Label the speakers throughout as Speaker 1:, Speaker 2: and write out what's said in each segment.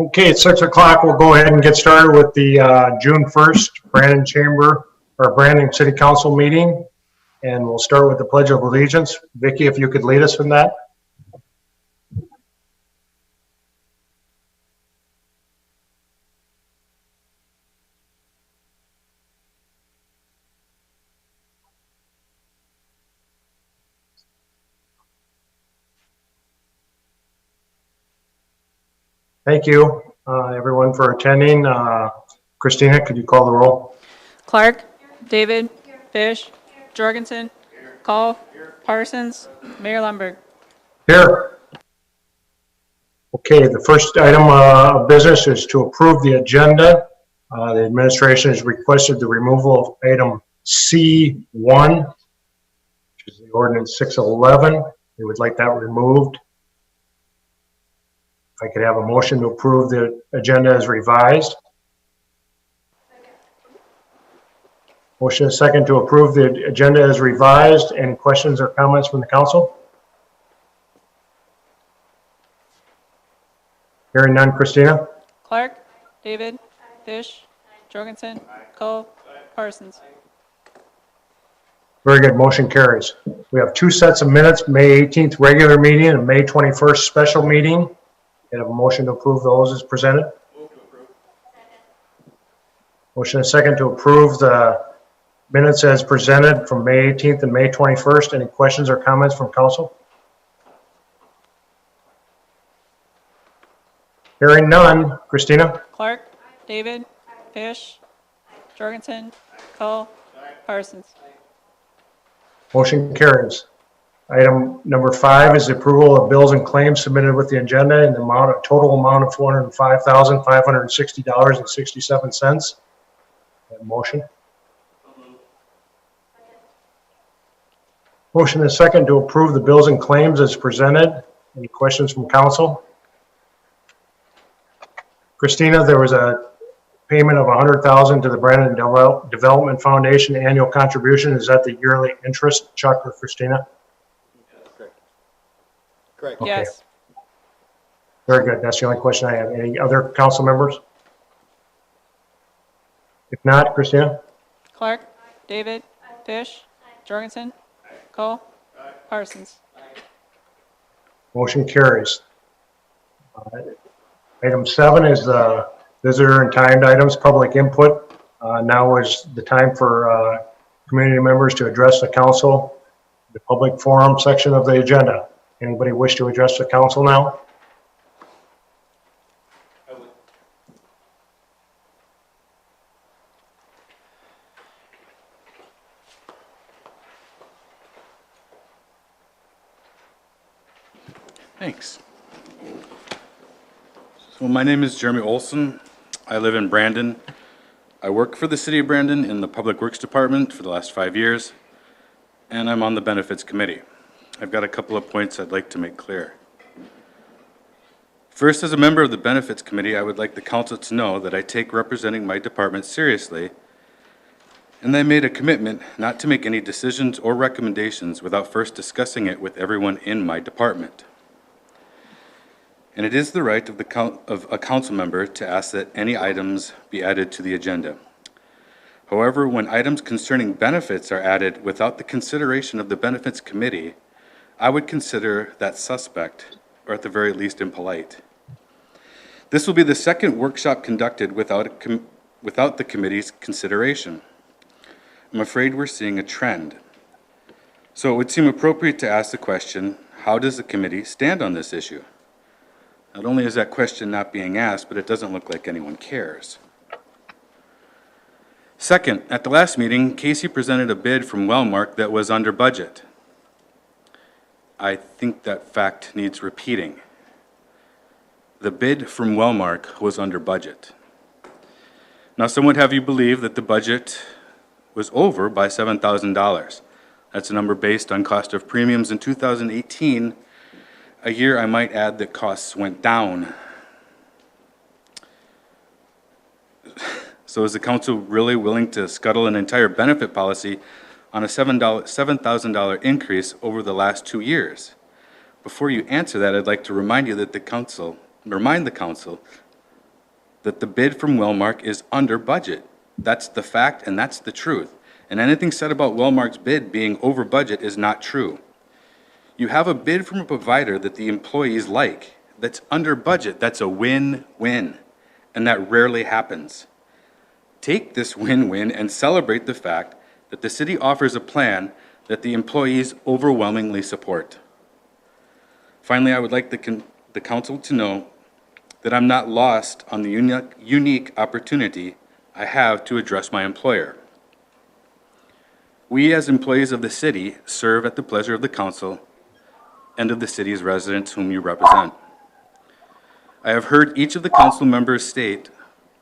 Speaker 1: Okay, it's 6 o'clock. We'll go ahead and get started with the June 1st Brandon City Council meeting. And we'll start with the Pledge of Allegiance. Vicki, if you could lead us in that. Thank you, everyone, for attending. Christina, could you call the roll?
Speaker 2: Clark, David, Fish, Jorgensen, Call, Parsons, Mayor Lundberg.
Speaker 1: Here. Okay, the first item of business is to approve the agenda. The administration has requested the removal of item C1, which is the ordinance 611. They would like that removed. If I could have a motion to approve the agenda as revised. Motion is second to approve the agenda as revised. Any questions or comments from the council? Hearing none. Christina?
Speaker 2: Clark, David, Fish, Jorgensen, Cole, Parsons.
Speaker 1: Very good. Motion carries. We have two sets of minutes, May 18th regular meeting and May 21st special meeting. Can I have a motion to approve those as presented? Move to approve. Motion is second to approve the minutes as presented from May 18th and May 21st. Any questions or comments from council? Hearing none. Christina?
Speaker 2: Clark, David, Fish, Jorgensen, Cole, Parsons.
Speaker 1: Motion carries. Item number 5 is the approval of bills and claims submitted with the agenda in the total amount of $405,560.67. Motion. Motion is second to approve the bills and claims as presented. Any questions from council? Christina, there was a payment of $100,000 to the Brandon Development Foundation annual contribution. Is that the yearly interest, Chuck or Christina?
Speaker 3: Correct.
Speaker 1: Okay.
Speaker 2: Yes.
Speaker 1: Very good. That's the only question I have. Any other council members? If not, Christina?
Speaker 2: Clark, David, Fish, Jorgensen, Cole, Parsons.
Speaker 1: Motion carries. Item 7 is the visitor and timed items, public input. Now is the time for community members to address the council, the public forum section of the agenda. Anybody wish to address the council now?
Speaker 3: I would. Thanks. So my name is Jeremy Olson. I live in Brandon. I work for the City of Brandon in the Public Works Department for the last 5 years, and I'm on the Benefits Committee. I've got a couple of points I'd like to make clear. First, as a member of the Benefits Committee, I would like the council to know that I take representing my department seriously, and I made a commitment not to make any decisions or recommendations without first discussing it with everyone in my department. And it is the right of a council member to ask that any items be added to the agenda. However, when items concerning benefits are added without the consideration of the Benefits Committee, I would consider that suspect, or at the very least impolite. This will be the second workshop conducted without the committee's consideration. I'm afraid we're seeing a trend. So it would seem appropriate to ask the question, how does the committee stand on this issue? Not only is that question not being asked, but it doesn't look like anyone cares. Second, at the last meeting, Casey presented a bid from Wellmark that was under budget. I think that fact needs repeating. The bid from Wellmark was under budget. Now, some would have you believe that the budget was over by $7,000. That's a number based on cost of premiums in 2018, a year I might add that costs went down. So is the council really willing to scuttle an entire benefit policy on a $7,000 increase over the last 2 years? Before you answer that, I'd like to remind the council that the bid from Wellmark is under budget. That's the fact and that's the truth. And anything said about Wellmark's bid being over budget is not true. You have a bid from a provider that the employees like, that's under budget. That's a win-win, and that rarely happens. Take this win-win and celebrate the fact that the city offers a plan that the employees overwhelmingly support. Finally, I would like the council to know that I'm not lost on the unique opportunity I have to address my employer. We, as employees of the city, serve at the pleasure of the council and of the city's residents whom you represent. I have heard each of the council members state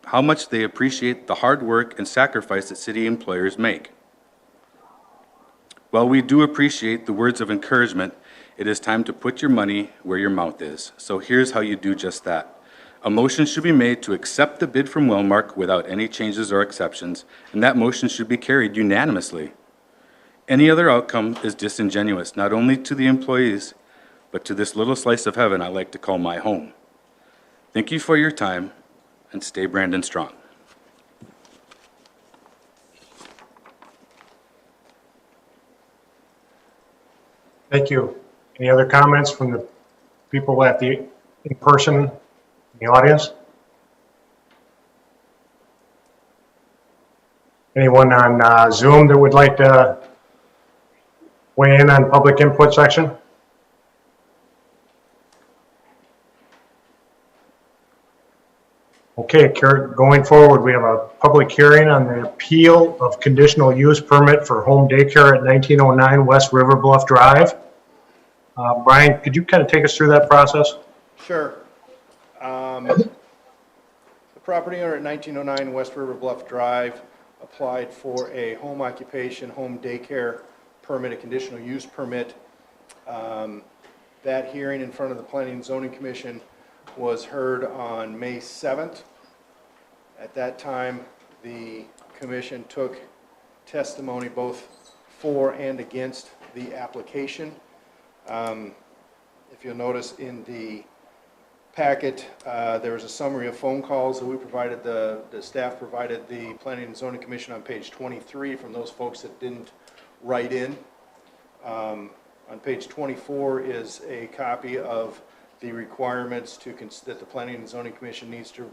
Speaker 3: how much they appreciate the hard work and sacrifice that city employers make. While we do appreciate the words of encouragement, it is time to put your money where your mouth is. So here's how you do just that. A motion should be made to accept the bid from Wellmark without any changes or exceptions, and that motion should be carried unanimously. Any other outcome is disingenuous, not only to the employees, but to this little slice of heaven I like to call my home. Thank you for your time, and stay Brandon strong.
Speaker 1: Thank you. Any other comments from the people at the in person in the audience? Anyone on Zoom that would like to weigh in on public input section? Okay, going forward, we have a public hearing on the appeal of conditional use permit for home daycare at 1909 West River Bluff Drive. Brian, could you kind of take us through that process?
Speaker 4: Sure. The property owner at 1909 West River Bluff Drive applied for a home occupation, home daycare permit, a conditional use permit. That hearing in front of the Planning and Zoning Commission was heard on May 7th. At that time, the commission took testimony both for and against the application. If you'll notice in the packet, there was a summary of phone calls that we provided, the staff provided the Planning and Zoning Commission on page 23 from those folks that didn't write in. On page 24 is a copy of the requirements that the Planning and Zoning Commission needs to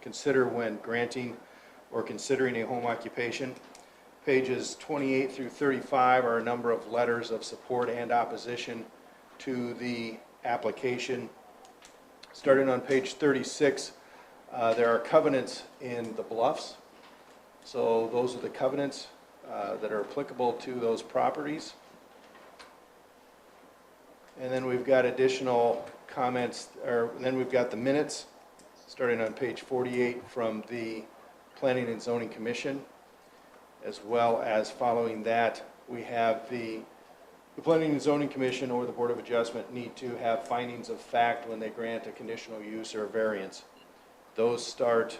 Speaker 4: consider when granting or considering a home occupation. Pages 28 through 35 are a number of letters of support and opposition to the application. Starting on page 36, there are covenants in the Bluffs. So those are the covenants that are applicable to those properties. And then we've got additional comments, then we've got the minutes, starting on page 48 from the Planning and Zoning Commission, as well as following that, we have the Planning and Zoning Commission or the Board of Adjustment need to have findings of fact when they grant a conditional use or a variance. Those start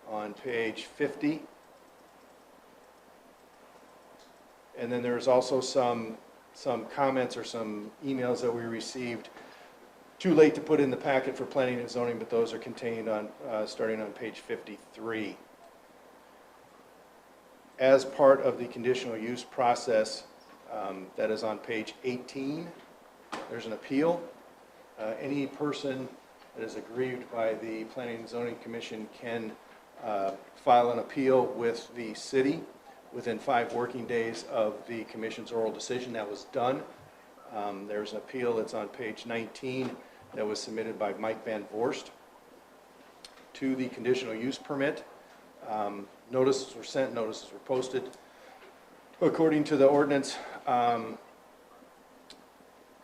Speaker 4: on page 50. And then there's also some comments or some emails that we received. Too late to put in the packet for planning and zoning, but those are contained on starting on page 53. As part of the conditional use process, that is on page 18, there's an appeal. Any person that is aggrieved by the Planning and Zoning Commission can file an appeal with the city within 5 working days of the commission's oral decision. That was done. There's an appeal that's on page 19 that was submitted by Mike Van Voorst to the conditional use permit. Notices were sent, notices were posted. According to the ordinance,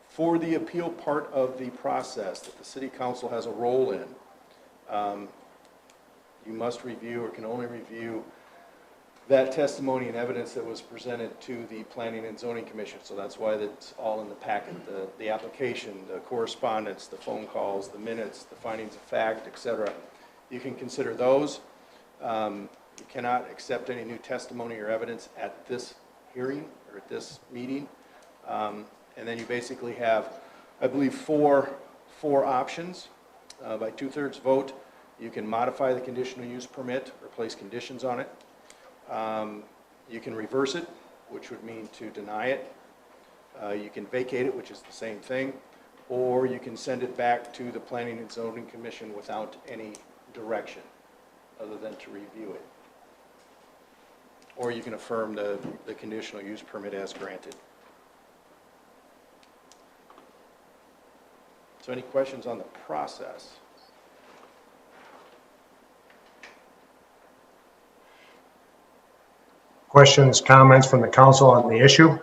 Speaker 4: for the appeal part of the process that the city council has a role in, you must review or can only review that testimony and evidence that was presented to the Planning and Zoning Commission. So that's why it's all in the packet, the application, the correspondence, the phone calls, the minutes, the findings of fact, etc. You can consider those. You cannot accept any new testimony or evidence at this hearing or at this meeting. And then you basically have, I believe, four options. By 2/3 vote, You can modify the conditional use permit or place conditions on it. You can reverse it, which would mean to deny it. You can vacate it, which is the same thing, or you can send it back to the Planning and Zoning Commission without any direction other than to review it. Or you can affirm the conditional use permit as granted. So any questions on the process?
Speaker 1: Questions, comments from the council on the issue?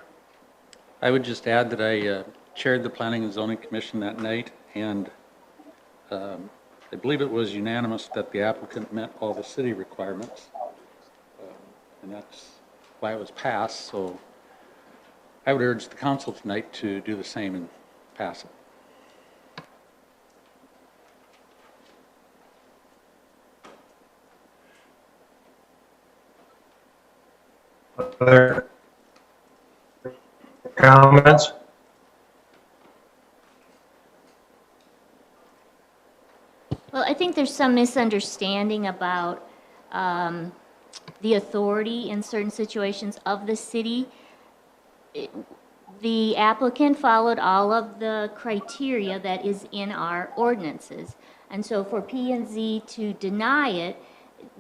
Speaker 5: I would just add that I chaired the Planning and Zoning Commission that night, and I believe it was unanimous that the applicant met all the city requirements, and that's why it was passed. So I would urge the council tonight to do the same and pass it.
Speaker 1: Other comments?
Speaker 6: Well, I think there's some misunderstanding about the authority in certain situations of the city. The applicant followed all of the criteria that is in our ordinances. And so for P&Z to deny it,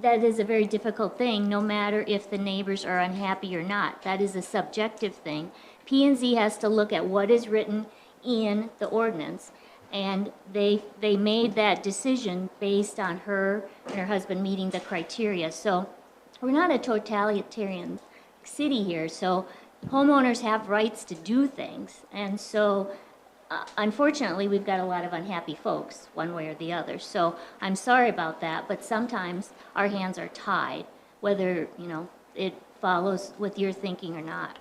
Speaker 6: that is a very difficult thing, no matter if the neighbors are unhappy or not. That is a subjective thing. P&Z has to look at what is written in the ordinance, and they made that decision based on her and her husband meeting the criteria. So we're not a totalitarian city here, so homeowners have rights to do things. And so unfortunately, we've got a lot of unhappy folks, one way or the other. So I'm sorry about that, but sometimes our hands are tied, whether, it follows with your thinking or not.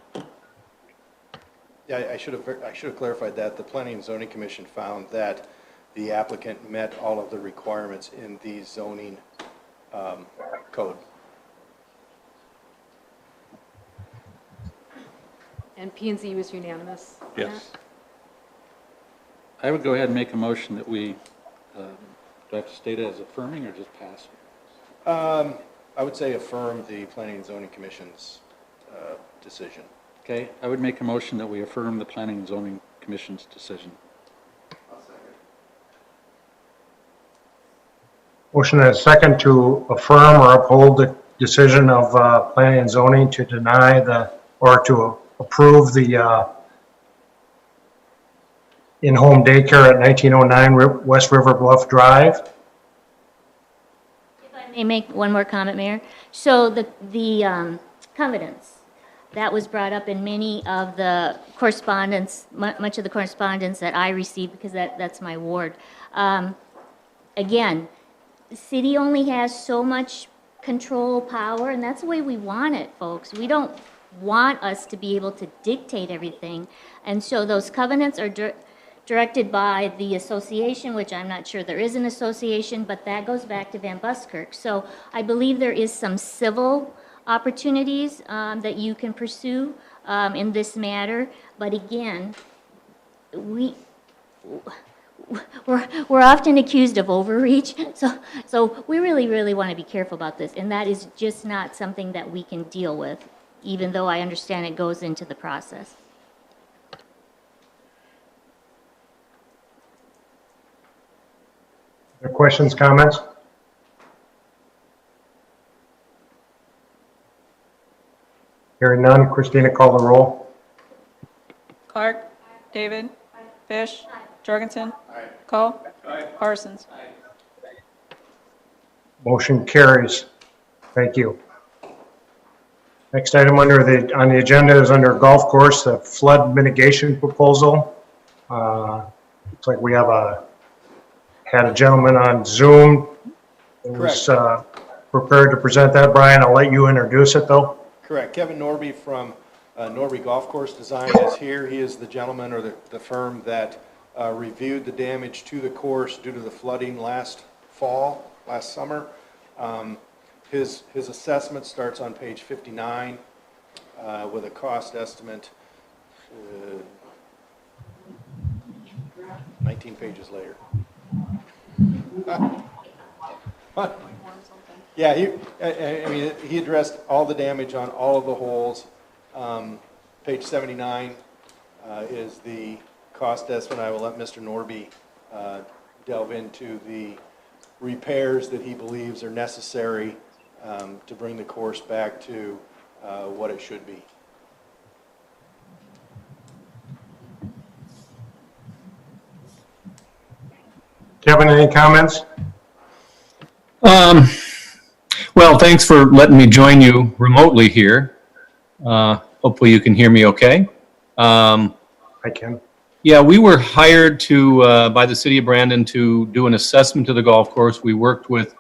Speaker 4: Yeah, I should have clarified that. The Planning and Zoning Commission found that the applicant met all of the requirements in the zoning code.
Speaker 7: And P&Z was unanimous on
Speaker 5: Yes. I would go ahead and make a motion that we, do I have to state it as affirming or just pass?
Speaker 4: I would say affirm the Planning and Zoning Commission's decision.
Speaker 5: Okay, I would make a motion that we affirm the Planning and Zoning Commission's decision.
Speaker 1: Motion and a second to affirm or uphold the decision of planning and zoning to deny or to approve the in-home daycare at 1909 West River Bluff Drive.
Speaker 6: If I may make one more comment, Mayor. So the covenants, that was brought up in many of the correspondence, much of the correspondence that I received, because that's my ward. Again, the city only has so much control, power, and that's the way we want it, folks. We don't want us to be able to dictate everything. And so those covenants are directed by the association, which I'm not sure there is an association, but that goes back to Van Buskirk. So I believe there is some civil opportunities that you can pursue in this matter. But again, we're often accused of overreach, so we really want to be careful about this, and that is just not something that we can deal with, even though I understand it goes into the process.
Speaker 1: Other questions, comments? Hearing none, Christina, call the roll.
Speaker 2: Clark. David. Fish. Jorgensen. Cole. Parsons.
Speaker 1: Motion carries. Thank you. Next item on the agenda is under golf course, the flood mitigation proposal. Looks like we have had a gentleman on Zoom who was prepared to present that. Brian, I'll let you introduce it though.
Speaker 4: Correct. Kevin Norby from Norby Golf Course Design is here. He is the gentleman or the firm that reviewed the damage to the course due to the flooding last summer. His assessment starts on page 59 with a cost estimate 19 pages later. Yeah, I mean, he addressed all the damage on all of the holes. Page 79 is the cost estimate. I will let Mr. Norby delve into the repairs that he believes are necessary to bring the course back to what it should be.
Speaker 1: Kevin, any comments?
Speaker 8: Well, thanks for letting me join you remotely here. Hopefully you can hear me okay.
Speaker 1: I can.
Speaker 8: Yeah, we were hired by the city of Brandon to do an assessment of the golf course. We worked with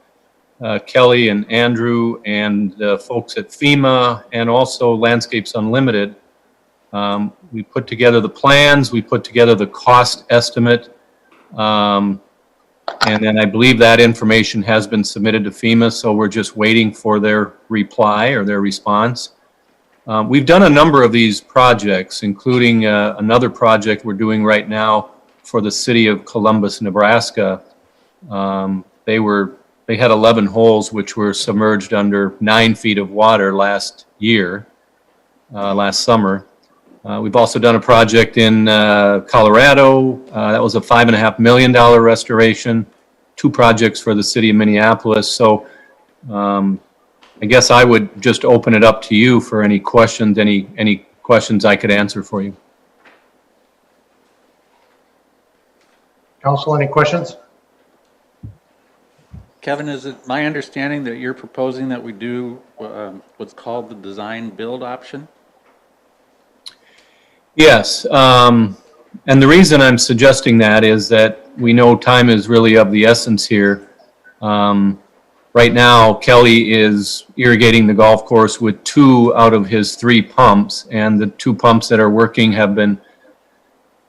Speaker 8: Kelly and Andrew and folks at FEMA and also Landscapes Unlimited. We put together the plans, we put together the cost estimate, and then I believe that information has been submitted to FEMA, so we're just waiting for their reply or their response. We've done a number of these projects, including another project we're doing right now for the city of Columbus, Nebraska. They had 11 holes which were submerged under 9 feet of water last summer. We've also done a project in Colorado. That was a $5.5 million restoration. 2 projects for the city of Minneapolis. So I guess I would just open it up to you for any questions, any questions I could answer for you.
Speaker 1: Council, any questions?
Speaker 5: Kevin, is it my understanding that you're proposing that we do what's called the design build option?
Speaker 8: Yes, and the reason I'm suggesting that is that we know time is really of the essence here. Right now, Kelly is irrigating the golf course with 2 out of his 3 pumps, and the 2 pumps that are working have been,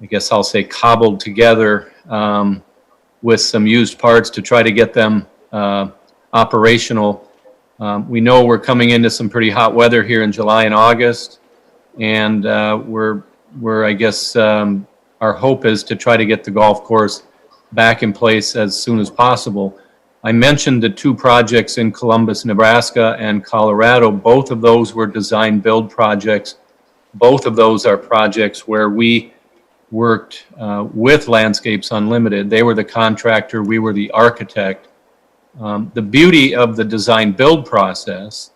Speaker 8: I guess I'll say, cobbled together with some used parts to try to get them operational. We know we're coming into some pretty hot weather here in July and August, and we're I guess our hope is to try to get the golf course back in place as soon as possible. I mentioned the 2 projects in Columbus, Nebraska and Colorado. Both of those were design build projects. Both of those are projects where we worked with Landscapes Unlimited. They were the contractor, we were the architect. The beauty of the design build process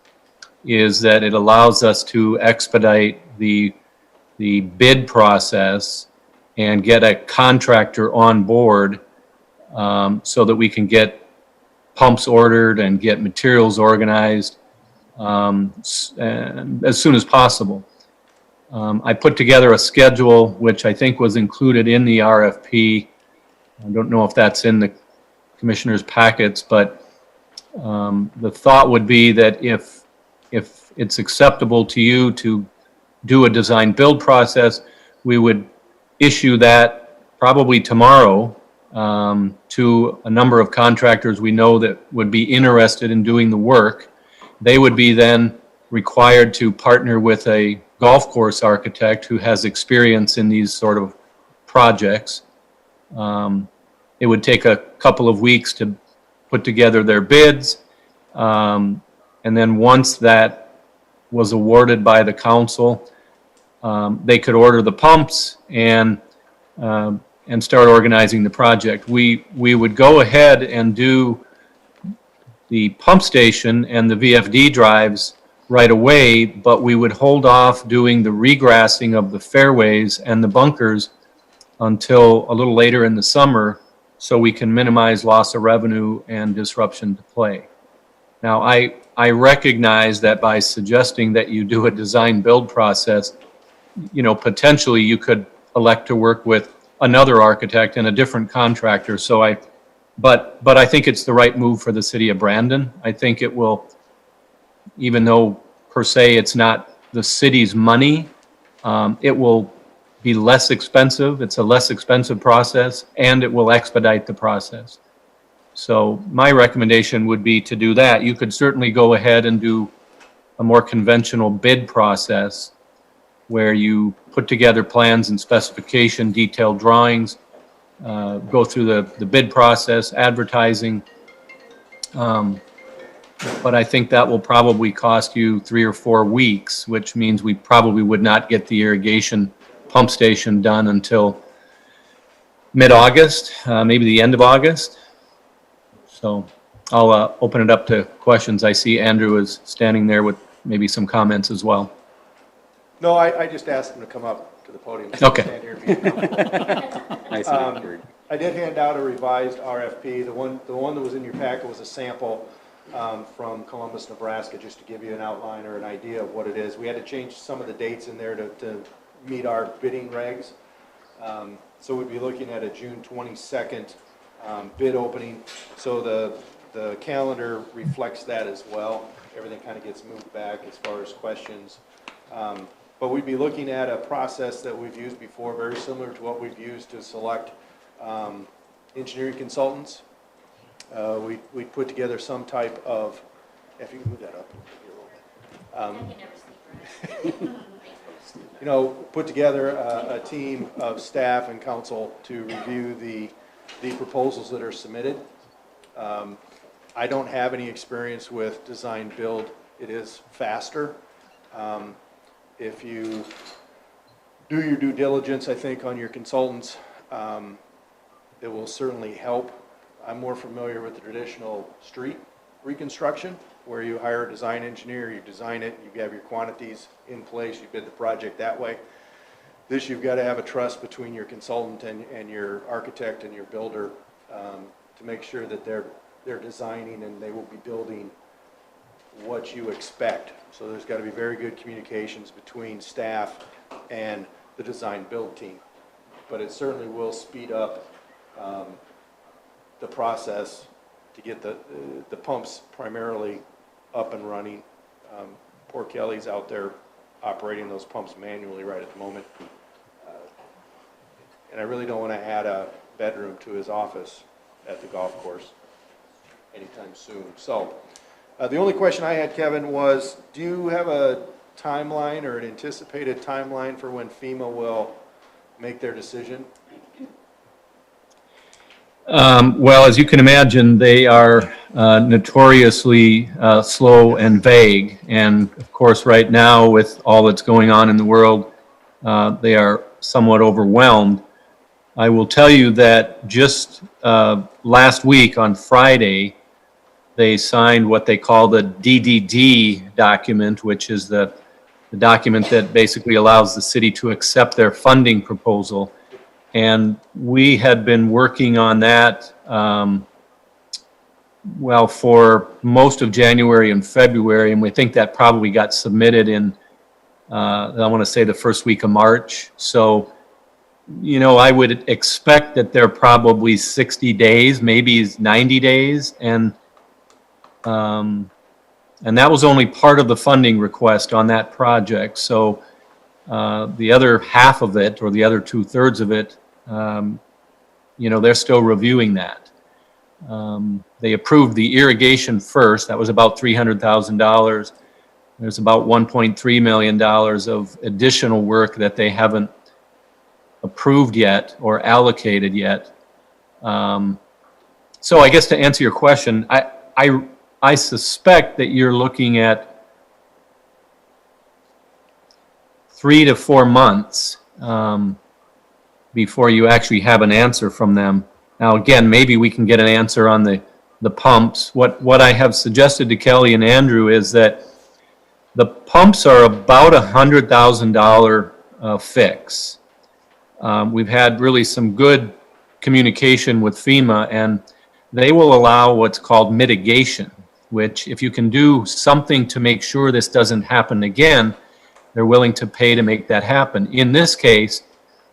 Speaker 8: is that it allows us to expedite the bid process and get a contractor on board so that we can get pumps ordered and get materials organized as soon as possible. I put together a schedule which I think was included in the RFP. I don't know if that's in the commissioner's packets, but the thought would be that if it's acceptable to you to do a design build process, we would issue that probably tomorrow to a number of contractors we know that would be interested in doing the work. They would be then required to partner with a golf course architect who has experience in these sort of projects. It would take a couple of weeks to put together their bids, and then once that was awarded by the council, they could order the pumps and start organizing the project. We would go ahead and do the pump station and the VFD drives right away, but we would hold off doing the regrassing of the fairways and the bunkers until a little later in the summer so we can minimize loss of revenue and disruption to play. Now, I recognize that by suggesting that you do a design build process, potentially you could elect to work with another architect and a different contractor. But I think it's the right move for the city of Brandon. I think it will, even though per se it's not the city's money, it will be less expensive. It's a less expensive process, and it will expedite the process. So my recommendation would be to do that. You could certainly go ahead and do a more conventional bid process where you put together plans and specification, detailed drawings, go through the bid process, advertising, But I think that will probably cost you 3 or 4 weeks, which means we probably would not get the irrigation pump station done until mid-August, maybe the end of August. So I'll open it up to questions. I see Andrew is standing there with maybe some comments as well.
Speaker 4: No, I just asked him to come up to the podium.
Speaker 8: Okay.
Speaker 4: Stand here and be comfortable.
Speaker 5: Nice and awkward.
Speaker 4: I did hand out a revised RFP. The one that was in your packet was a sample from Columbus, Nebraska, just to give you an outline or an idea of what it is. We had to change some of the dates in there to meet our bidding regs. So we'd be looking at a June 22nd bid opening. So the calendar reflects that as well. Everything kind of gets moved back as far as questions. But we'd be looking at a process that we've used before, very similar to what we've used to select engineering consultants. We put together some type of, if you can move that up a little bit. You know, put together a team of staff and council to review the proposals that are submitted. I don't have any experience with design build. It is faster. If you do your due diligence, I think, on your consultants, it will certainly help. I'm more familiar with the traditional street reconstruction, where you hire a design engineer, you design it, you have your quantities in place, you bid the project that way. This, you've got to have a trust between your consultant and your architect and your builder to make sure that they're designing and they will be building what you expect. So there's got to be very good communications between staff and the design build team. But it certainly will speed up the process to get the pumps primarily up and running. Poor Kelly's out there operating those pumps manually right at the moment. And I really don't want to add a bedroom to his office at the golf course anytime soon. So the only question I had, Kevin, was do you have a timeline or an anticipated timeline for when FEMA will make their decision?
Speaker 8: Well, as you can imagine, they are notoriously slow and vague. And of course, right now, with all that's going on in the world, they are somewhat overwhelmed. I will tell you that just last week on Friday, they signed what they call the DDD document, which is the document that basically allows the city to accept their funding proposal. And we had been working on that, well, for most of January and February, and we think that probably got submitted in, I want to say the first week of March. So, you know, I would expect that they're probably 60 days, maybe 90 days, and that was only part of the funding request on that project. So the other half of it, or the other 2/3 of it, you know, they're still reviewing that. They approved the irrigation first. That was about $300,000. There's about $1.3 million of additional work that they haven't approved yet or allocated yet. So I guess to answer your question, I suspect that you're looking at 3 to 4 months before you actually have an answer from them. Now, again, maybe we can get an answer on the pumps. What I have suggested to Kelly and Andrew is that the pumps are about $100,000 fix. We've had really some good communication with FEMA, and they will allow what's called mitigation, which if you can do something to make sure this doesn't happen again, they're willing to pay to make that happen. In this case,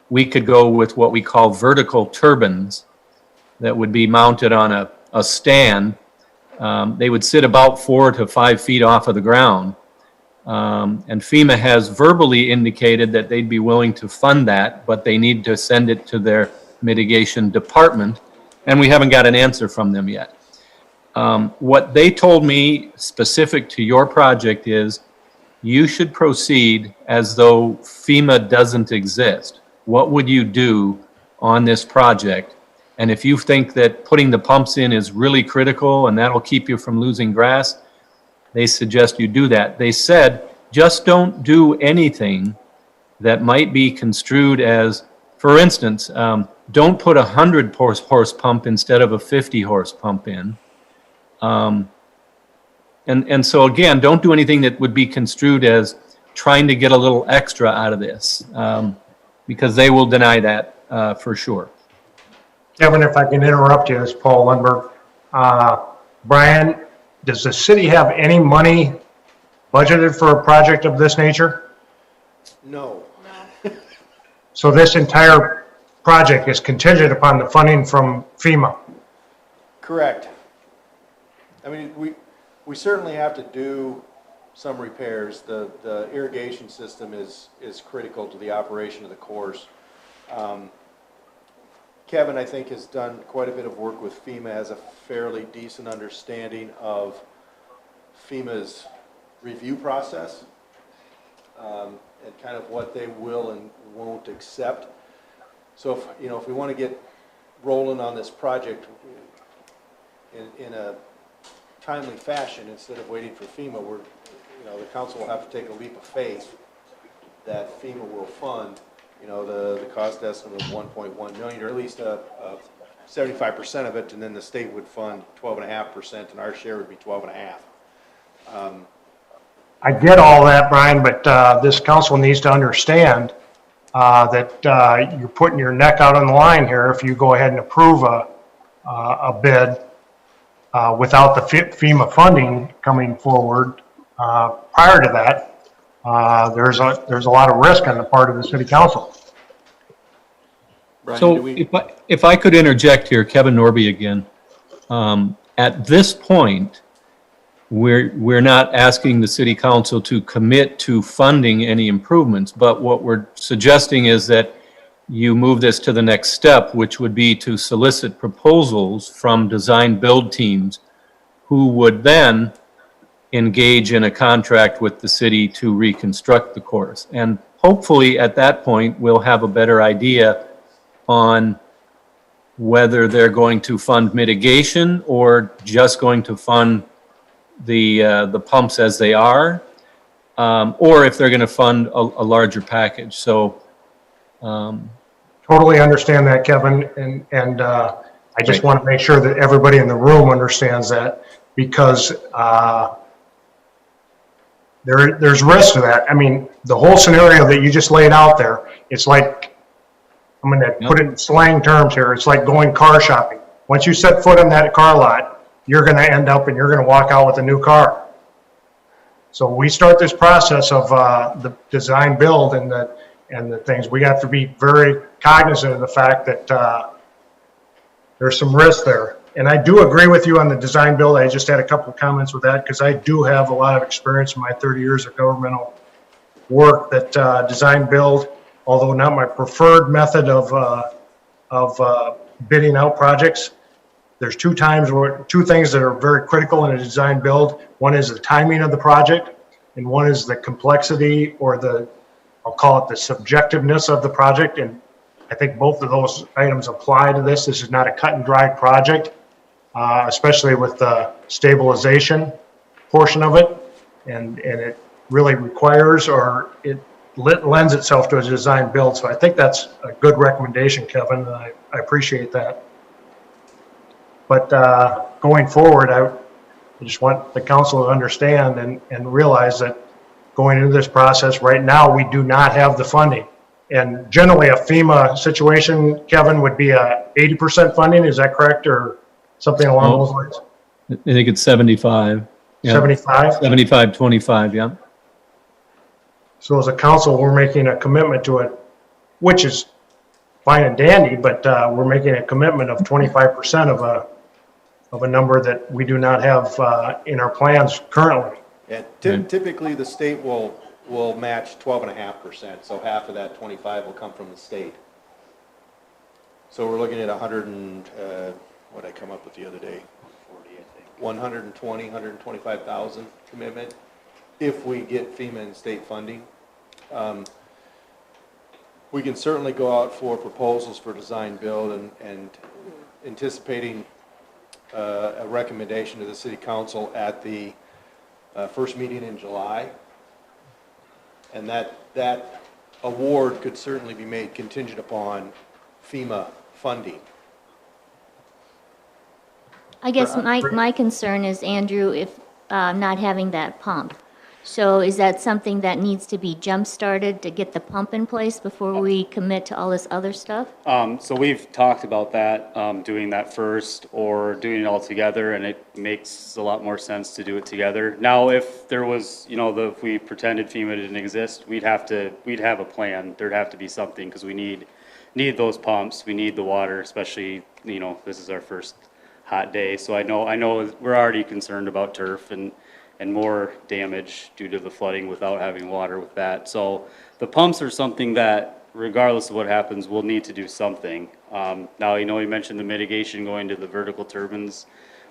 Speaker 8: we could go with what we call vertical turbines that would be mounted on a stand. They would sit about 4 to 5 feet off of the ground. And FEMA has verbally indicated that they'd be willing to fund that, but they need to send it to their mitigation department, and we haven't got an answer from them yet. What they told me specific to your project is you should proceed as though FEMA doesn't exist. What would you do on this project? And if you think that putting the pumps in is really critical and that'll keep you from losing grass, they suggest you do that. They said, just don't do anything that might be construed as, for instance, don't put a 100 horse pump instead of a 50 horse pump in. And so again, don't do anything that would be construed as trying to get a little extra out of this, because they will deny that for sure.
Speaker 1: Kevin, if I can interrupt you, it's Paul Lundberg. Brian, does the city have any money budgeted for a project of this nature?
Speaker 4: No.
Speaker 1: So this entire project is contingent upon the funding from FEMA?
Speaker 4: Correct. I mean, we certainly have to do some repairs. The irrigation system is critical to the operation of the course. Kevin, I think, has done quite a bit of work with FEMA, has a fairly decent understanding of FEMA's review process, and kind of what they will and won't accept. So if we want to get rolling on this project in a timely fashion, instead of waiting for FEMA, the council will have to take a leap of faith that FEMA will fund, the cost estimate of 1.1 million, or at least 75% of it, and then the state would fund 12.5%, and our share would be 12.5%.
Speaker 1: I get all that, Brian, but this council needs to understand that you're putting your neck out on the line here if you go ahead and approve a bid without the FEMA funding coming forward. Prior to that, there's a lot of risk on the part of the city council.
Speaker 4: Brian,
Speaker 8: So if I could interject here, Kevin Norby again. At this point, we're not asking the city council to commit to funding any improvements, but what we're suggesting is that you move this to the next step, which would be to solicit proposals from design build teams who would then engage in a contract with the city to reconstruct the course. And hopefully at that point, we'll have a better idea on whether they're going to fund mitigation or just going to fund the pumps as they are, or if they're going to fund a larger package. So
Speaker 1: Totally understand that, Kevin, and I just want to make sure that everybody in the room understands that, because there's risk to that. I mean, the whole scenario that you just laid out there, it's like, I'm going to put it in slang terms here, it's like going car shopping. Once you set foot in that car lot, you're going to end up and you're going to walk out with a new car. So we start this process of the design build and the things. We have to be very cognizant of the fact that there's some risk there. And I do agree with you on the design build. I just had a couple of comments with that because I do have a lot of experience in my 30 years of governmental work that design build, although not my preferred method of bidding out projects. There's two things that are very critical in a design build. One is the timing of the project, and one is the complexity, or I'll call it the subjectiveness of the project. And I think both of those items apply to this. This is not a cut and dry project, especially with the stabilization portion of it. And it really requires, or it lends itself to a design build. So I think that's a good recommendation, Kevin, and I appreciate that. But going forward, I just want the council to understand and realize that going into this process right now, we do not have the funding. And generally a FEMA situation, Kevin, would be a 80% funding. Is that correct, or something along those lines?
Speaker 8: I think it's 75. Yeah.
Speaker 1: 75?
Speaker 8: 75, 25, yeah.
Speaker 1: So as a council, we're making a commitment to it, which is fine and dandy, but we're making a commitment of 25% of a number that we do not have in our plans currently.
Speaker 4: Yeah, typically the state will match 12.5%, so half of that 25 will come from the state. So we're looking at 100 and, what did I come up with the other day? 40, I think. 120, 125,000 commitment if we get FEMA and state funding. We can certainly go out for proposals for design build and anticipating a recommendation to the city council at the first meeting in July. And that award could certainly be made contingent upon FEMA funding.
Speaker 6: I guess my concern is, Andrew, if not having that pump. So is that something that needs to be jump-started to get the pump in place before we commit to all this other stuff?
Speaker 9: So we've talked about that, doing that first or doing it all together, and it makes a lot more sense to do it together. Now, if there was, if we pretended FEMA didn't exist, we'd have a plan. There'd have to be something, because we need those pumps, we need the water, especially, this is our first hot day. So I know we're already concerned about turf and more damage due to the flooding without having water with that. So the pumps are something that, regardless of what happens, we'll need to do something. Now, you mentioned the mitigation going to the vertical turbines.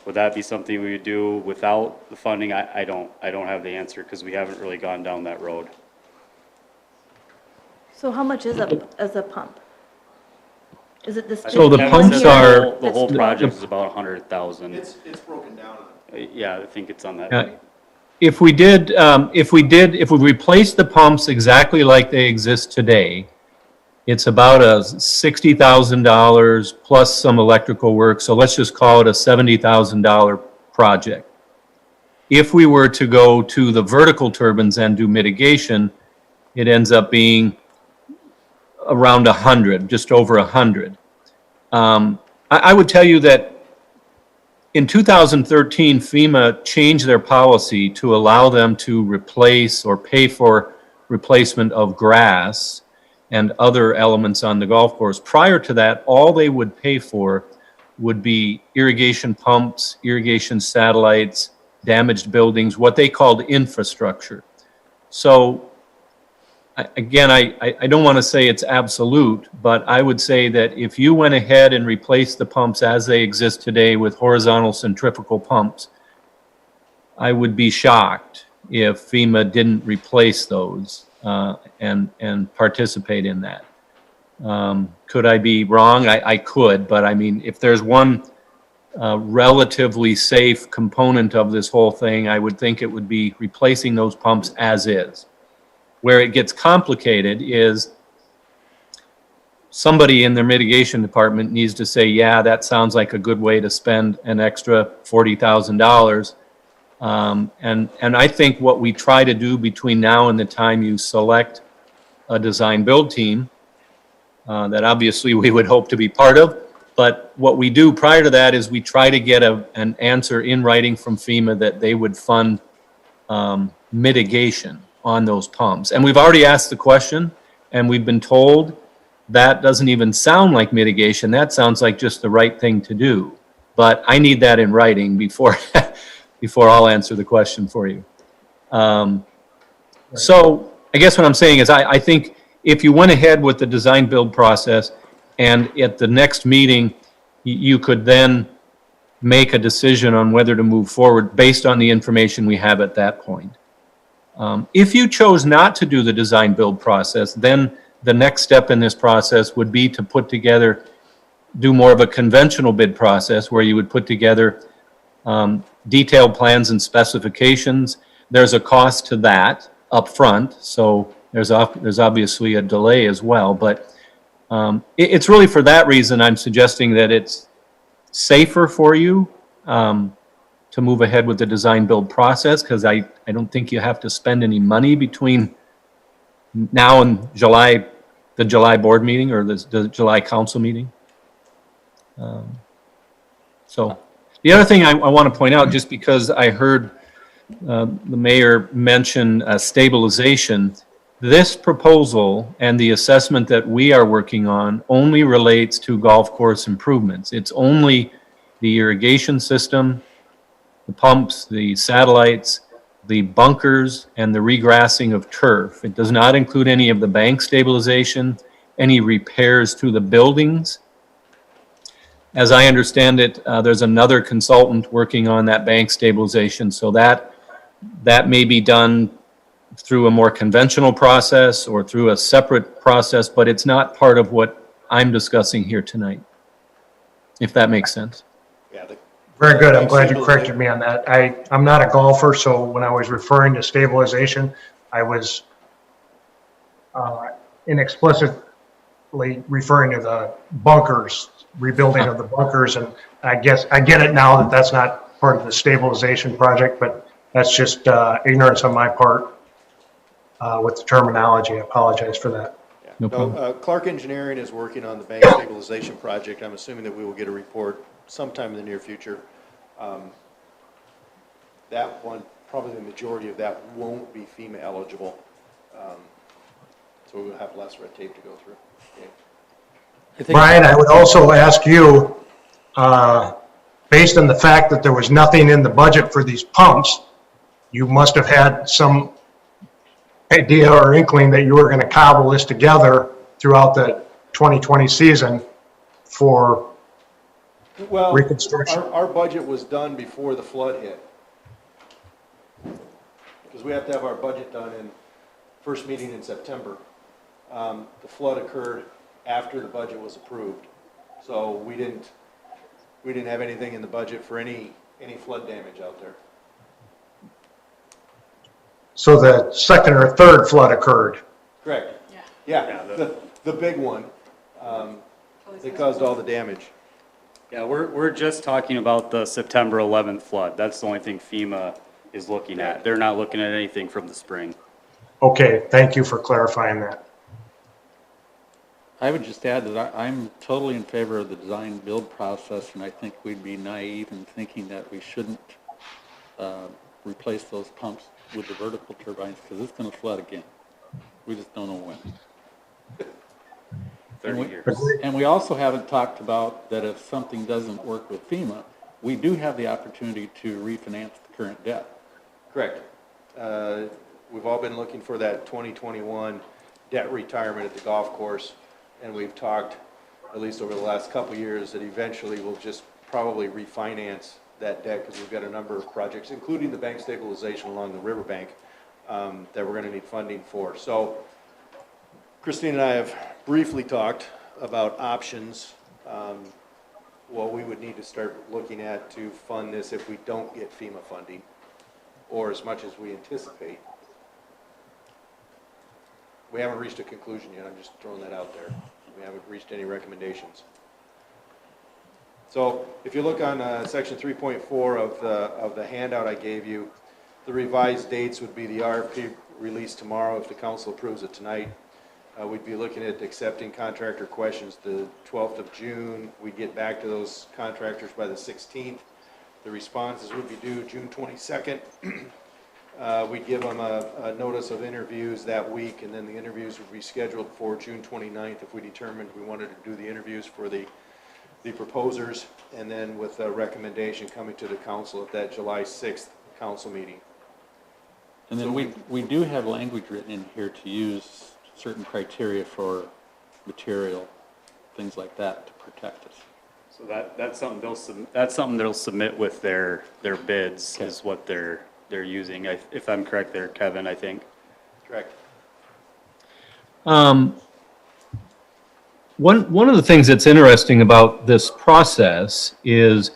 Speaker 9: Would that be something we would do without the funding? I don't have the answer, because we haven't really gone down that road.
Speaker 10: So how much is a pump? Is it this?
Speaker 8: So the
Speaker 9: Kevin
Speaker 8: pumps
Speaker 9: said
Speaker 8: are-
Speaker 9: the whole project is about 100,000.
Speaker 4: It's broken down.
Speaker 9: Yeah, I think it's on that.
Speaker 8: If we replaced the pumps exactly like they exist today, it's about a $60,000 plus some electrical work. So let's just call it a $70,000 project. If we were to go to the vertical turbines and do mitigation, it ends up being around 100, just over 100. I would tell you that in 2013, FEMA changed their policy to allow them to replace or pay for replacement of grass and other elements on the golf course. Prior to that, all they would pay for would be irrigation pumps, irrigation satellites, damaged buildings, what they called infrastructure. So again, I don't want to say it's absolute, but I would say that if you went ahead and replaced the pumps as they exist today with horizontal centrifugal pumps, I would be shocked if FEMA didn't replace those and participate in that. Could I be wrong? I could, but I mean, if there's one relatively safe component of this whole thing, I would think it would be replacing those pumps as is. Where it gets complicated is somebody in their mitigation department needs to say, yeah, that sounds like a good way to spend an extra $40,000. And I think what we try to do between now and the time you select a design build team, that obviously we would hope to be part of, but what we do prior to that is we try to get an answer in writing from FEMA that they would fund mitigation on those pumps. And we've already asked the question, and we've been told that doesn't even sound like mitigation. That sounds like just the right thing to do. But I need that in writing before I'll answer the question for you. So I guess what I'm saying is I think if you went ahead with the design build process and at the next meeting, you could then make a decision on whether to move forward based on the information we have at that point. If you chose not to do the design build process, then the next step in this process would be to do more of a conventional bid process where you would put together detailed plans and specifications. There's a cost to that up front, so there's obviously a delay as well, but it's really for that reason I'm suggesting that it's safer for you to move ahead with the design build process, because I don't think you have to spend any money between now and the July board meeting or the July council meeting. So the other thing I want to point out, just because I heard the mayor mention stabilization, this proposal and the assessment that we are working on only relates to golf course improvements. It's only the irrigation system, the pumps, the satellites, the bunkers, and the regrassing of turf. It does not include any of the bank stabilization, any repairs to the buildings. As I understand it, there's another consultant working on that bank stabilization, so that may be done through a more conventional process or through a separate process, but it's not part of what I'm discussing here tonight. if that makes sense.
Speaker 4: Yeah,
Speaker 1: Very good. I'm glad you corrected me on that. I'm not a golfer, so when I was referring to stabilization, I was inexplicitly referring to the bunkers, rebuilding of the bunkers, and I guess I get it now that that's not part of the stabilization project, but that's just ignorance on my part with the terminology. I apologize for that.
Speaker 4: Yeah.
Speaker 8: No problem.
Speaker 4: Clark Engineering is working on the bank stabilization project. I'm assuming that we will get a report sometime in the near future. That one, probably the majority of that won't be FEMA eligible. So we'll have less red tape to go through. Okay.
Speaker 1: Brian, I would also ask you, based on the fact that there was nothing in the budget for these pumps, you must have had some idea or inkling that you were going to cobble this together throughout the 2020 season for
Speaker 4: Well,
Speaker 1: reconstruction.
Speaker 4: our budget was done before the flood hit. Because we have to have our budget done in first meeting in September. The flood occurred after the budget was approved. So we didn't have anything in the budget for any flood damage out there.
Speaker 1: So the second or third flood occurred.
Speaker 4: Correct. Yeah, the big one, that caused all the damage.
Speaker 9: Yeah, we're just talking about the September 11th flood. That's the only thing FEMA is looking at. They're not looking at anything from the spring.
Speaker 1: Okay, thank you for clarifying that.
Speaker 5: I would just add that I'm totally in favor of the design build process, and I think we'd be naive in thinking that we shouldn't replace those pumps with the vertical turbines, because it's going to flood again. We just don't know when.
Speaker 9: 30 years.
Speaker 5: And we also haven't talked about that if something doesn't work with FEMA, we do have the opportunity to refinance the current debt.
Speaker 4: Correct. We've all been looking for that 2021 debt retirement at the golf course, and we've talked, at least over the last couple of years, that eventually we'll just probably refinance that debt because we've got a number of projects, including the bank stabilization along the riverbank, that we're going to need funding for. So Christine and I have briefly talked about options, what we would need to start looking at to fund this if we don't get FEMA funding, or as much as we anticipate. We haven't reached a conclusion yet. I'm just throwing that out there. We haven't reached any recommendations. So if you look on section 3.4 of the handout I gave you, the revised dates would be the RFP released tomorrow if the council approves it tonight. We'd be looking at accepting contractor questions the 12th of June. We'd get back to those contractors by the 16th. The responses would be due June 22nd. We'd give them a notice of interviews that week, and then the interviews would be scheduled for June 29th if we determined we wanted to do the interviews for the proposers, and then with a recommendation coming to the council at that July 6th council meeting.
Speaker 5: And then we do have language written in here to use certain criteria for material, things like that, to protect us.
Speaker 9: So that's something they'll submit with their bids. Okay. Is what they're using. If I'm correct there, Kevin, I think.
Speaker 4: Correct.
Speaker 8: One of the things that's interesting about this process is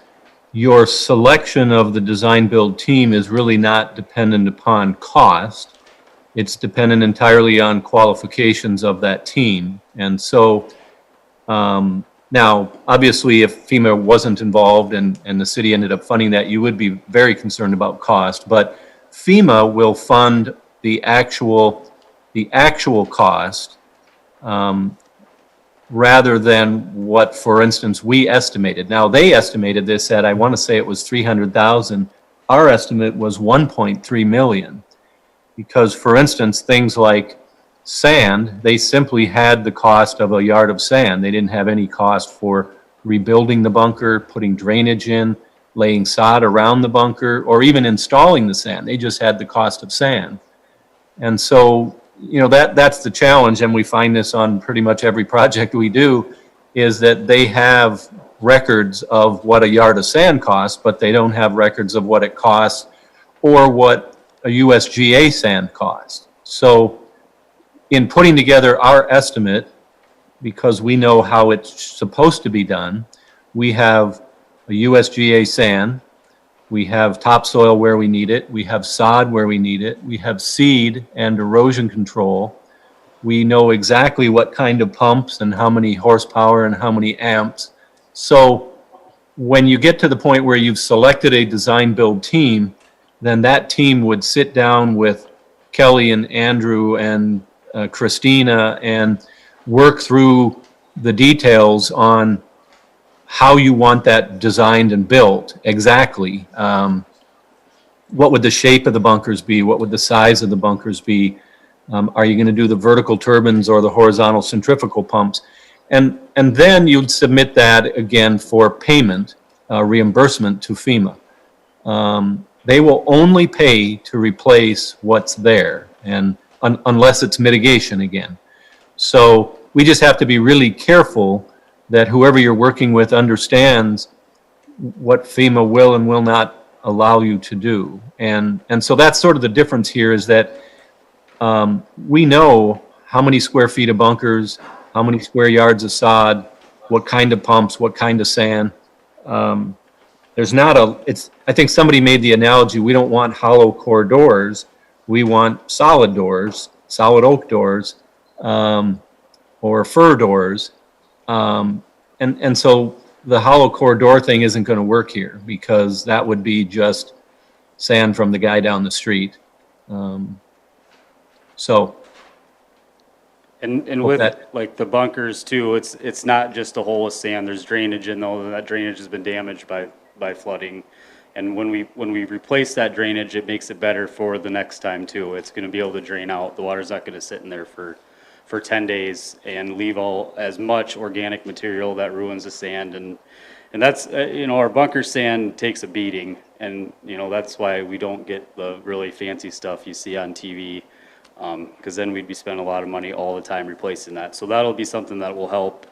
Speaker 8: your selection of the design build team is really not dependent upon cost. It's dependent entirely on qualifications of that team. And so now, obviously, if FEMA wasn't involved and the city ended up funding that, you would be very concerned about cost. But FEMA will fund the actual cost rather than what, for instance, we estimated. Now, they estimated this at, I want to say it was $300,000. Our estimate was $1.3 million. Because, for instance, things like sand, they simply had the cost of a yard of sand. They didn't have any cost for rebuilding the bunker, putting drainage in, laying sod around the bunker, or even installing the sand. They just had the cost of sand. And so, you know, that's the challenge, and we find this on pretty much every project we do, is that they have records of what a yard of sand costs, but they don't have records of what it costs or what a USGA sand cost. So in putting together our estimate, because we know how it's supposed to be done, we have a USGA sand, we have topsoil where we need it, we have sod where we need it, we have seed and erosion control. We know exactly what kind of pumps and how many horsepower and how many amps. So when you get to the point where you've selected a design build team, then that team would sit down with Kelly and Andrew and Christina and work through the details on how you want that designed and built exactly. What would the shape of the bunkers be? What would the size of the bunkers be? Are you going to do the vertical turbines or the horizontal centrifugal pumps? And then you'd submit that again for payment, reimbursement to FEMA. They will only pay to replace what's there, and unless it's mitigation again. So we just have to be really careful that whoever you're working with understands what FEMA will and will not allow you to do. And so that's sort of the difference here, is that we know how many square feet of bunkers, how many square yards of sod, what kind of pumps, what kind of sand. There's not I think somebody made the analogy, we don't want hollow core doors, we want solid doors, solid oak doors, or fir doors. And so the hollow core door thing isn't going to work here, because that would be just sand from the guy down the street.
Speaker 9: And with like the bunkers too, it's not just a hole of sand. There's drainage in those, and that drainage has been damaged by flooding. And when we replace that drainage, it makes it better for the next time too. It's going to be able to drain out. The water's not going to sit in there for 10 days and leave as much organic material that ruins the sand. And that's, our bunker sand takes a beating, and, that's why we don't get the really fancy stuff you see on TV, because then we'd be spending a lot of money all the time replacing that. So that'll be something that will help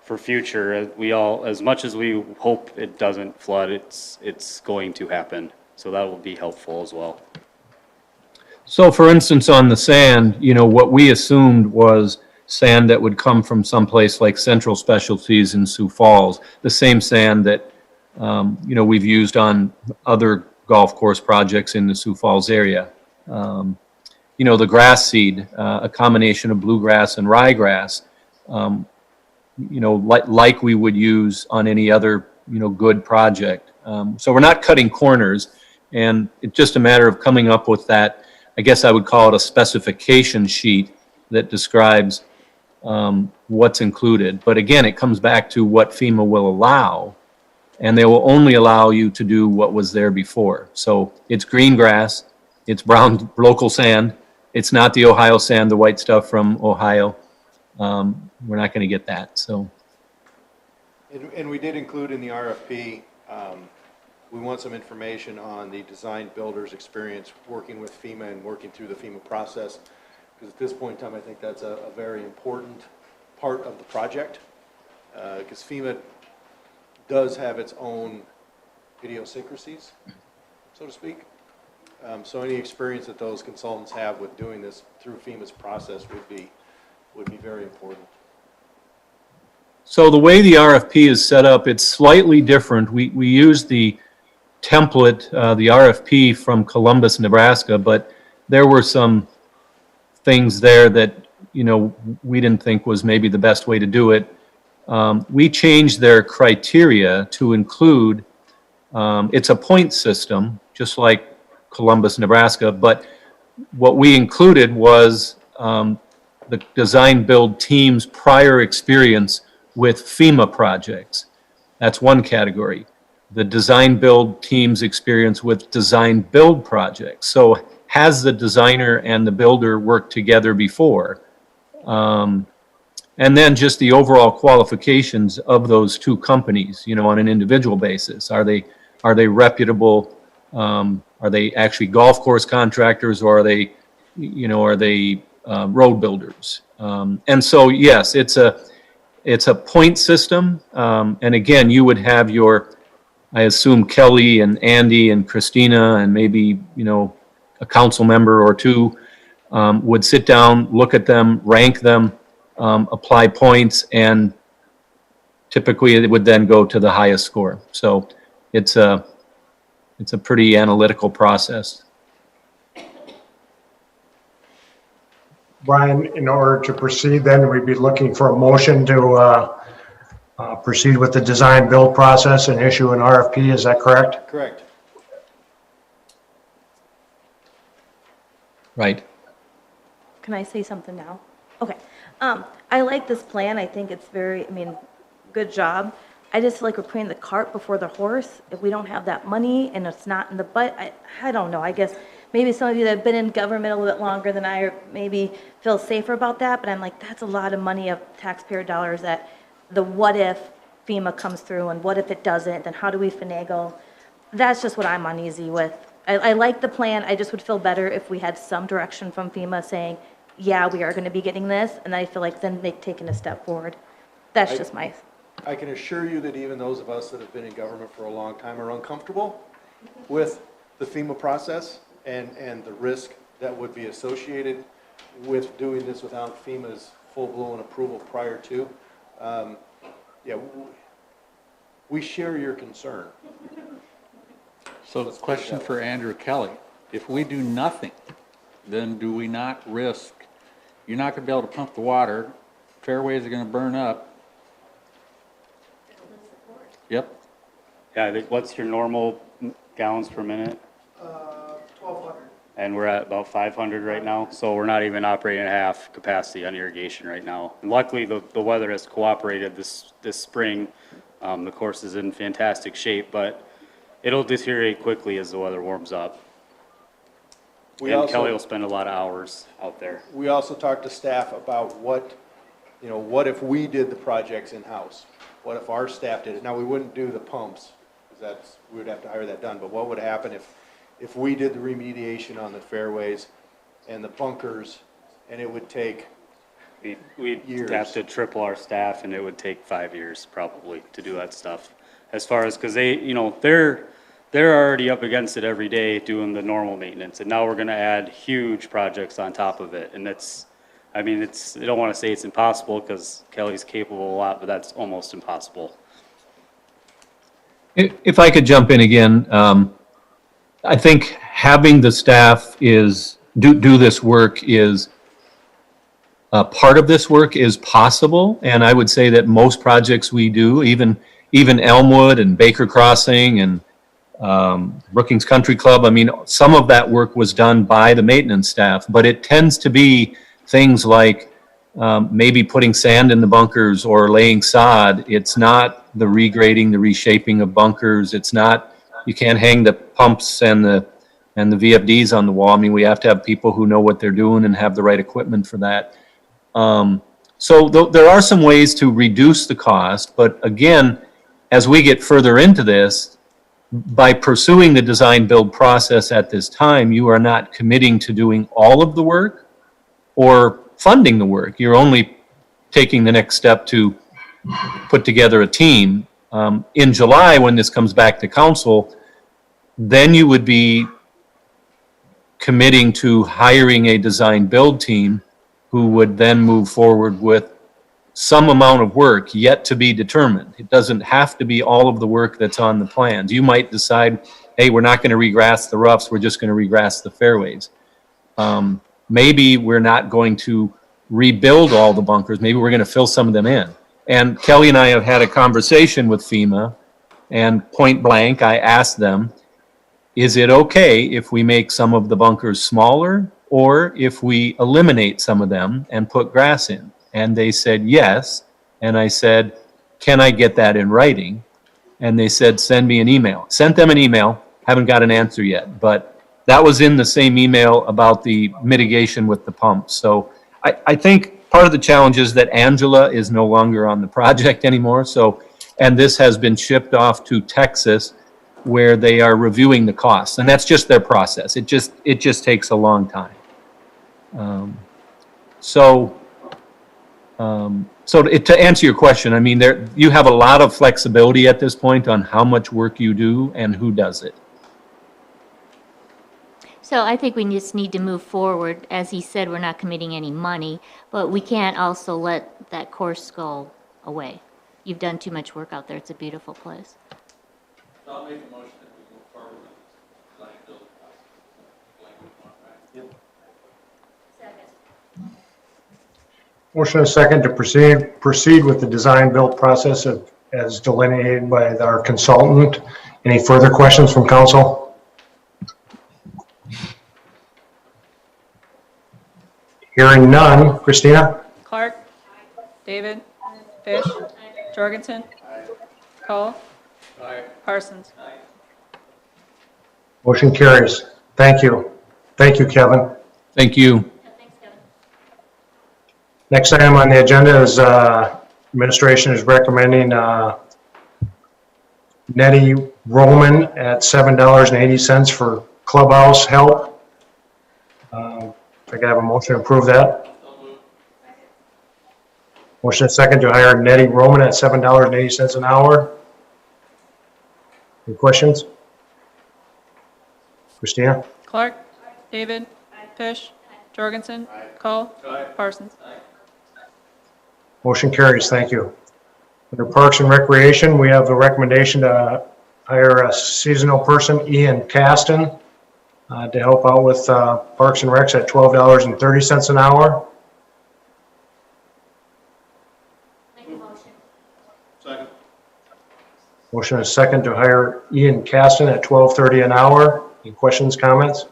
Speaker 9: for future. As much as we hope it doesn't flood, it's going to happen. So that will be helpful as well.
Speaker 8: So for instance, on the sand, what we assumed was sand that would come from someplace like Central Specialties in Sioux Falls, the same sand that, we've used on other golf course projects in the Sioux Falls area. The grass seed, a combination of bluegrass and ryegrass, like we would use on any other, good project. So we're not cutting corners, and it's just a matter of coming up with that. I guess I would call it a specification sheet that describes what's included. But again, it comes back to what FEMA will allow, and they will only allow you to do what was there before. So it's green grass, it's brown local sand, it's not the Ohio sand, the white stuff from Ohio. We're not going to get that. So,
Speaker 4: and we did include in the RFP, we want some information on the design builder's experience working with FEMA and working through the FEMA process, because at this point in time, I think that's a very important part of the project, because FEMA does have its own idiosyncrasies, so to speak. So any experience that those consultants have with doing this through FEMA's process would be very important.
Speaker 8: So the way the RFP is set up, it's slightly different. We use the template, the RFP from Columbus, Nebraska, but there were some things there that, we didn't think was maybe the best way to do it. We changed their criteria to include, it's a point system, just like Columbus, Nebraska, but what we included was the design build team's prior experience with FEMA projects. That's one category. The design build team's experience with design build projects. So has the designer and the builder worked together before? And then just the overall qualifications of those two companies, on an individual basis. Are they reputable? Are they actually golf course contractors, or are they road builders? And so, yes, it's a point system. And again, you would have I assume Kelly and Andy and Christina and maybe, a council member or two would sit down, look at them, rank them, apply points, and typically it would then go to the highest score. So it's a pretty analytical process.
Speaker 1: Brian, in order to proceed, then we'd be looking for a motion to proceed with the design build process and issue an RFP. Is that correct?
Speaker 4: Correct.
Speaker 8: Right.
Speaker 10: Can I say something now? Okay. I like this plan. I think it's very, I mean, good job. I just feel like we're putting the cart before the horse. If we don't have that money and it's not in the I don't know. I guess maybe some of you that have been in government a little bit longer than I maybe feel safer about that, but I'm like, that's a lot of money of taxpayer dollars that the what if FEMA comes through and what if it doesn't, then how do we finagle? That's just what I'm uneasy with. I like the plan. I just would feel better if we had some direction from FEMA saying, yeah, we are going to be getting this, and I feel like then they've taken a step forward. That's just my...
Speaker 4: I can assure you that even those of us that have been in government for a long time are uncomfortable with the FEMA process and the risk that would be associated with doing this without FEMA's full-blown approval prior to. Yeah, we share your concern.
Speaker 5: So the question for Andrew Kelly, if we do nothing, then do we not risk, you're not going to be able to pump the water, fairways are going to burn up. Yep.
Speaker 9: Yeah, I think, what's your normal gallons per minute?
Speaker 4: 1,200.
Speaker 9: And we're at about 500 right now, so we're not even operating at half capacity on irrigation right now. And luckily, the weather has cooperated this spring. The course is in fantastic shape, but it'll deteriorate quickly as the weather warms up. And Kelly will spend a lot of hours out there.
Speaker 4: We also talked to staff about what if we did the projects in-house? What if our staff did it? Now, we wouldn't do the pumps, because we would have to hire that done, but what would happen if we did the remediation on the fairways and the bunkers, and it would take
Speaker 9: We'd
Speaker 4: years?
Speaker 9: have to triple our staff, and it would take 5 years probably to do that stuff. As far as, because they're already up against it every day doing the normal maintenance, and now we're going to add huge projects on top of it, and I don't want to say it's impossible because Kelly's capable a lot, but that's almost impossible.
Speaker 8: If I could jump in again, I think having the staff do this work is part of this work is possible, and I would say that most projects we do, even Elmwood and Baker Crossing and Brookings Country Club, some of that work was done by the maintenance staff, but it tends to be things like maybe putting sand in the bunkers or laying sod. It's not the regrading, the reshaping of bunkers. It's not, you can't hang the pumps and the VFDs on the wall. We have to have people who know what they're doing and have the right equipment for that. So there are some ways to reduce the cost, but again, as we get further into this, by pursuing the design build process at this time, you are not committing to doing all of the work or funding the work. You're only taking the next step to put together a team. In July, when this comes back to council, then you would be committing to hiring a design build team who would then move forward with some amount of work yet to be determined. It doesn't have to be all of the work that's on the plans. You might decide, hey, we're not going to regrass the roughs, we're just going to regrass the fairways. Maybe we're not going to rebuild all the bunkers. Maybe we're going to fill some of them in. And Kelly and I have had a conversation with FEMA, and point blank, I asked them, is it okay if we make some of the bunkers smaller or if we eliminate some of them and put grass in? And they said yes. And I said, can I get that in writing? And they said, send me an email. Sent them an email, haven't got an answer yet, but that was in the same email about the mitigation with the pumps. So I think part of the challenge is that Angela is no longer on the project anymore. And this has been shipped off to Texas, where they are reviewing the costs, and that's just their process. It just takes a long time. So to answer your question, you have a lot of flexibility at this point on how much work you do and who does it.
Speaker 6: So I think we just need to move forward. As he said, we're not committing any money, but we can't also let that course go away. you've done too much work out there. It's a beautiful place.
Speaker 5: So I'll make a motion that we move forward with this design build process.
Speaker 6: Second.
Speaker 1: Motion and second to proceed with the design build process as delineated by our consultant. Any further questions from council? Hearing none. Christina?
Speaker 2: Clark. David. Fish. Jorgensen. Cole. Parsons.
Speaker 1: Motion carries. Thank you. Thank you, Kevin.
Speaker 8: Thank you.
Speaker 6: Thanks, Kevin.
Speaker 1: Next item on the agenda is administration is recommending Nettie Roman at $7.80 for clubhouse help. If I could have a motion to approve that. Motion and second to hire Nettie Roman at $7.80 an hour. Any questions? Christina?
Speaker 2: Clark. David. Fish. Jorgensen. Cole. Parsons.
Speaker 1: Motion carries. Thank you. Under Parks and Recreation, we have the recommendation to hire a seasonal person, Ian Caston, to help out with Parks and Recs at $12.30 an hour.
Speaker 6: Make a motion.
Speaker 1: Motion is second to hire Ian Caston at $12.30 an hour. Any questions, comments?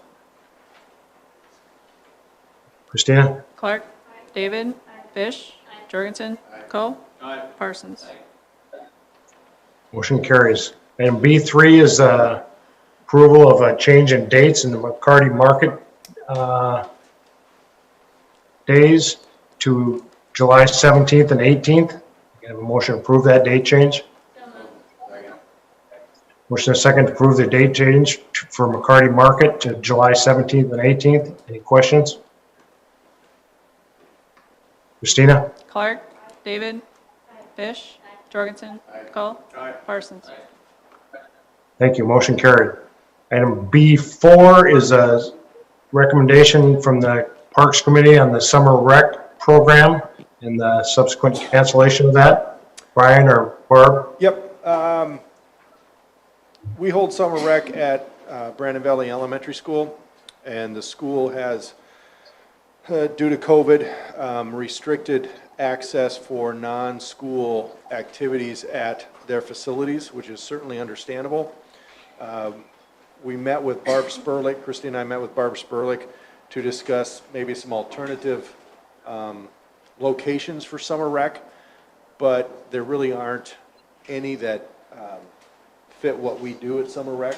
Speaker 1: Christina?
Speaker 2: Clark. David. Fish. Jorgensen. Cole. Parsons.
Speaker 1: Motion carries. Item B3 is approval of a change in dates in the McCarty Market days to July 17th and 18th. You have a motion to approve that date change. Motion is second to approve the date change for McCarty Market to July 17th and 18th. Any questions? Christina?
Speaker 2: Clark. David. Fish. Jorgensen. Cole. Parsons.
Speaker 1: Thank you. Motion carried. Item B4 is a recommendation from the Parks Committee on the summer rec program and the subsequent cancellation of that. Brian or Barb?
Speaker 4: Yep. We hold summer rec at Brandon Valley Elementary School, and the school has, due to COVID, restricted access for non-school activities at their facilities, which is certainly understandable. We met with Barb Sperlich, Christina and I met with Barb Sperlich to discuss maybe some alternative locations for summer rec, but there really aren't any that fit what we do at summer rec.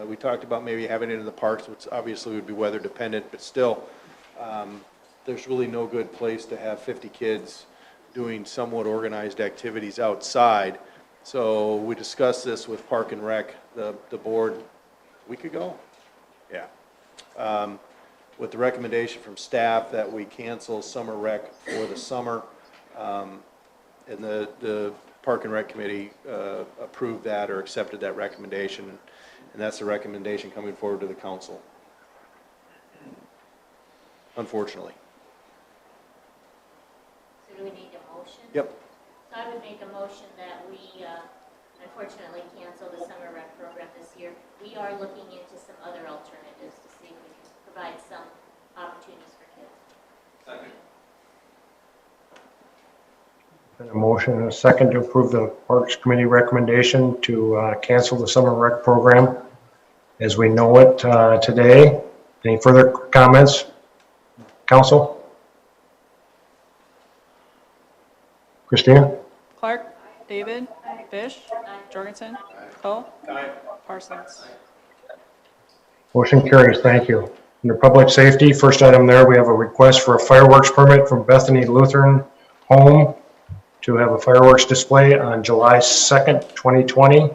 Speaker 4: We talked about maybe having it in the parks, which obviously would be weather dependent, but still, there's really no good place to have 50 kids doing somewhat organized activities outside. So we discussed this with Park and Rec, the board, a week ago? Yeah. With the recommendation from staff that we cancel summer rec for the summer. And the Park and Rec Committee approved that or accepted that recommendation. And that's the recommendation coming forward to the council. Unfortunately.
Speaker 6: So do we need a motion?
Speaker 4: Yep.
Speaker 6: So I would make a motion that we unfortunately cancel the summer rec program this year. We are looking into some other alternatives to see if we can provide some opportunities for kids.
Speaker 1: And a motion and a second to approve the Parks Committee recommendation to cancel the summer rec program as we know it today. Any further comments? Council? Christina?
Speaker 2: Clark. David. Fish. Jorgensen. Cole. Parsons.
Speaker 1: Motion carries. Thank you. Under Public Safety, first item there, we have a request for a fireworks permit from Bethany Lutheran Home to have a fireworks display on July 2nd, 2020.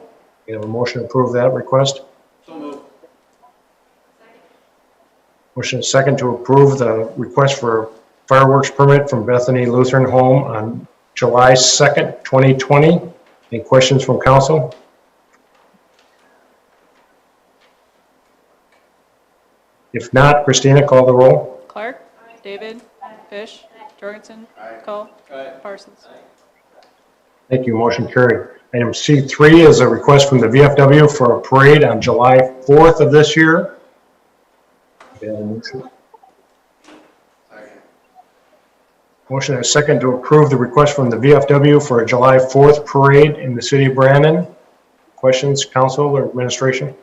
Speaker 1: We have a motion to approve that request.
Speaker 5: So moved.
Speaker 1: Motion is second to approve the request for fireworks permit from Bethany Lutheran Home on July 2nd, 2020. Any questions from council? If not, Christina, call the roll.
Speaker 2: Clark. David. Fish. Jorgensen. Cole. Parsons.
Speaker 1: Thank you. Motion carried. Item C3 is a request from the VFW for a parade on July 4th of this year. Motion and a second to approve the request from the VFW for a July 4th parade in the city of Brandon. Questions, council or administration?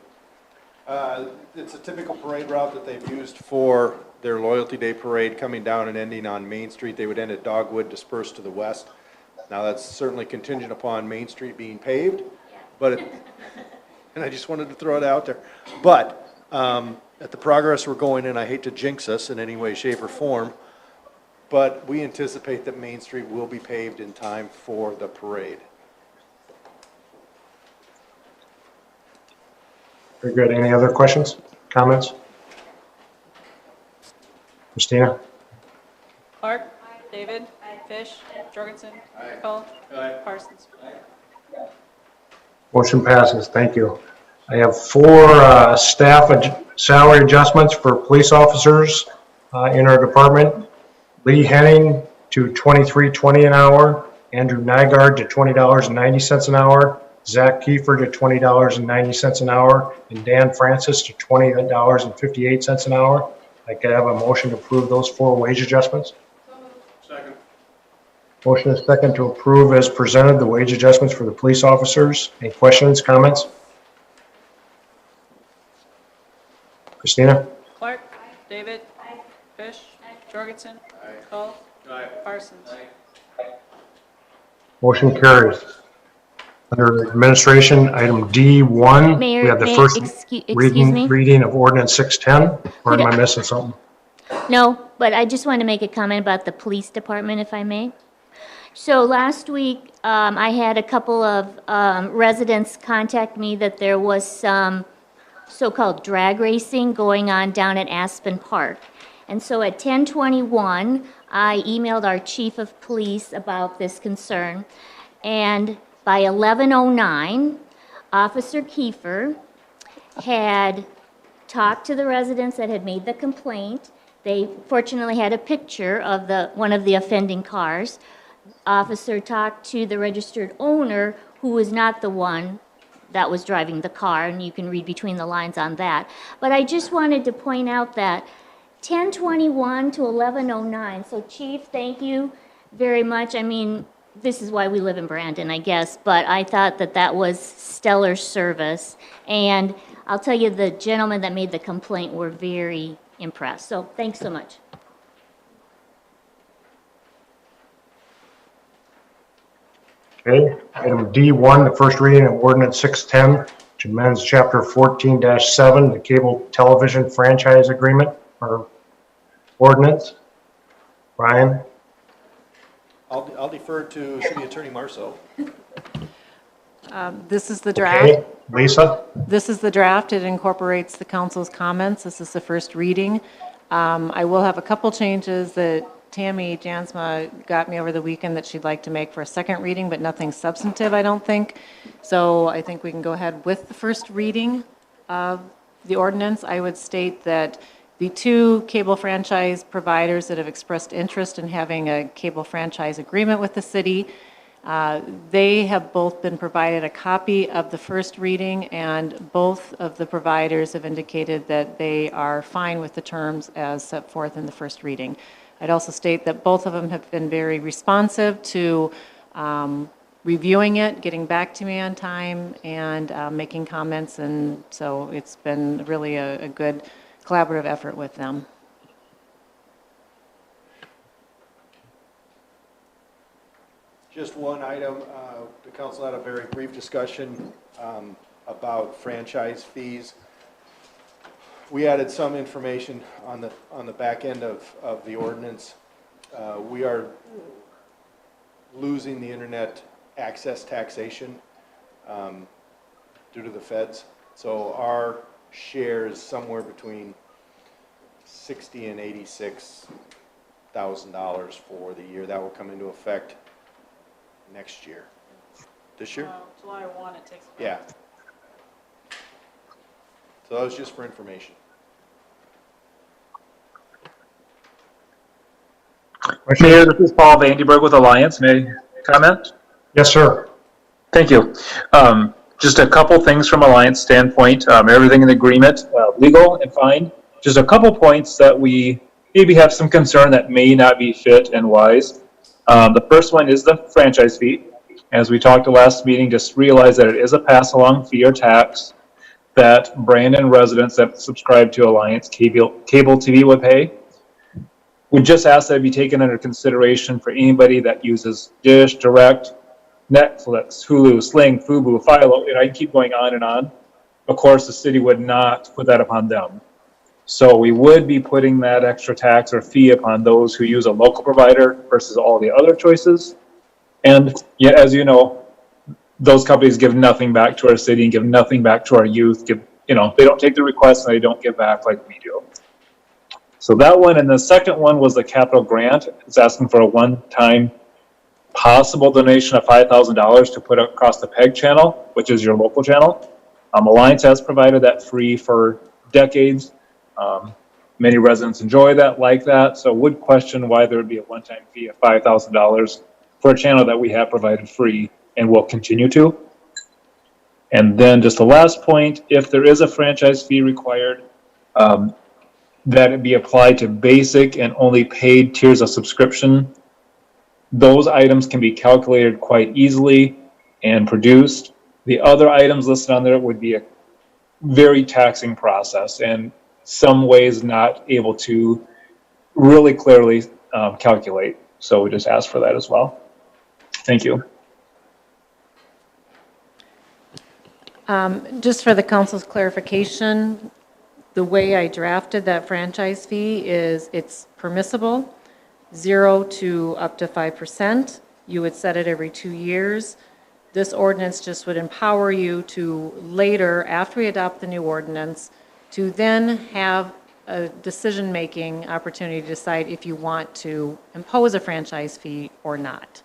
Speaker 4: It's a typical parade route that they've used for their Loyalty Day parade, coming down and ending on Main Street. They would end at Dogwood, disperse to the west. Now, that's certainly contingent upon Main Street being paved, but, and I just wanted to throw it out there. But at the progress we're going in, I hate to jinx us in any way, shape, or form, but we anticipate that Main Street will be paved in time for the parade.
Speaker 1: Very good. Any other questions, comments? Christina?
Speaker 2: Clark. David. Fish. Jorgensen. Cole. Parsons.
Speaker 1: Motion passes. Thank you. I have 4 staff salary adjustments for police officers in our department. Lee Henning to $23.20 an hour. Andrew Nygaard to $20.90 an hour. Zach Kiefer to $20.90 an hour. And Dan Francis to $20.58 an hour. I could have a motion to approve those 4 wage adjustments.
Speaker 4: Second.
Speaker 1: Motion is second to approve as presented the wage adjustments for the police officers. Any questions, comments? Christina?
Speaker 2: Clark. David. Fish. Jorgensen. Cole. Parsons.
Speaker 1: Motion carries. Under administration, item D1,
Speaker 6: Mayor,
Speaker 1: we have the
Speaker 6: may-
Speaker 1: first
Speaker 6: excuse me?
Speaker 1: reading of ordinance 610, or am I missing something?
Speaker 6: No, but I just want to make a comment about the police department, if I may. So last week, I had a couple of residents contact me that there was some so-called drag racing going on down at Aspen Park. And so at 10:21, I emailed our chief of police about this concern. And by 11:09, Officer Kiefer had talked to the residents that had made the complaint. They fortunately had a picture of one of the offending cars. Officer talked to the registered owner, who was not the one that was driving the car, and you can read between the lines on that. But I just wanted to point out that 10:21 to 11:09, so Chief, thank you very much. I mean, this is why we live in Brandon, I guess, but I thought that that was stellar service. And I'll tell you, the gentlemen that made the complaint were very impressed. So thanks so much.
Speaker 1: Okay, item D1, the first reading of ordinance 610, which amends chapter 14-7, the cable television franchise agreement, or ordinance. Brian?
Speaker 4: I'll defer to City Attorney Marceau.
Speaker 7: This is the draft.
Speaker 1: Okay, Lisa?
Speaker 7: This is the draft. It incorporates the council's comments. This is the first reading. I will have a couple changes that Tammy Jansma got me over the weekend that she'd like to make for a second reading, but nothing substantive, I don't think. So I think we can go ahead with the first reading of the ordinance. I would state that the 2 cable franchise providers that have expressed interest in having a cable franchise agreement with the city, they have both been provided a copy of the first reading, and both of the providers have indicated that they are fine with the terms as set forth in the first reading. I'd also state that both of them have been very responsive to reviewing it, getting back to me on time, and making comments, and so it's been really a good collaborative effort with them.
Speaker 4: Just one item, the council had a very brief discussion about franchise fees. We added some information on the back end of the ordinance. We are losing the internet access taxation due to the feds. So our share is somewhere between $60,000 and $86,000 for the year. That will come into effect next year. This year?
Speaker 2: July 1, it takes.
Speaker 4: Yeah. So that was just for information.
Speaker 11: Mayor, this is Paul Vandenberg with Alliance. May I comment?
Speaker 1: Yes, sir.
Speaker 11: Thank you. Just a couple things from Alliance standpoint, everything in agreement, legal and fine. Just a couple points that we maybe have some concern that may not be fit and wise. The first one is the franchise fee. As we talked the last meeting, just realize that it is a pass-along fee or tax that Brandon residents that subscribe to Alliance cable TV would pay. We just ask that it be taken under consideration for anybody that uses Dish, Direct, Netflix, Hulu, Sling, Fubo, Philo, and I keep going on and on. Of course, the city would not put that upon them. So we would be putting that extra tax or fee upon those who use a local provider versus all the other choices. And yeah, as you know, those companies give nothing back to our city and give nothing back to our youth. They don't take the requests and they don't give back like we do. So that one, and the second one was the capital grant. It's asking for a one-time possible donation of $5,000 to put across the PEG channel, which is your local channel. Alliance has provided that free for decades. Many residents enjoy that, like that, so would question why there would be a one-time fee of $5,000 for a channel that we have provided free and will continue to. And then just the last point, if there is a franchise fee required, that it be applied to basic and only paid tiers of subscription. Those items can be calculated quite easily and produced. The other items listed on there would be a very taxing process and some ways not able to really clearly calculate. So we just ask for that as well. Thank you.
Speaker 7: Just for the council's clarification, the way I drafted that franchise fee is it's permissible, 0 to up to 5%. You would set it every 2 years. This ordinance just would empower you to later, after we adopt the new ordinance, to then have a decision-making opportunity to decide if you want to impose a franchise fee or not,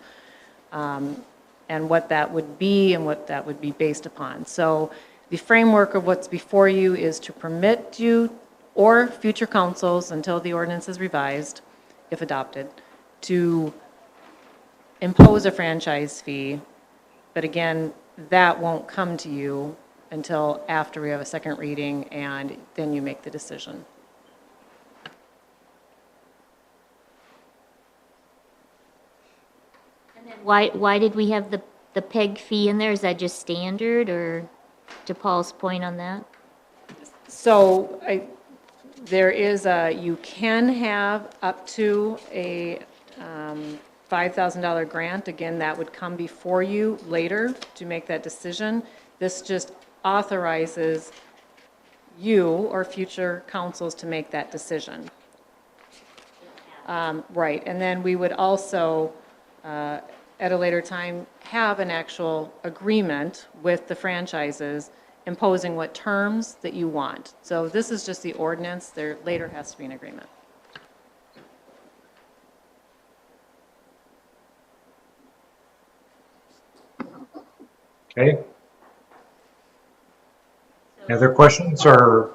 Speaker 7: and what that would be and what that would be based upon. So the framework of what's before you is to permit you or future councils, until the ordinance is revised, if adopted, to impose a franchise fee. But again, that won't come to you until after we have a second reading, and then you make the decision.
Speaker 6: Why did we have the PEG fee in there? Is that just standard, or to Paul's point on that?
Speaker 7: So there is you can have up to a $5,000 grant. Again, that would come before you later to make that decision. This just authorizes you or future councils to make that decision. Right, and then we would also, at a later time, have an actual agreement with the franchises imposing what terms that you want. So this is just the ordinance. There later has to be an agreement.
Speaker 1: Okay. Any other questions, or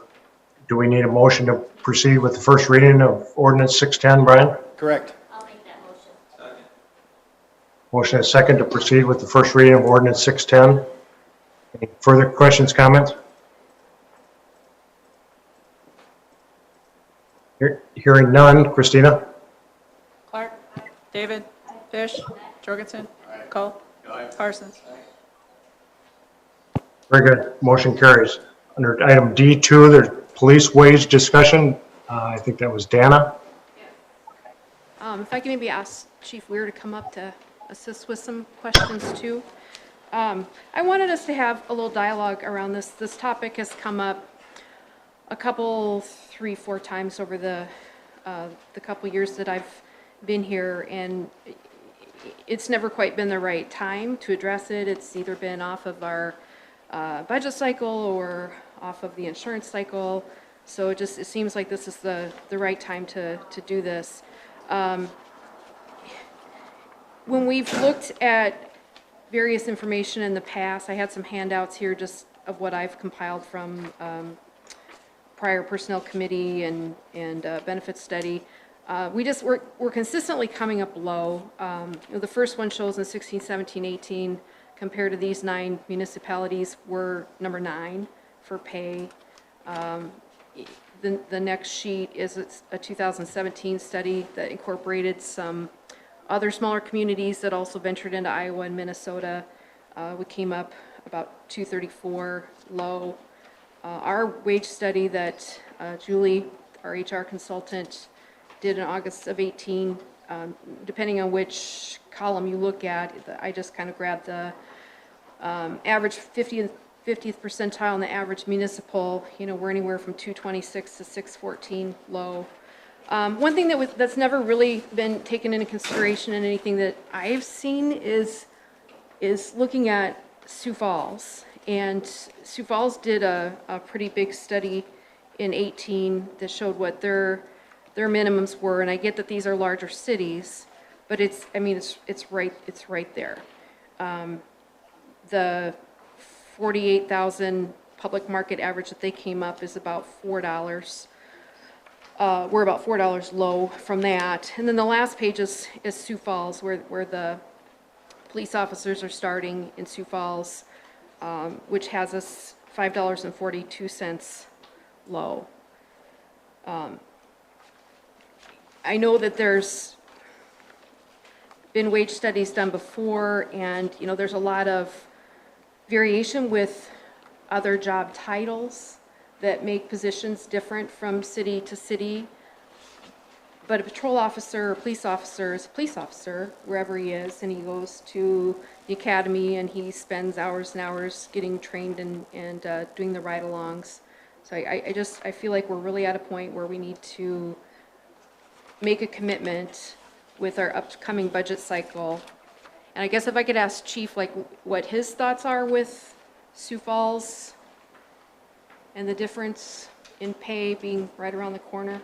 Speaker 1: do we need a motion to proceed with the first reading of ordinance 610, Brian?
Speaker 4: Correct.
Speaker 6: I'll make that motion.
Speaker 1: Motion and second to proceed with the first reading of ordinance 610. Any further questions, comments? Hearing none. Christina?
Speaker 2: Clark. David. Fish. Jorgensen. Cole. Parsons.
Speaker 1: Very good. Motion carries. Under item D2, there's police wage discussion. I think that was Dana.
Speaker 12: If I can maybe ask Chief Weir to come up to assist with some questions too. I wanted us to have a little dialogue around this. This topic has come up a couple, 3-4 times over the couple years that I've been here, and it's never quite been the right time to address it. It's either been off of our budget cycle or off of the insurance cycle. So it seems like this is the right time to do this. When we've looked at various information in the past, I had some handouts here just of what I've compiled from prior personnel committee and benefits study. we're consistently coming up low. The first one shows in 16, 17, 18, compared to these 9 municipalities, we're number 9 for pay. The next sheet is a 2017 study that incorporated some other smaller communities that also ventured into Iowa and Minnesota. We came up about 234 low. Our wage study that Julie, our HR consultant, did in August of 18, depending on which column you look at, I just kind of grabbed the average 50th percentile in the average municipal. We're anywhere from 226 to 614 low. One thing that's never really been taken into consideration in anything that I've seen is looking at Sioux Falls. And Sioux Falls did a pretty big study in 18 that showed what their minimums were. And I get that these are larger cities, but it's right there. The 48,000 public market average that they came up is about $4. We're about $4 low from that. And then the last page is Sioux Falls, where the police officers are starting in Sioux Falls, which has us $5.42 low. I know that there's been wage studies done before, and there's a lot of variation with other job titles that make positions different from city to city. But a patrol officer or police officer is a police officer wherever he is, and he goes to the academy and he spends hours and hours getting trained and doing the ride-alongs. So I feel like we're really at a point where we need to make a commitment with our upcoming budget cycle. And I guess if I could ask Chief what his thoughts are with Sioux Falls and the difference in pay being right around the corner.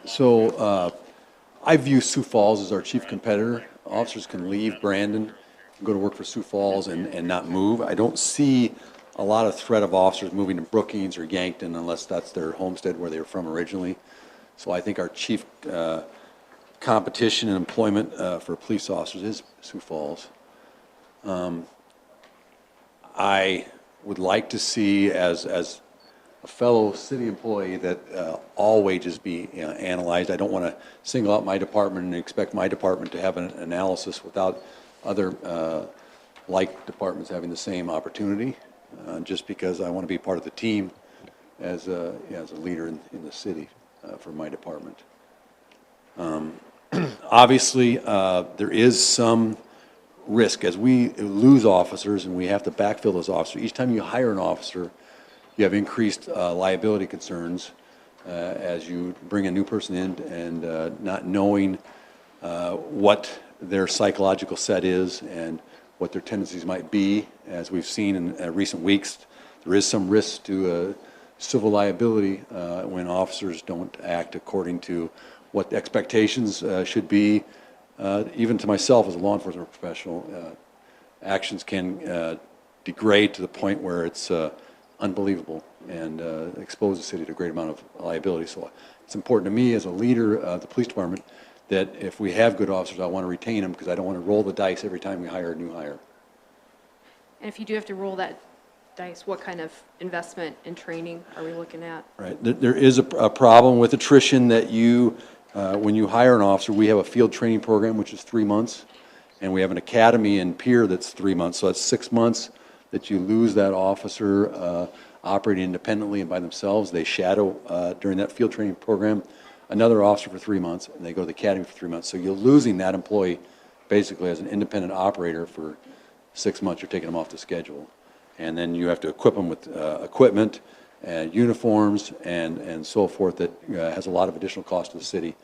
Speaker 13: So I view Sioux Falls as our chief competitor. Officers can leave Brandon, go to work for Sioux Falls and not move. I don't see a lot of threat of officers moving to Brookings or Yankton unless that's their homestead where they were from originally. So I think our chief competition and employment for police officers is Sioux Falls. I would like to see, as a fellow city employee, that all wages be analyzed. I don't want to single out my department and expect my department to have an analysis without other like departments having the same opportunity, just because I want to be part of the team as a leader in the city for my department. Obviously, there is some risk as we lose officers and we have to backfill those officers. Each time you hire an officer, you have increased liability concerns as you bring a new person in and not knowing what their psychological set is and what their tendencies might be. As we've seen in recent weeks, there is some risk to civil liability when officers don't act according to what the expectations should be. Even to myself as a law enforcement professional, actions can degrade to the point where it's unbelievable and expose the city to a great amount of liability. So it's important to me as a leader of the police department that if we have good officers, I want to retain them because I don't want to roll the dice every time we hire a new hire.
Speaker 12: And if you do have to roll that dice, what kind of investment in training are we looking at?
Speaker 13: Right. There is a problem with attrition that when you hire an officer, we have a field training program, which is 3 months, and we have an academy in Pier that's 3 months. So that's 6 months that you lose that officer operating independently and by themselves. They shadow during that field training program another officer for 3 months, and they go to the academy for 3 months. So you're losing that employee basically as an independent operator for 6 months. You're taking them off the schedule. And then you have to equip them with equipment and uniforms and so forth that has a lot of additional cost to the city.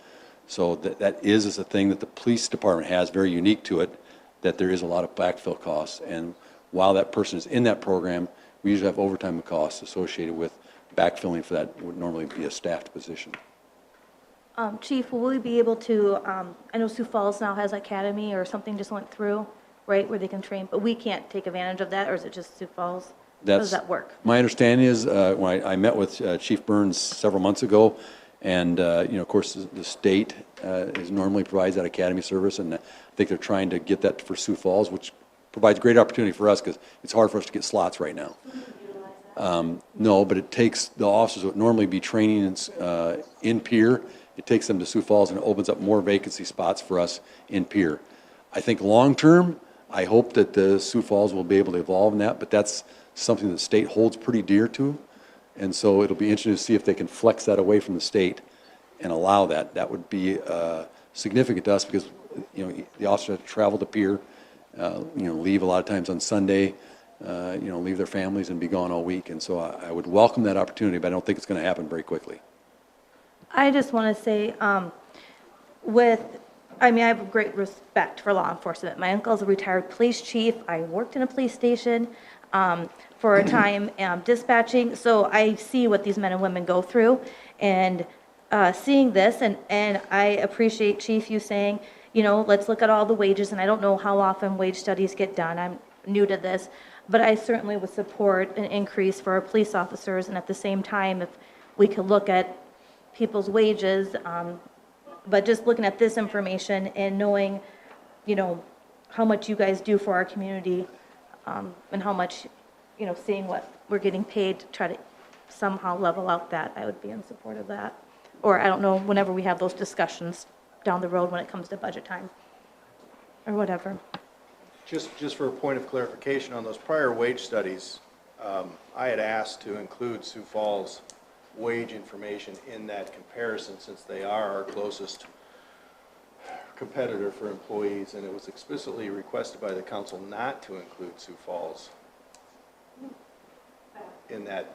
Speaker 13: So that is a thing that the police department has, very unique to it, that there is a lot of backfill costs. And while that person is in that program, we usually have overtime costs associated with backfilling for that would normally be a staffed position.
Speaker 10: Chief, will we be able to, I know Sioux Falls now has academy or something just went through, right, where they can train, but we can't take advantage of that, or is it just Sioux Falls? How does that work?
Speaker 13: My understanding is, when I met with Chief Burns several months ago, and, of course, the state is normally provides that academy service, and I think they're trying to get that for Sioux Falls, which provides great opportunity for us, because it's hard for us to get slots right now. No, but it takes the officers that would normally be training in Pier, it takes them to Sioux Falls, and it opens up more vacancy spots for us in Pier. I think long-term, I hope that the Sioux Falls will be able to evolve in that, but that's something that the state holds pretty dear to. And so it'll be interesting to see if they can flex that away from the state and allow that. That would be significant to us because, the officers have to travel to Pier, leave a lot of times on Sunday, leave their families and be gone all week. And so I would welcome that opportunity, but I don't think it's going to happen very quickly.
Speaker 10: I just want to say, I have great respect for law enforcement. My uncle's a retired police chief. I worked in a police station for a time dispatching, so I see what these men and women go through. And seeing this, and I appreciate, Chief, you saying, let's look at all the wages, and I don't know how often wage studies get done. I'm new to this, but I certainly would support an increase for our police officers, and at the same time, if we could look at people's wages, but just looking at this information and knowing, how much you guys do for our community, and how much, seeing what we're getting paid to try to somehow level out that, I would be in support of that. Or I don't know, whenever we have those discussions down the road when it comes to budget time, or whatever.
Speaker 4: Just for a point of clarification on those prior wage studies, I had asked to include Sioux Falls wage information in that comparison since they are our closest competitor for employees, and it was explicitly requested by the council not to include Sioux Falls in that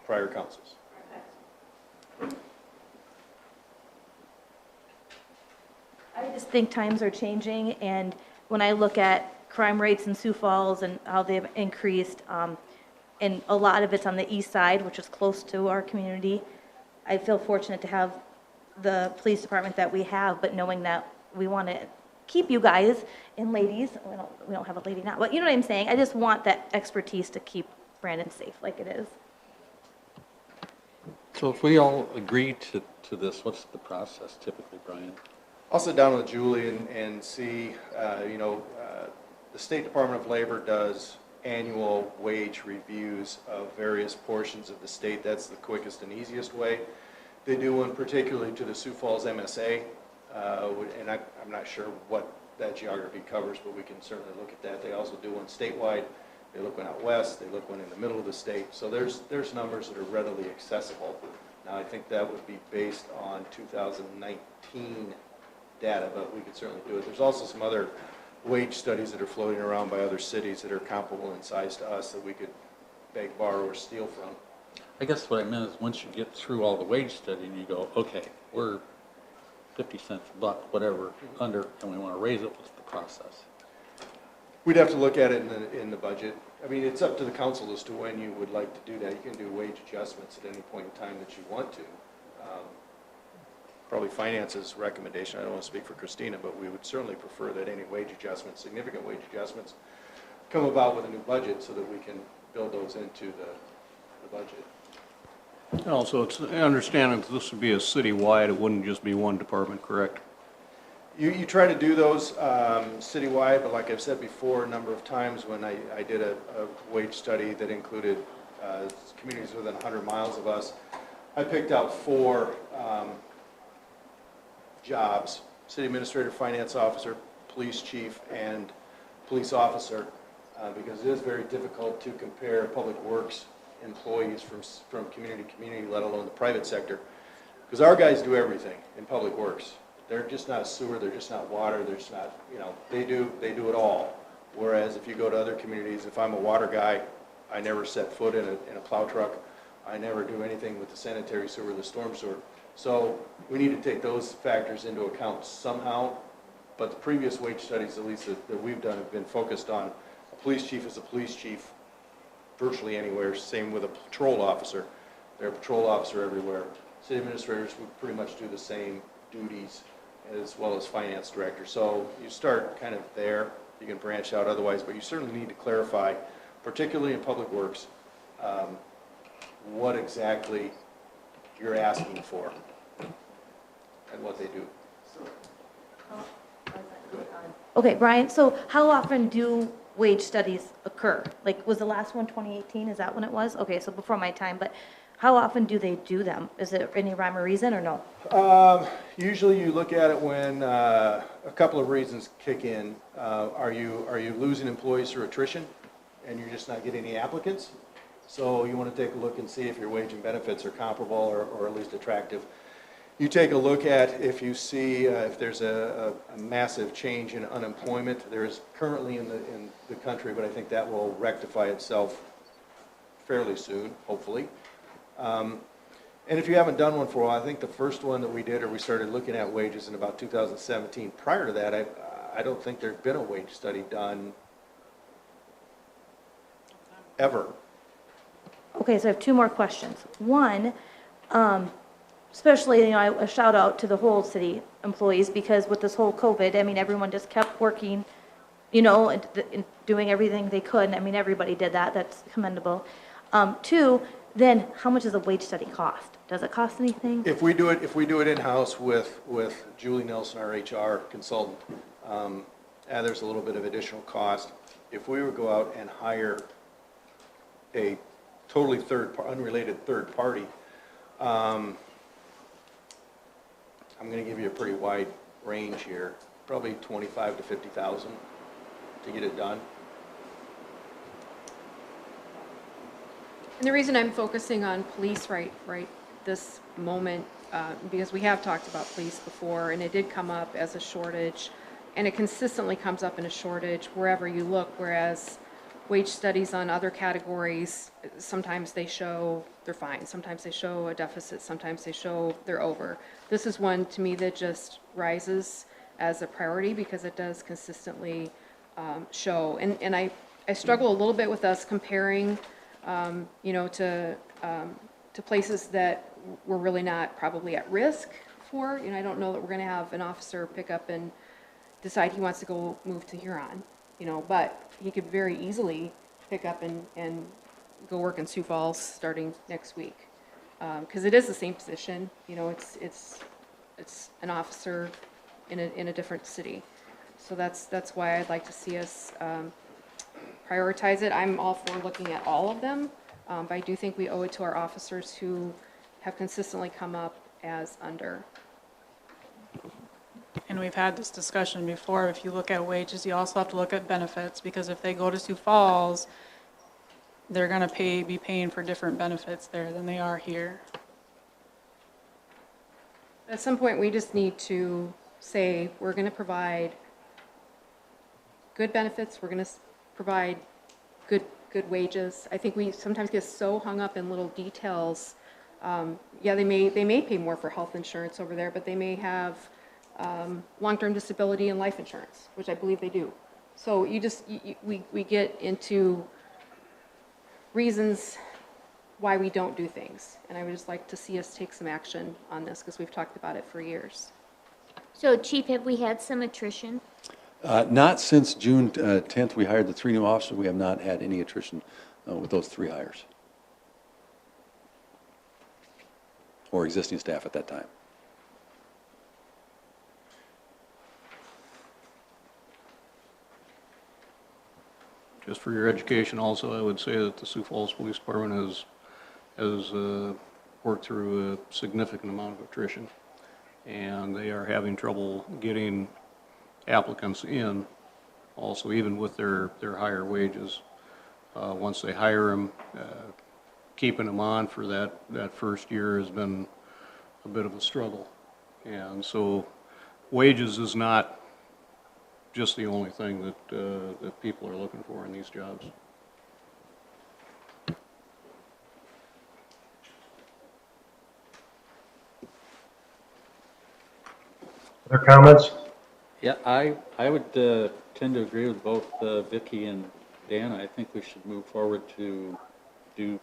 Speaker 4: prior councils.
Speaker 10: I just think times are changing, and when I look at crime rates in Sioux Falls and how they've increased, and a lot of it's on the east side, which is close to our community, I feel fortunate to have the police department that we have, but knowing that we want to keep you guys and ladies, we don't have a lady now, but you know what I'm saying? I just want that expertise to keep Brandon safe like it is.
Speaker 5: So if we all agree to this, what's the process typically, Brian?
Speaker 4: I'll sit down with Julie and see, the State Department of Labor does annual wage reviews of various portions of the state. That's the quickest and easiest way. They do one particularly to the Sioux Falls MSA, and I'm not sure what that geography covers, but we can certainly look at that. They also do one statewide. They look one out west. They look one in the middle of the state. So there's numbers that are readily accessible. Now, I think that would be based on 2019 data, but we could certainly do it. There's also some other wage studies that are floating around by other cities that are comparable in size to us that we could beg, borrow, or steal from.
Speaker 5: I guess what I meant is once you get through all the wage study and you go, okay, we're 50 cents a buck, whatever, under, and we want to raise it, what's the process?
Speaker 4: We'd have to look at it in the budget. I mean, it's up to the council as to when you would like to do that. You can do wage adjustments at any point in time that you want to. Probably finance's recommendation, I don't want to speak for Christina, but we would certainly prefer that any wage adjustments, significant wage adjustments, come about with a new budget so that we can build those into the budget.
Speaker 14: And also, it's understanding that this would be a citywide, it wouldn't just be one department, correct?
Speaker 4: You try to do those citywide, but like I've said before a number of times when I did a wage study that included communities within 100 miles of us, I picked out 4 jobs: city administrator, finance officer, police chief, and police officer, because it is very difficult to compare public works employees from community to community, let alone the private sector, because our guys do everything in public works. They're just not sewer, they're just not water, they're just not, they do it all. Whereas if you go to other communities, if I'm a water guy, I never set foot in a plow truck. I never do anything with the sanitary sewer, the storm sewer. So we need to take those factors into account somehow. But the previous wage studies, at least that we've done, have been focused on a police chief as a police chief virtually anywhere. Same with a patrol officer. They're a patrol officer everywhere. City administrators would pretty much do the same duties as well as finance director. So you start kind of there. You can branch out otherwise, but you certainly need to clarify particularly in Public Works, what exactly you're asking for and what they do.
Speaker 10: Okay, Brian, so how often do wage studies occur? Like, was the last one 2018? Is that when it was? Okay, so before my time, but how often do they do them? Is there any rhyme or reason or no?
Speaker 4: Usually you look at it when a couple of reasons kick in. Are you losing employees through attrition and you're just not getting any applicants? So you want to take a look and see if your wage and benefits are comparable or at least attractive. You take a look at if you see if there's a massive change in unemployment. There is currently in the country, but I think that will rectify itself fairly soon, hopefully. And if you haven't done one for a while, I think the first one that we did, or we started looking at wages in about 2017. Prior to that, I don't think there'd been a wage study done ever.
Speaker 10: Okay, so I have two more questions. One, especially, a shout out to the whole city employees, because with this whole COVID, I mean, everyone just kept working, and doing everything they could. I mean, everybody did that. That's commendable. Two, then how much does a wage study cost? Does it cost anything?
Speaker 4: If we do it in-house with Julie Nelson, our HR consultant, there's a little bit of additional cost. If we would go out and hire a totally unrelated third party, I'm going to give you a pretty wide range here, probably 25 to 50,000 to get it done.
Speaker 12: And the reason I'm focusing on police right this moment, because we have talked about police before, and it did come up as a shortage, and it consistently comes up in a shortage wherever you look, whereas wage studies on other categories, sometimes they show they're fine, sometimes they show a deficit, sometimes they show they're over. This is one, to me, that just rises as a priority because it does consistently show. And I struggle a little bit with us comparing, to places that we're really not probably at risk for. I don't know that we're going to have an officer pick up and decide he wants to go move to Huron, but he could very easily pick up and go work in Sioux Falls starting next week. Because it is the same position, it's an officer in a different city. So that's why I'd like to see us prioritize it. I'm all for looking at all of them, but I do think we owe it to our officers who have consistently come up as under.
Speaker 2: And we've had this discussion before. If you look at wages, you also have to look at benefits, because if they go to Sioux Falls, they're going to be paying for different benefits there than they are here.
Speaker 12: At some point, we just need to say we're going to provide good benefits. We're going to provide good wages. I think we sometimes get so hung up in little details. Yeah, they may pay more for health insurance over there, but they may have long-term disability and life insurance, which I believe they do. So we get into reasons why we don't do things. And I would just like to see us take some action on this because we've talked about it for years.
Speaker 6: So Chief, have we had some attrition?
Speaker 13: Not since June 10th, we hired the 3 new officers. We have not had any attrition with those 3 hires or existing staff at that time.
Speaker 14: Just for your education also, I would say that the Sioux Falls Police Department has worked through a significant amount of attrition, and they are having trouble getting applicants in, also even with their higher wages. Once they hire them, keeping them on for that first year has been a bit of a struggle. And so wages is not just the only thing that people are looking for in these jobs.
Speaker 1: Other comments?
Speaker 5: Yeah, I would tend to agree with both Vicki and Dan. I think we should move forward to do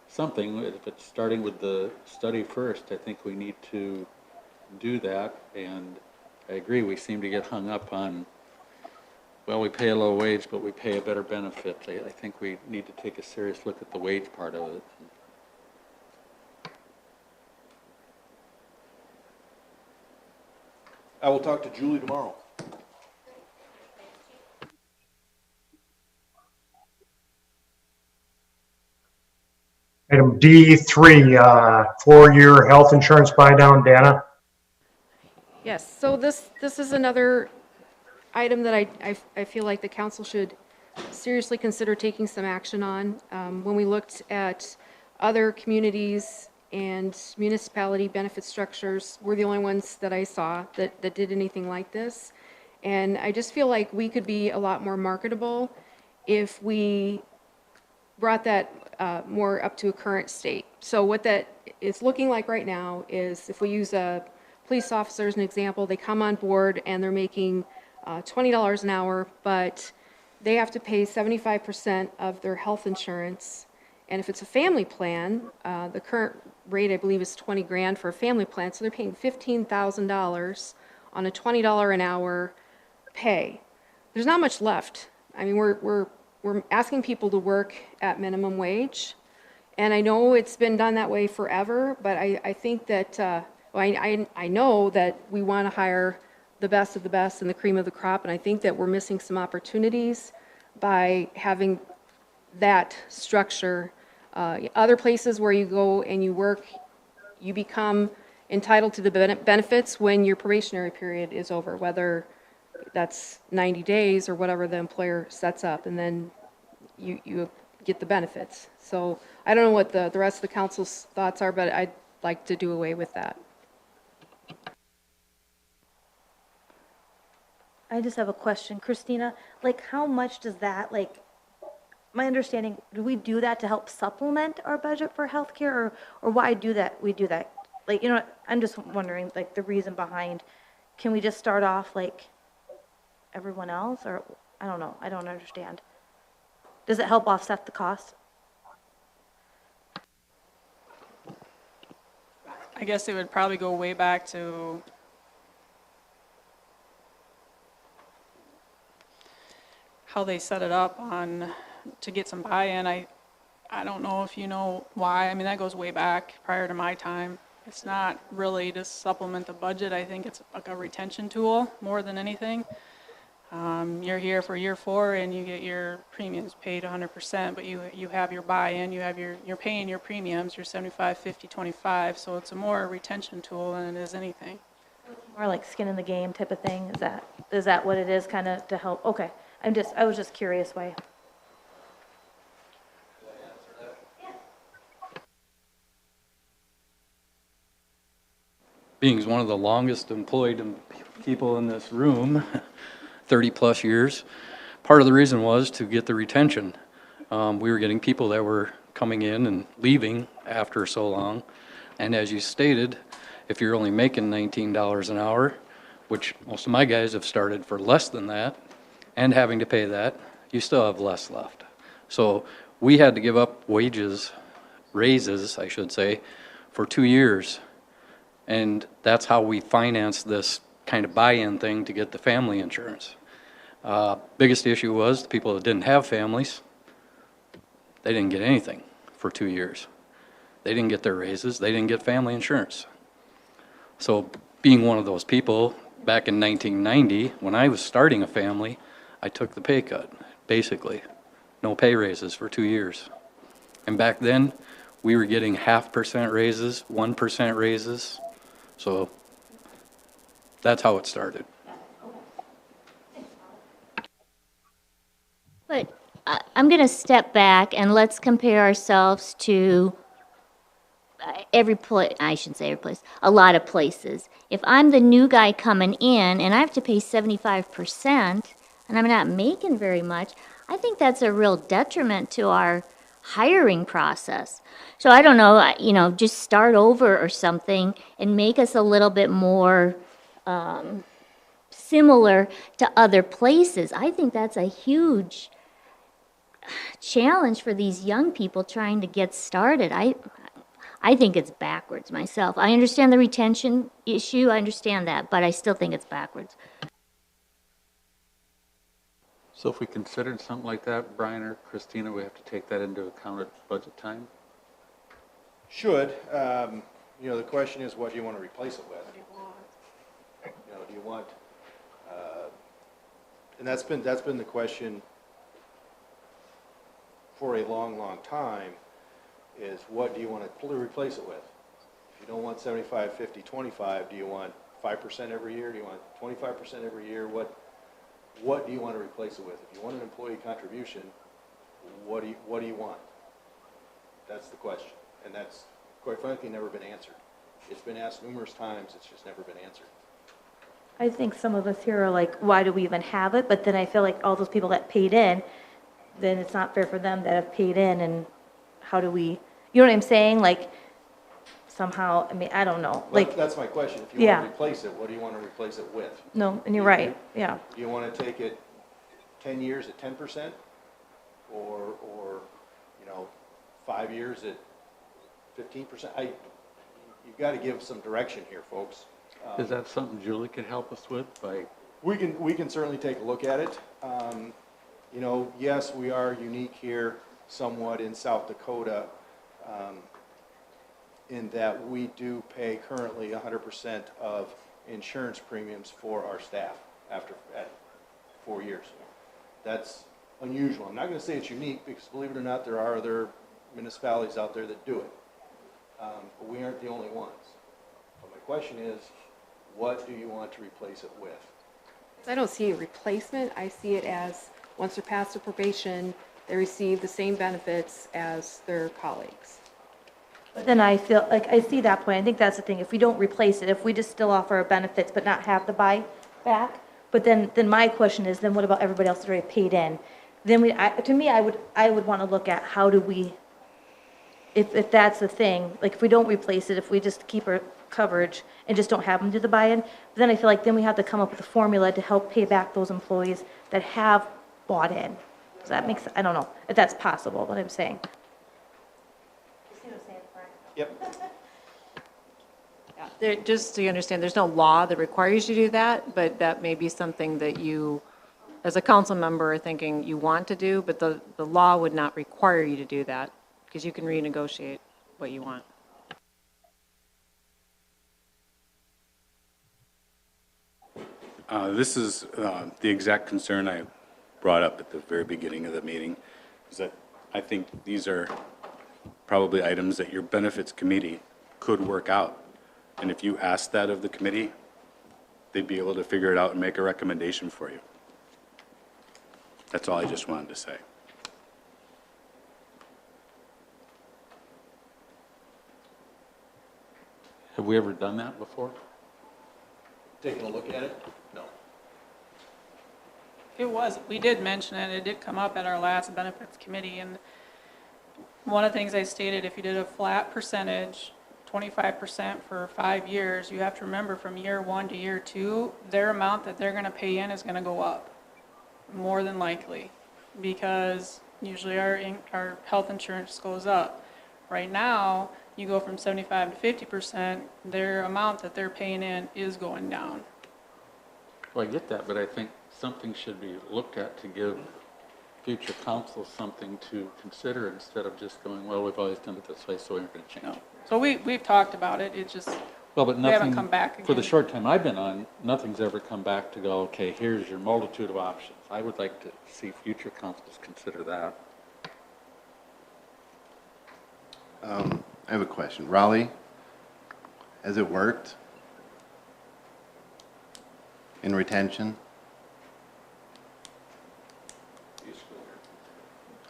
Speaker 5: something. If it's starting with the study first, I think we need to do that. And I agree, we seem to get hung up on Well, we pay a low wage, but we pay a better benefit. I think we need to take a serious look at the wage part of it.
Speaker 4: I will talk to Julie tomorrow.
Speaker 1: Item D3, 4-year health insurance buy down. Dana?
Speaker 12: Yes, so this is another item that I feel like the council should seriously consider taking some action on. When we looked at other communities and municipality benefit structures, we're the only ones that I saw that did anything like this. And I just feel like we could be a lot more marketable if we brought that more up to a current state. So what that is looking like right now is, if we use a police officer as an example, they come on board and they're making $20 an hour, but they have to pay 75% of their health insurance. And if it's a family plan, the current rate, I believe, is 20 grand for a family plan, so they're paying $15,000 on a $20 an hour pay. There's not much left. I mean, we're asking people to work at minimum wage, and I know it's been done that way forever, but I think that, I know that we want to hire the best of the best and the cream of the crop, and I think that we're missing some opportunities by having that structure. Other places where you go and you work, you become entitled to the benefits when your probationary period is over, whether that's 90 days or whatever the employer sets up, and then you get the benefits. So I don't know what the rest of the council's thoughts are, but I'd like to do away with that.
Speaker 10: I just have a question, Christina, like how much does that, like, my understanding, do we do that to help supplement our budget for healthcare, or why do that? We do that, like, you know, I'm just wondering, like, the reason behind, can we just start off like everyone else, or I don't know, I don't understand. Does it help offset the cost?
Speaker 2: I guess it would probably go way back to how they set it up to get some buy-in. I don't know if you know why. I mean, that goes way back prior to my time. It's not really to supplement the budget. I think it's like a retention tool more than anything. You're here for year 4 and you get your premiums paid 100%, but you have your buy-in, you're paying your premiums, you're 75, 50, 25, so it's a more retention tool than it is anything.
Speaker 10: More like skin in the game type of thing? Is that what it is, kind of to help? Okay, I was just curious why.
Speaker 5: Being one of the longest employed people in this room, 30 plus years, part of the reason was to get the retention. We were getting people that were coming in and leaving after so long. And as you stated, if you're only making $19 an hour, which most of my guys have started for less than that, and having to pay that, you still have less left. So we had to give up raises, I should say, for 2 years. And that's how we financed this kind of buy-in thing to get the family insurance. Biggest issue was the people that didn't have families, they didn't get anything for 2 years. They didn't get their raises, they didn't get family insurance. So being one of those people, back in 1990, when I was starting a family, I took the pay cut, basically. No pay raises for 2 years. And back then, we were getting 0.5% raises, 1% raises. So that's how it started.
Speaker 6: But I'm going to step back and let's compare ourselves to I shouldn't say every place, a lot of places. If I'm the new guy coming in and I have to pay 75% and I'm not making very much, I think that's a real detriment to our hiring process. So I don't know, just start over or something and make us a little bit more similar to other places. I think that's a huge challenge for these young people trying to get started. I think it's backwards myself. I understand the retention issue, I understand that, but I still think it's backwards.
Speaker 5: So if we considered something like that, Brian or Christina, we have to take that into account at budget time?
Speaker 4: Should, you know, the question is, what do you want to replace it with? You know, do you want, and that's been the question for a long, long time, is what do you want to replace it with? If you don't want 75, 50, 25, do you want 5% every year? Do you want 25% every year? What do you want to replace it with? If you want an employee contribution, what do you want? That's the question. And that's, quite frankly, never been answered. It's been asked numerous times, it's just never been answered.
Speaker 10: I think some of us here are like, why do we even have it? But then I feel like all those people that paid in, then it's not fair for them that have paid in, and how do we, you know what I'm saying? Like, somehow, I mean, I don't know, like.
Speaker 4: That's my question. If you want to replace it, what do you want to replace it with?
Speaker 10: No, and you're right, yeah.
Speaker 4: Do you want to take it 10 years at 10%? Or, you know, 5 years at 15%? You've got to give some direction here, folks.
Speaker 5: Is that something Julie could help us with by?
Speaker 4: We can certainly take a look at it. You know, yes, we are unique here somewhat in South Dakota, in that we do pay currently 100% of insurance premiums for our staff at 4 years. That's unusual. I'm not going to say it's unique, because believe it or not, there are other municipalities out there that do it. But we aren't the only ones. But my question is, what do you want to replace it with?
Speaker 12: I don't see a replacement. I see it as, once they're past the probation, they receive the same benefits as their colleagues.
Speaker 10: But then I feel, like, I see that point. I think that's the thing. If we don't replace it, if we just still offer our benefits but not have the buyback, but then my question is, then what about everybody else that already paid in? Then to me, I would want to look at how do we, if that's the thing, like if we don't replace it, if we just keep our coverage and just don't have them do the buy-in, then I feel like then we have to come up with a formula to help pay back those employees that have bought in. Does that make sense? I don't know if that's possible, what I'm saying.
Speaker 4: Yep.
Speaker 7: Just so you understand, there's no law that requires you to do that, but that may be something that you, as a council member, are thinking you want to do, but the law would not require you to do that, because you can renegotiate what you want.
Speaker 3: This is the exact concern I brought up at the very beginning of the meeting, is that I think these are probably items that your benefits committee could work out. And if you asked that of the committee, they'd be able to figure it out and make a recommendation for you. That's all I just wanted to say.
Speaker 5: Have we ever done that before?
Speaker 4: Taking a look at it? No.
Speaker 2: We did mention it, it did come up at our last benefits committee, and one of the things I stated, if you did a flat percentage, 25% for 5 years, you have to remember from year 1 to year 2, their amount that they're gonna pay in is gonna go up, more than likely, because usually our health insurance goes up. Right now, you go from 75 to 50%, their amount that they're paying in is going down.
Speaker 5: Well, I get that, but I think something should be looked at to give future council something to consider instead of just going, well, we've always done it this way, so we're not going to change it.
Speaker 2: So we've talked about it, it just,
Speaker 5: Well, but
Speaker 2: we haven't
Speaker 5: nothing,
Speaker 2: come back again.
Speaker 5: for the short time I've been on, nothing's ever come back to go, okay, here's your multitude of options. I would like to see future councils consider that.
Speaker 15: I have a question. Raleigh, has it worked in retention?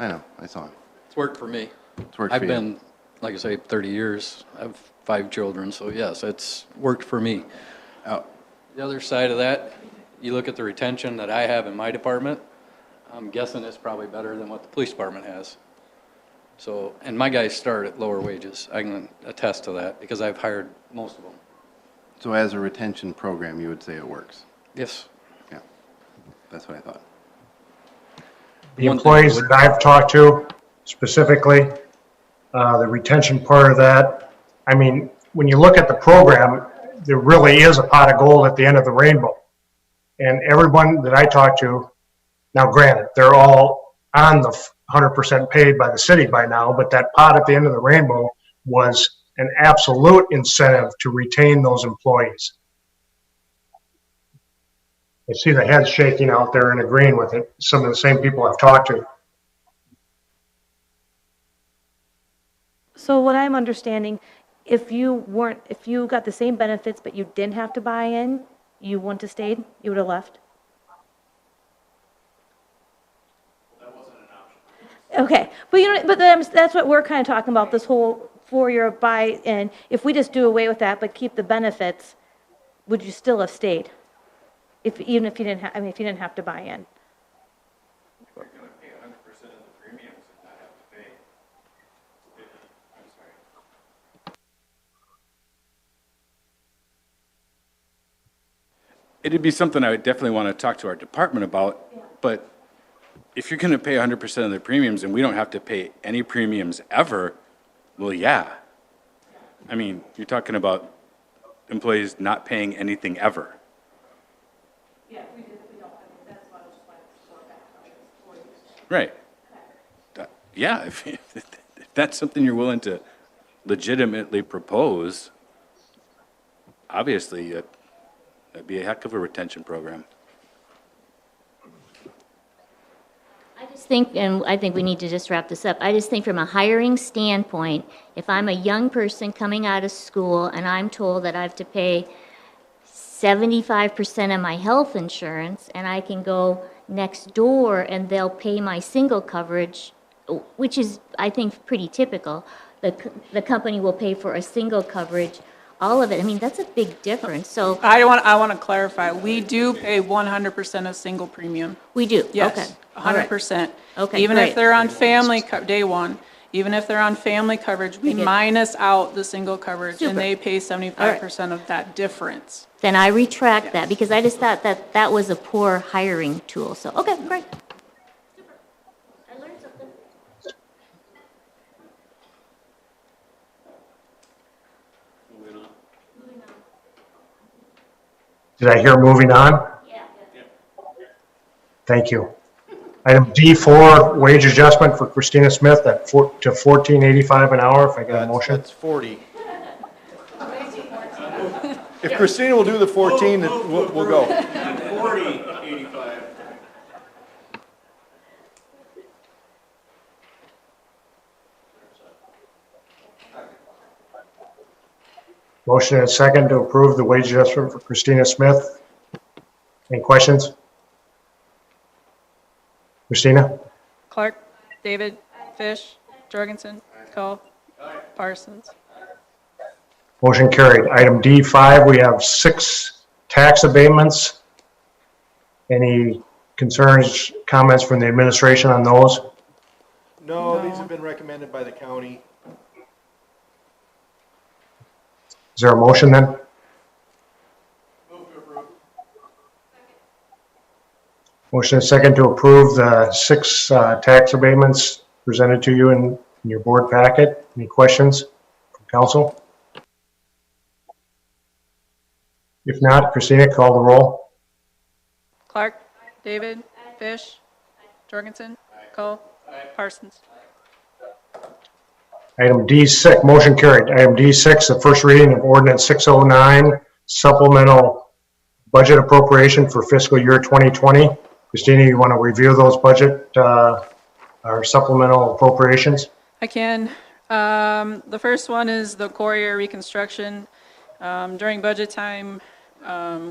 Speaker 15: I know, I saw it.
Speaker 16: It's worked for me.
Speaker 15: It's worked for
Speaker 16: I've
Speaker 15: you.
Speaker 16: been, like I say, 30 years. I have 5 children, so yes, it's worked for me.
Speaker 15: Oh,
Speaker 16: The other side of that, you look at the retention that I have in my department, I'm guessing it's probably better than what the police department has. So, and my guys start at lower wages. I can attest to that because I've hired most of them.
Speaker 15: so as a retention program, you would say it works?
Speaker 16: Yes.
Speaker 15: Yeah, that's what I thought.
Speaker 1: The employees that I've talked to specifically, the retention part of that, I mean, when you look at the program, there really is a pot of gold at the end of the rainbow. And everyone that I talk to, Now granted, they're all on the 100% paid by the city by now, but that pot at the end of the rainbow was an absolute incentive to retain those employees. I see the heads shaking out there and agreeing with it. Some of the same people I've talked to.
Speaker 10: So what I'm understanding, if you got the same benefits, but you didn't have to buy in, you wouldn't have stayed? You would have left? Okay, but that's what we're kind of talking about, this whole 4-year buy-in. If we just do away with that but keep the benefits, would you still have stayed? Even if you didn't have, if you didn't have to buy in?
Speaker 3: You're going to pay 100% of the premiums and not have to pay. I'm sorry. It'd be something I would definitely want to talk to our department about, but if you're going to pay 100% of the premiums and we don't have to pay any premiums ever, well, yeah. I mean, you're talking about employees not paying anything ever.
Speaker 10: Yeah, we don't, that's why I was just like,
Speaker 3: Right. Yeah, if that's something you're willing to legitimately propose, obviously, that'd be a heck of a retention program.
Speaker 6: I just think, and I think we need to just wrap this up, I just think from a hiring standpoint, if I'm a young person coming out of school and I'm told that I have to pay 75% of my health insurance and I can go next door and they'll pay my single coverage, which is, I think, pretty typical. The company will pay for a single coverage, all of it. I mean, that's a big difference. So
Speaker 2: I want to clarify. We do pay 100% of single premium.
Speaker 6: we do.
Speaker 2: Yes,
Speaker 6: Okay. All right.
Speaker 2: 100%.
Speaker 6: Okay,
Speaker 2: Even if
Speaker 6: great.
Speaker 2: they're on family, day one, even if they're on family coverage, we
Speaker 6: get it.
Speaker 2: minus out the single coverage
Speaker 6: Super.
Speaker 2: and they pay 75% of that difference.
Speaker 6: Then I retract that because I just thought that that was a poor hiring tool. So, okay, great. Super. I learned something.
Speaker 1: Did I hear moving on?
Speaker 6: Yeah.
Speaker 1: Thank you. Item D4, wage adjustment for Christina Smith to $14.85 an hour, if I get a motion.
Speaker 4: That's 40. If Christina will do the 14, then we'll go.
Speaker 3: 40.85.
Speaker 1: Motion and a second to approve the wage adjustment for Christina Smith. Any questions? Christina?
Speaker 2: Clark, David, Fish, Jorgensen, Cole, Parsons.
Speaker 1: Motion carried. Item D5, we have 6 tax abatements. Any concerns, comments from the administration on those?
Speaker 4: No, these have been recommended by the county.
Speaker 1: Is there a motion then? Motion and second to approve the 6 tax abatements presented to you in your board packet. Any questions from council? If not, Christina, call the roll.
Speaker 2: Clark, David, Fish, Jorgensen, Cole, Parsons.
Speaker 1: Item D6, motion carried. Item D6, the first reading of ordinance 609, supplemental budget appropriation for fiscal year 2020. Christina, you want to review those budget or supplemental appropriations?
Speaker 2: I can. The first one is the core area reconstruction. During budget time,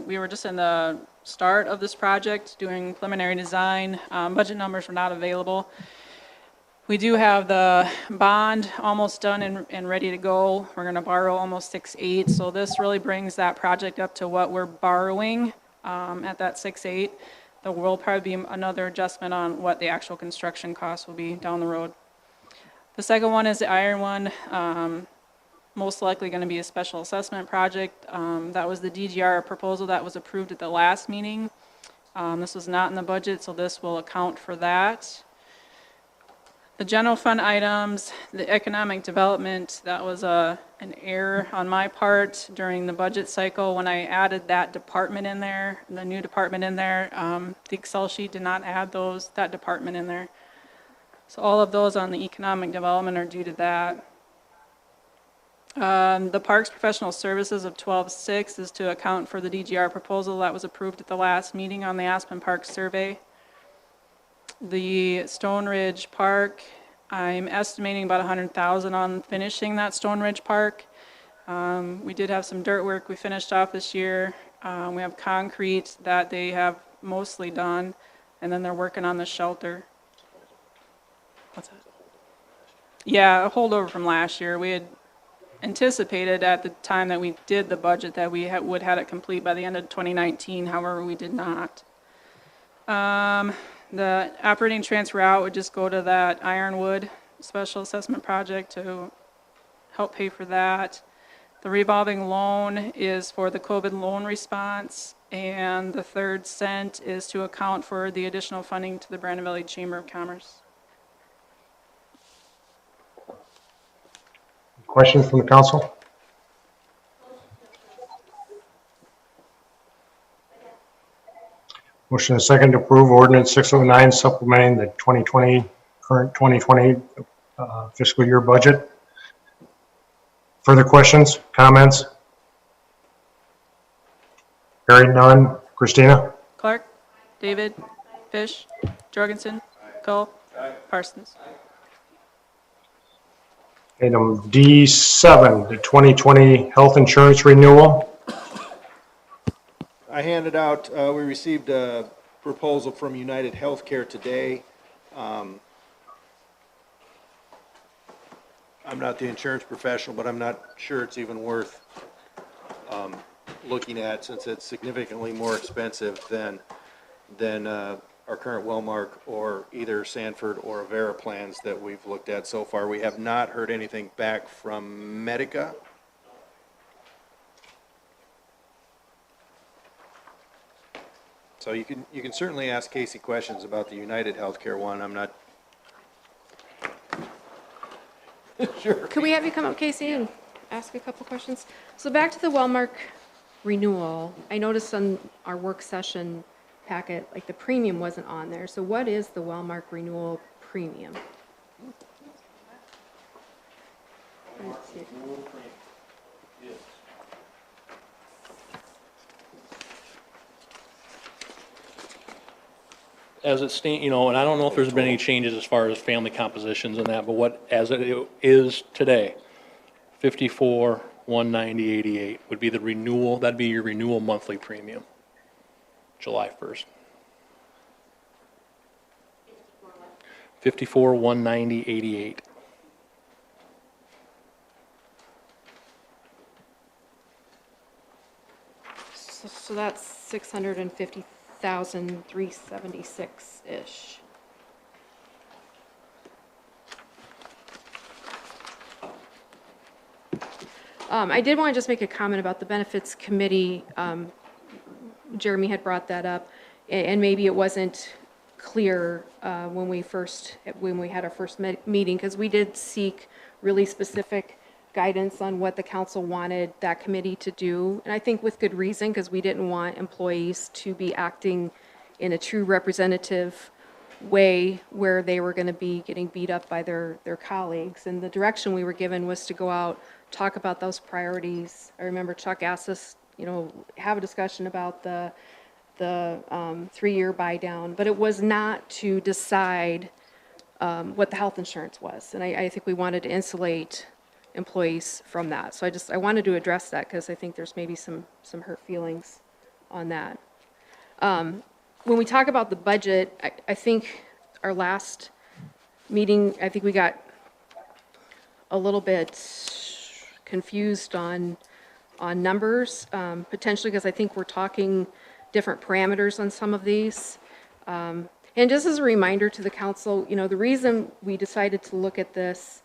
Speaker 2: we were just in the start of this project, doing preliminary design. Budget numbers were not available. We do have the bond almost done and ready to go. We're going to borrow almost 6.8, so this really brings that project up to what we're borrowing at that 6.8. There will probably be another adjustment on what the actual construction costs will be down the road. The second one is the iron one. Most likely going to be a special assessment project. That was the DGR proposal that was approved at the last meeting. This was not in the budget, so this will account for that. The general fund items, the economic development, that was an error on my part during the budget cycle when I added that department in there, the new department in there. The Excel sheet did not add that department in there. So all of those on the economic development are due to that. The Parks Professional Services of 12.6 is to account for the DGR proposal that was approved at the last meeting on the Aspen Park survey. The Stone Ridge Park, I'm estimating about $100,000 on finishing that Stone Ridge Park. We did have some dirt work we finished off this year. We have concrete that they have mostly done, and then they're working on the shelter. What's that? Yeah, a holdover from last year. We had anticipated at the time that we did the budget that we would have it complete by the end of 2019. However, we did not. The operating transfer out would just go to that Ironwood special assessment project to help pay for that. The revolving loan is for the COVID loan response, and the third cent is to account for the additional funding to the Brandon Valley Chamber of Commerce.
Speaker 1: Questions from the council? Motion and second to approve ordinance 609 supplementing the 2020, current 2020 fiscal year budget. Further questions, comments? Hearing none. Christina?
Speaker 2: Clark, David, Fish, Jorgensen, Gull, Parsons.
Speaker 1: Item D7, the 2020 health insurance renewal.
Speaker 4: I handed out, we received a proposal from United Healthcare today. I'm not the insurance professional, but I'm not sure it's even worth looking at, since it's significantly more expensive than our current Wellmark or either Sanford or Avera plans that we've looked at so far. We have not heard anything back from Medica. So you can certainly ask Casey questions about the United Healthcare one. I'm not sure.
Speaker 12: Could we have you come up, Casey, and ask a couple questions? So back to the Wellmark renewal, I noticed on our work session packet, like the premium wasn't on there. So what is the Wellmark renewal premium? Let's see.
Speaker 14: As it stands, you know, and I don't know if there's been any changes as far as family compositions and that, but what, as it is today, 54,190.88 would be the renewal, that'd be your renewal monthly premium, July 1st. 54,190.88.
Speaker 12: So that's 650,376-ish. I did want to just make a comment about the benefits committee. Jeremy had brought that up, and maybe it wasn't clear when we had our first meeting, because we did seek really specific guidance on what the council wanted that committee to do, and I think with good reason, because we didn't want employees to be acting in a true representative way where they were going to be getting beat up by their colleagues. And the direction we were given was to go out, talk about those priorities. I remember Chuck asked us, you know, have a discussion about the 3-year buy down, but it was not to decide what the health insurance was. And I think we wanted to insulate employees from that. So I wanted to address that, because I think there's maybe some hurt feelings on that. When we talk about the budget, I think our last meeting, I think we got a little bit confused on numbers, potentially because I think we're talking different parameters on some of these. And just as a reminder to the council, you know, the reason we decided to look at this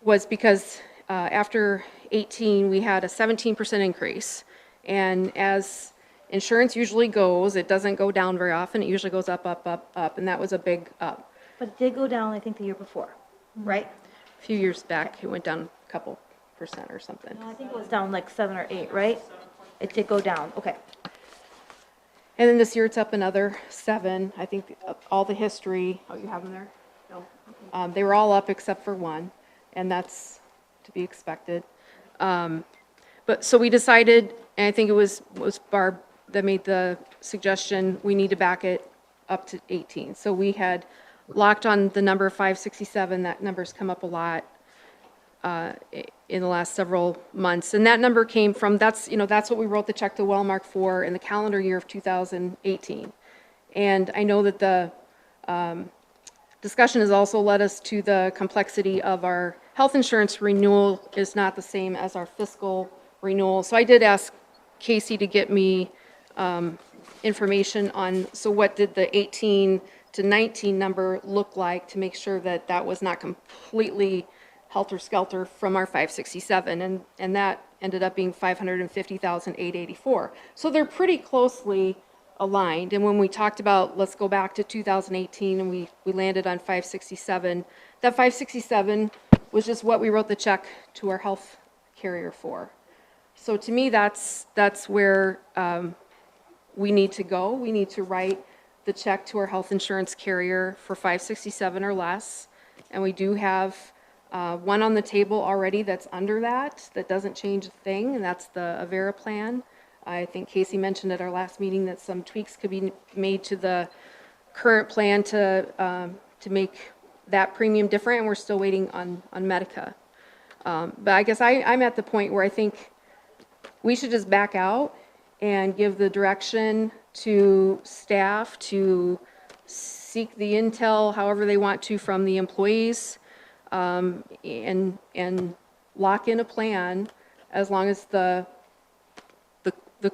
Speaker 12: was because after 18, we had a 17% increase. And as insurance usually goes, it doesn't go down very often. It usually goes up, up, up, up, and that was a big up.
Speaker 10: But it did go down, I think, the year before, right?
Speaker 12: A few years back, it went down a couple % or something.
Speaker 10: No, I think it was down like 7 or 8, right? It did go down, okay.
Speaker 12: And then this year it's up another 7. I think all the history, oh, you have them there? No. They were all up except for one, and that's to be expected. But so we decided, and I think it was Barb that made the suggestion, we need to back it up to 18. So we had locked on the number 567. That number's come up a lot in the last several months. And that number came from, that's what we wrote the check to Wellmark for in the calendar year of 2018. And I know that the discussion has also led us to the complexity of our health insurance renewal is not the same as our fiscal renewal. So I did ask Casey to get me information on, so what did the 18 to 19 number look like to make sure that that was not completely helter-skelter from our 567, and that ended up being 550,884. So they're pretty closely aligned, and when we talked about, let's go back to 2018, and we landed on 567, that 567 was just what we wrote the check to our health carrier for. So to me, that's where we need to go. We need to write the check to our health insurance carrier for 567 or less, and we do have one on the table already that's under that doesn't change a thing, and that's the Avera plan. I think Casey mentioned at our last meeting that some tweaks could be made to the current plan to make that premium different, and we're still waiting on Medica. But I guess I'm at the point where I think we should just back out and give the direction to staff to seek the intel however they want to from the employees, and lock in a plan as long as the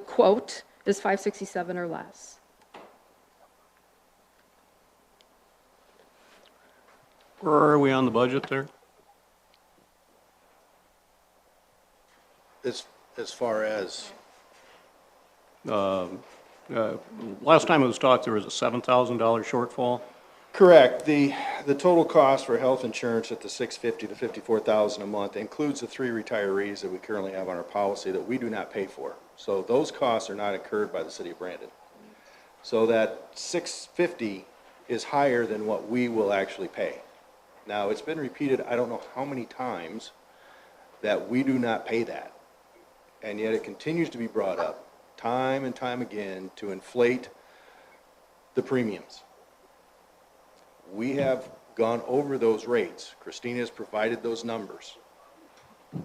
Speaker 12: quote is 567 or less.
Speaker 14: Where are we on the budget there?
Speaker 4: As far as,
Speaker 14: Last time it was talked, there was a $7,000 shortfall.
Speaker 4: correct, the total cost for health insurance at the 650 to 54,000 a month includes the 3 retirees that we currently have on our policy that we do not pay for. So those costs are not incurred by the city of Brandon. So that 650 is higher than what we will actually pay. Now, it's been repeated, I don't know how many times, that we do not pay that. And yet it continues to be brought up time and time again to inflate the premiums. We have gone over those rates. Christina has provided those numbers.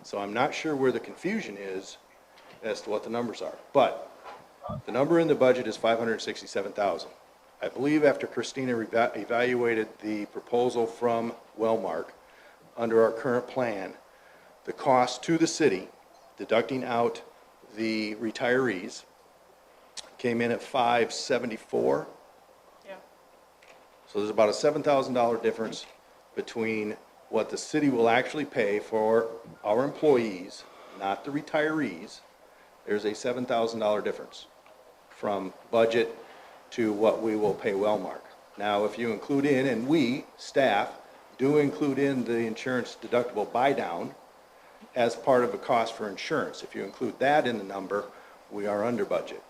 Speaker 4: So I'm not sure where the confusion is as to what the numbers are. But the number in the budget is 567,000. I believe after Christina evaluated the proposal from Wellmark, under our current plan, the cost to the city, deducting out the retirees, came in at 574.
Speaker 2: Yeah.
Speaker 4: So there's about a $7,000 difference between what the city will actually pay for our employees, not the retirees. There's a $7,000 difference from budget to what we will pay Wellmark. Now, if you include in, and we, staff, do include in the insurance deductible buy-down as part of a cost for insurance. If you include that in the number, we are under budget.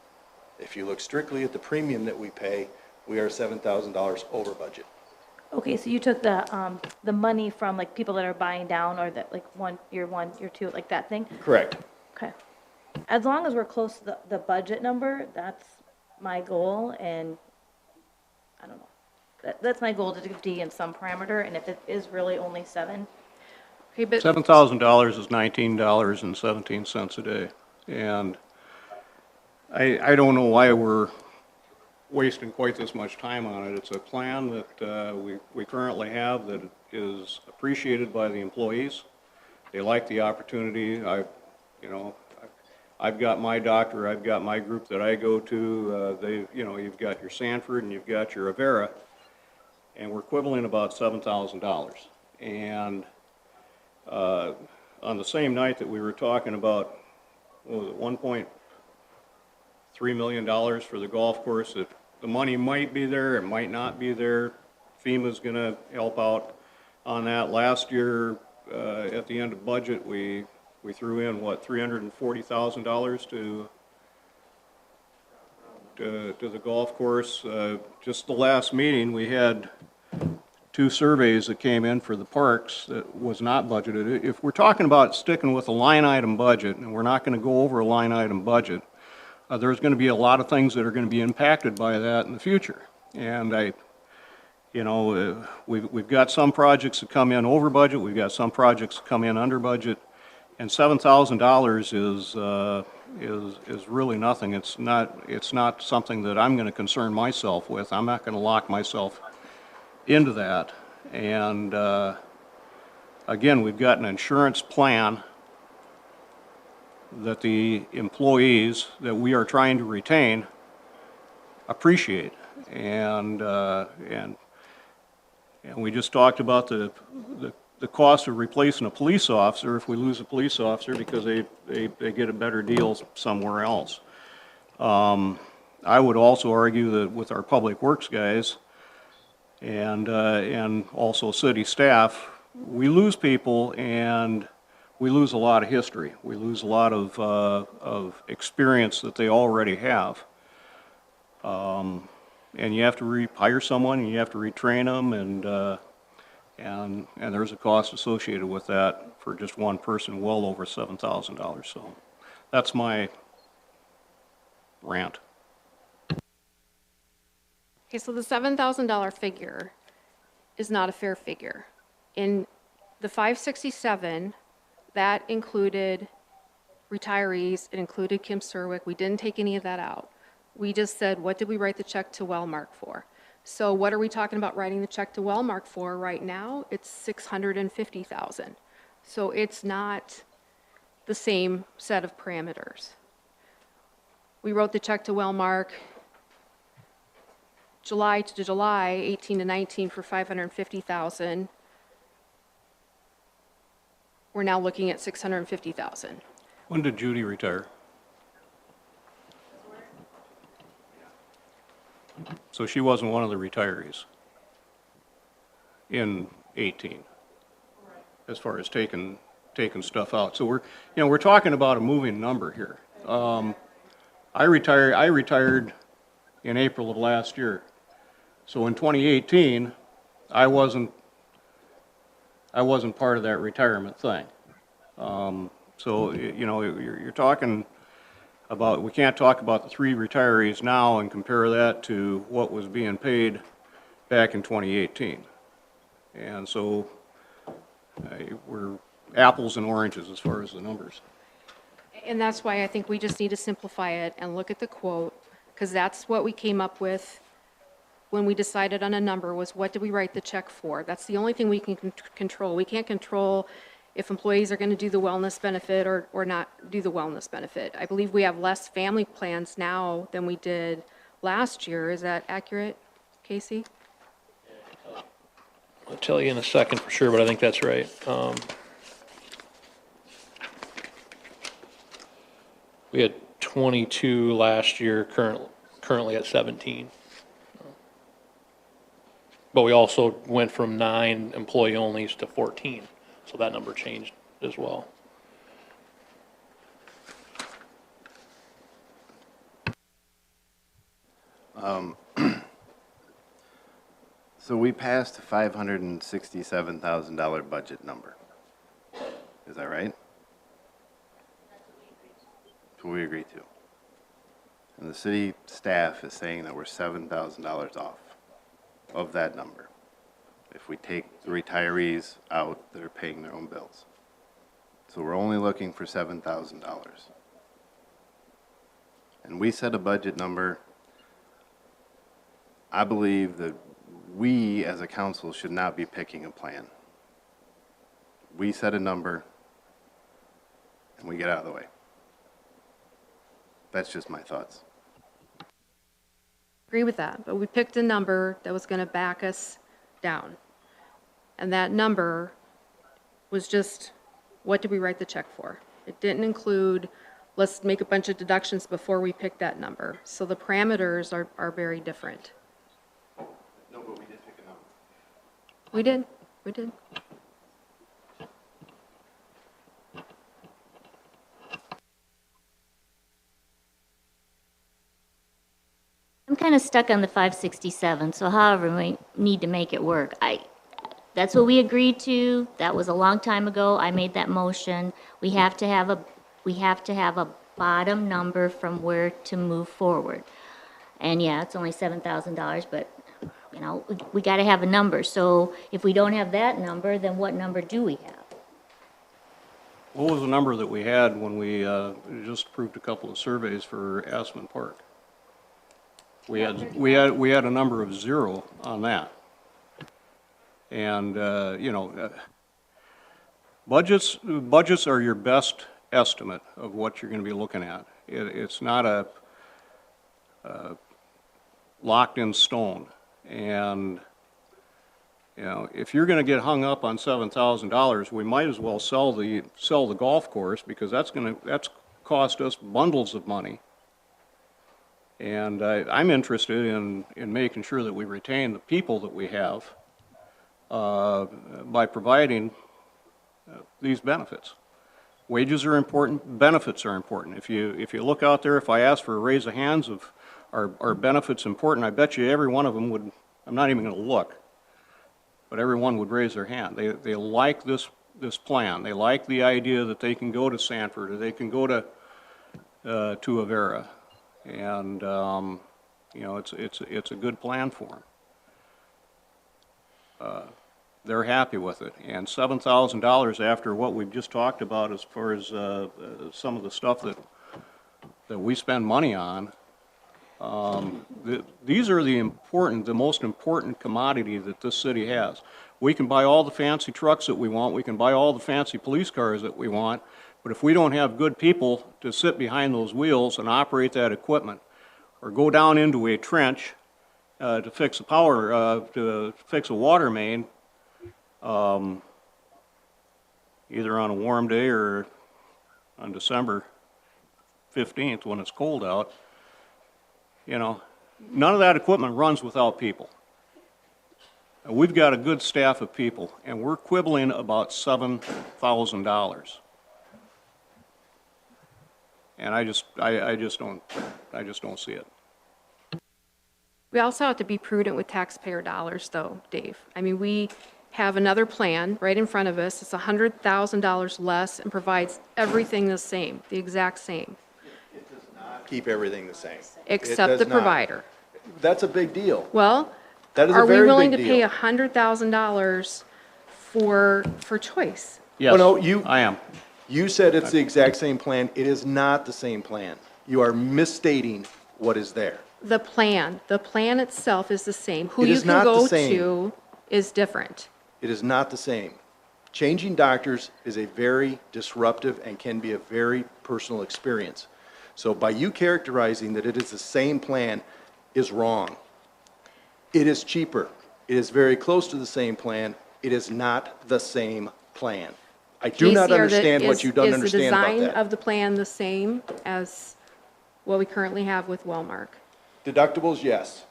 Speaker 4: If you look strictly at the premium that we pay, we are $7,000 over budget.
Speaker 10: Okay, so you took the money from like people that are buying down, or that like year 2, like that thing?
Speaker 4: Correct.
Speaker 10: Okay. As long as we're close to the budget number, that's my goal, and I don't know. That's my goal, to be in some parameter, and if it is really only 7.
Speaker 12: Okay, but
Speaker 14: $7,000 is $19.17 a day. And I don't know why we're wasting quite this much time on it. It's a plan that we currently have that is appreciated by the employees. They like the opportunity. I've got my doctor, I've got my group that I go to. You've got your Sanford and you've got your Avera, and we're quibbling about $7,000. And on the same night that we were talking about, what was it, $1.3 million for the golf course, that the money might be there, it might not be there. FEMA's gonna help out on that. Last year, at the end of budget, we threw in, what, $340,000 to the golf course. Just the last meeting, we had 2 surveys that came in for the parks that was not budgeted. If we're talking about sticking with a line item budget, and we're not gonna go over a line item budget, there's gonna be a lot of things that are gonna be impacted by that in the future. And we've got some projects that come in over budget, we've got some projects that come in under budget, and $7,000 is really nothing. It's not something that I'm gonna concern myself with. I'm not gonna lock myself into that. And again, we've got an insurance plan that the employees that we are trying to retain appreciate. And we just talked about the cost of replacing a police officer if we lose a police officer because they get a better deal somewhere else. I would also argue that with our public works guys and also city staff, we lose people and we lose a lot of history. We lose a lot of experience that they already have. And you have to hire someone, and you have to retrain them, and there's a cost associated with that for just one person, well over $7,000. So that's my rant.
Speaker 12: Okay, so the $7,000 figure is not a fair figure. In the 567, that included retirees, it included Kim Serwick. We didn't take any of that out. We just said, what did we write the check to Wellmark for? So what are we talking about writing the check to Wellmark for right now? It's $650,000. So it's not the same set of parameters. We wrote the check to Wellmark July to July, 18 to 19 for $550,000. We're now looking at $650,000.
Speaker 14: When did Judy retire? So she wasn't one of the retirees in 18, as far as taking stuff out. So we're talking about a moving number here. I retired in April of last year. So in 2018, I wasn't part of that retirement thing. So you're talking about, we can't talk about the 3 retirees now and compare that to what was being paid back in 2018. And so we're apples and oranges as far as the numbers.
Speaker 12: And that's why I think we just need to simplify it and look at the quote, because that's what we came up with when we decided on a number, was what did we write the check for? That's the only thing we can control. We can't control if employees are going to do the wellness benefit or not do the wellness benefit. I believe we have less family plans now than we did last year. Is that accurate, Casey?
Speaker 17: I'll tell you in a second for sure, but I think that's right. We had 22 last year, currently at 17. But we also went from 9 employee-onlys to 14, so that number changed as well.
Speaker 15: So we passed a $567,000 budget number. Is that right? That's what we agreed to. And the city staff is saying that we're $7,000 off of that number if we take the retirees out that are paying their own bills. So we're only looking for $7,000. And we set a budget number. I believe that we as a council should not be picking a plan. We set a number and we get out of the way. That's just my thoughts.
Speaker 12: Agree with that, but we picked a number that was going to back us down. And that number was just, what did we write the check for? It didn't include, let's make a bunch of deductions before we pick that number. So the parameters are very different.
Speaker 15: No, but we did pick a number.
Speaker 12: We did, we did.
Speaker 6: I'm kind of stuck on the 567, so however we need to make it work. That's what we agreed to. That was a long time ago. I made that motion. We have to have a bottom number from where to move forward. And yeah, it's only $7,000, but you know, we got to have a number. So if we don't have that number, then what number do we have?
Speaker 14: What was the number that we had when we just approved a couple of surveys for Aspen Park? We had a number of 0 on that. And, you know, budgets are your best estimate of what you're going to be looking at. It's not a locked in stone. And, you know, if you're going to get hung up on $7,000, we might as well sell the golf course, because that's cost us bundles of money. And I'm interested in making sure that we retain the people that we have by providing these benefits. Wages are important, benefits are important. If you look out there, if I ask for a raise of hands of are benefits important, I bet you every one of them would, I'm not even going to look, but everyone would raise their hand. They like this plan. They like the idea that they can go to Sanford or they can go to Avera. And, you know, it's a good plan for them. They're happy with it. And $7,000 after what we've just talked about as far as some of the stuff that we spend money on, these are the most important commodity that this city has. We can buy all the fancy trucks that we want. We can buy all the fancy police cars that we want. But if we don't have good people to sit behind those wheels and operate that equipment, or go down into a trench to fix a to fix a water main, either on a warm day or on December 15th when it's cold out, you know, none of that equipment runs without people. And we've got a good staff of people, and we're quibbling about $7,000. And I just don't see it.
Speaker 12: We also have to be prudent with taxpayer dollars, though, Dave. I mean, we have another plan right in front of us. It's $100,000 less and provides everything the same, the exact same.
Speaker 4: It does not keep everything the same.
Speaker 12: Except the provider.
Speaker 4: That's a big deal.
Speaker 12: Well,
Speaker 4: that is
Speaker 12: are
Speaker 4: a
Speaker 12: we
Speaker 4: very
Speaker 12: willing to
Speaker 4: big
Speaker 12: pay
Speaker 4: deal.
Speaker 12: $100,000 for choice?
Speaker 14: Yes,
Speaker 4: Well, no,
Speaker 14: I am.
Speaker 4: You said it's the exact same plan. It is not the same plan. You are misstating what is there.
Speaker 12: The plan itself is the same. Who
Speaker 4: It
Speaker 12: you
Speaker 4: is
Speaker 12: can
Speaker 4: not the
Speaker 12: go
Speaker 4: same.
Speaker 12: to is different.
Speaker 4: It is not the same. Changing doctors is a very disruptive and can be a very personal experience. So by you characterizing that it is the same plan is wrong. It is cheaper. It is very close to the same plan. It is not the same plan. I do not understand what you don't understand about
Speaker 12: Is the design
Speaker 4: that.
Speaker 12: of the plan the same as what we currently have with Wellmark?
Speaker 4: Deductibles, yes.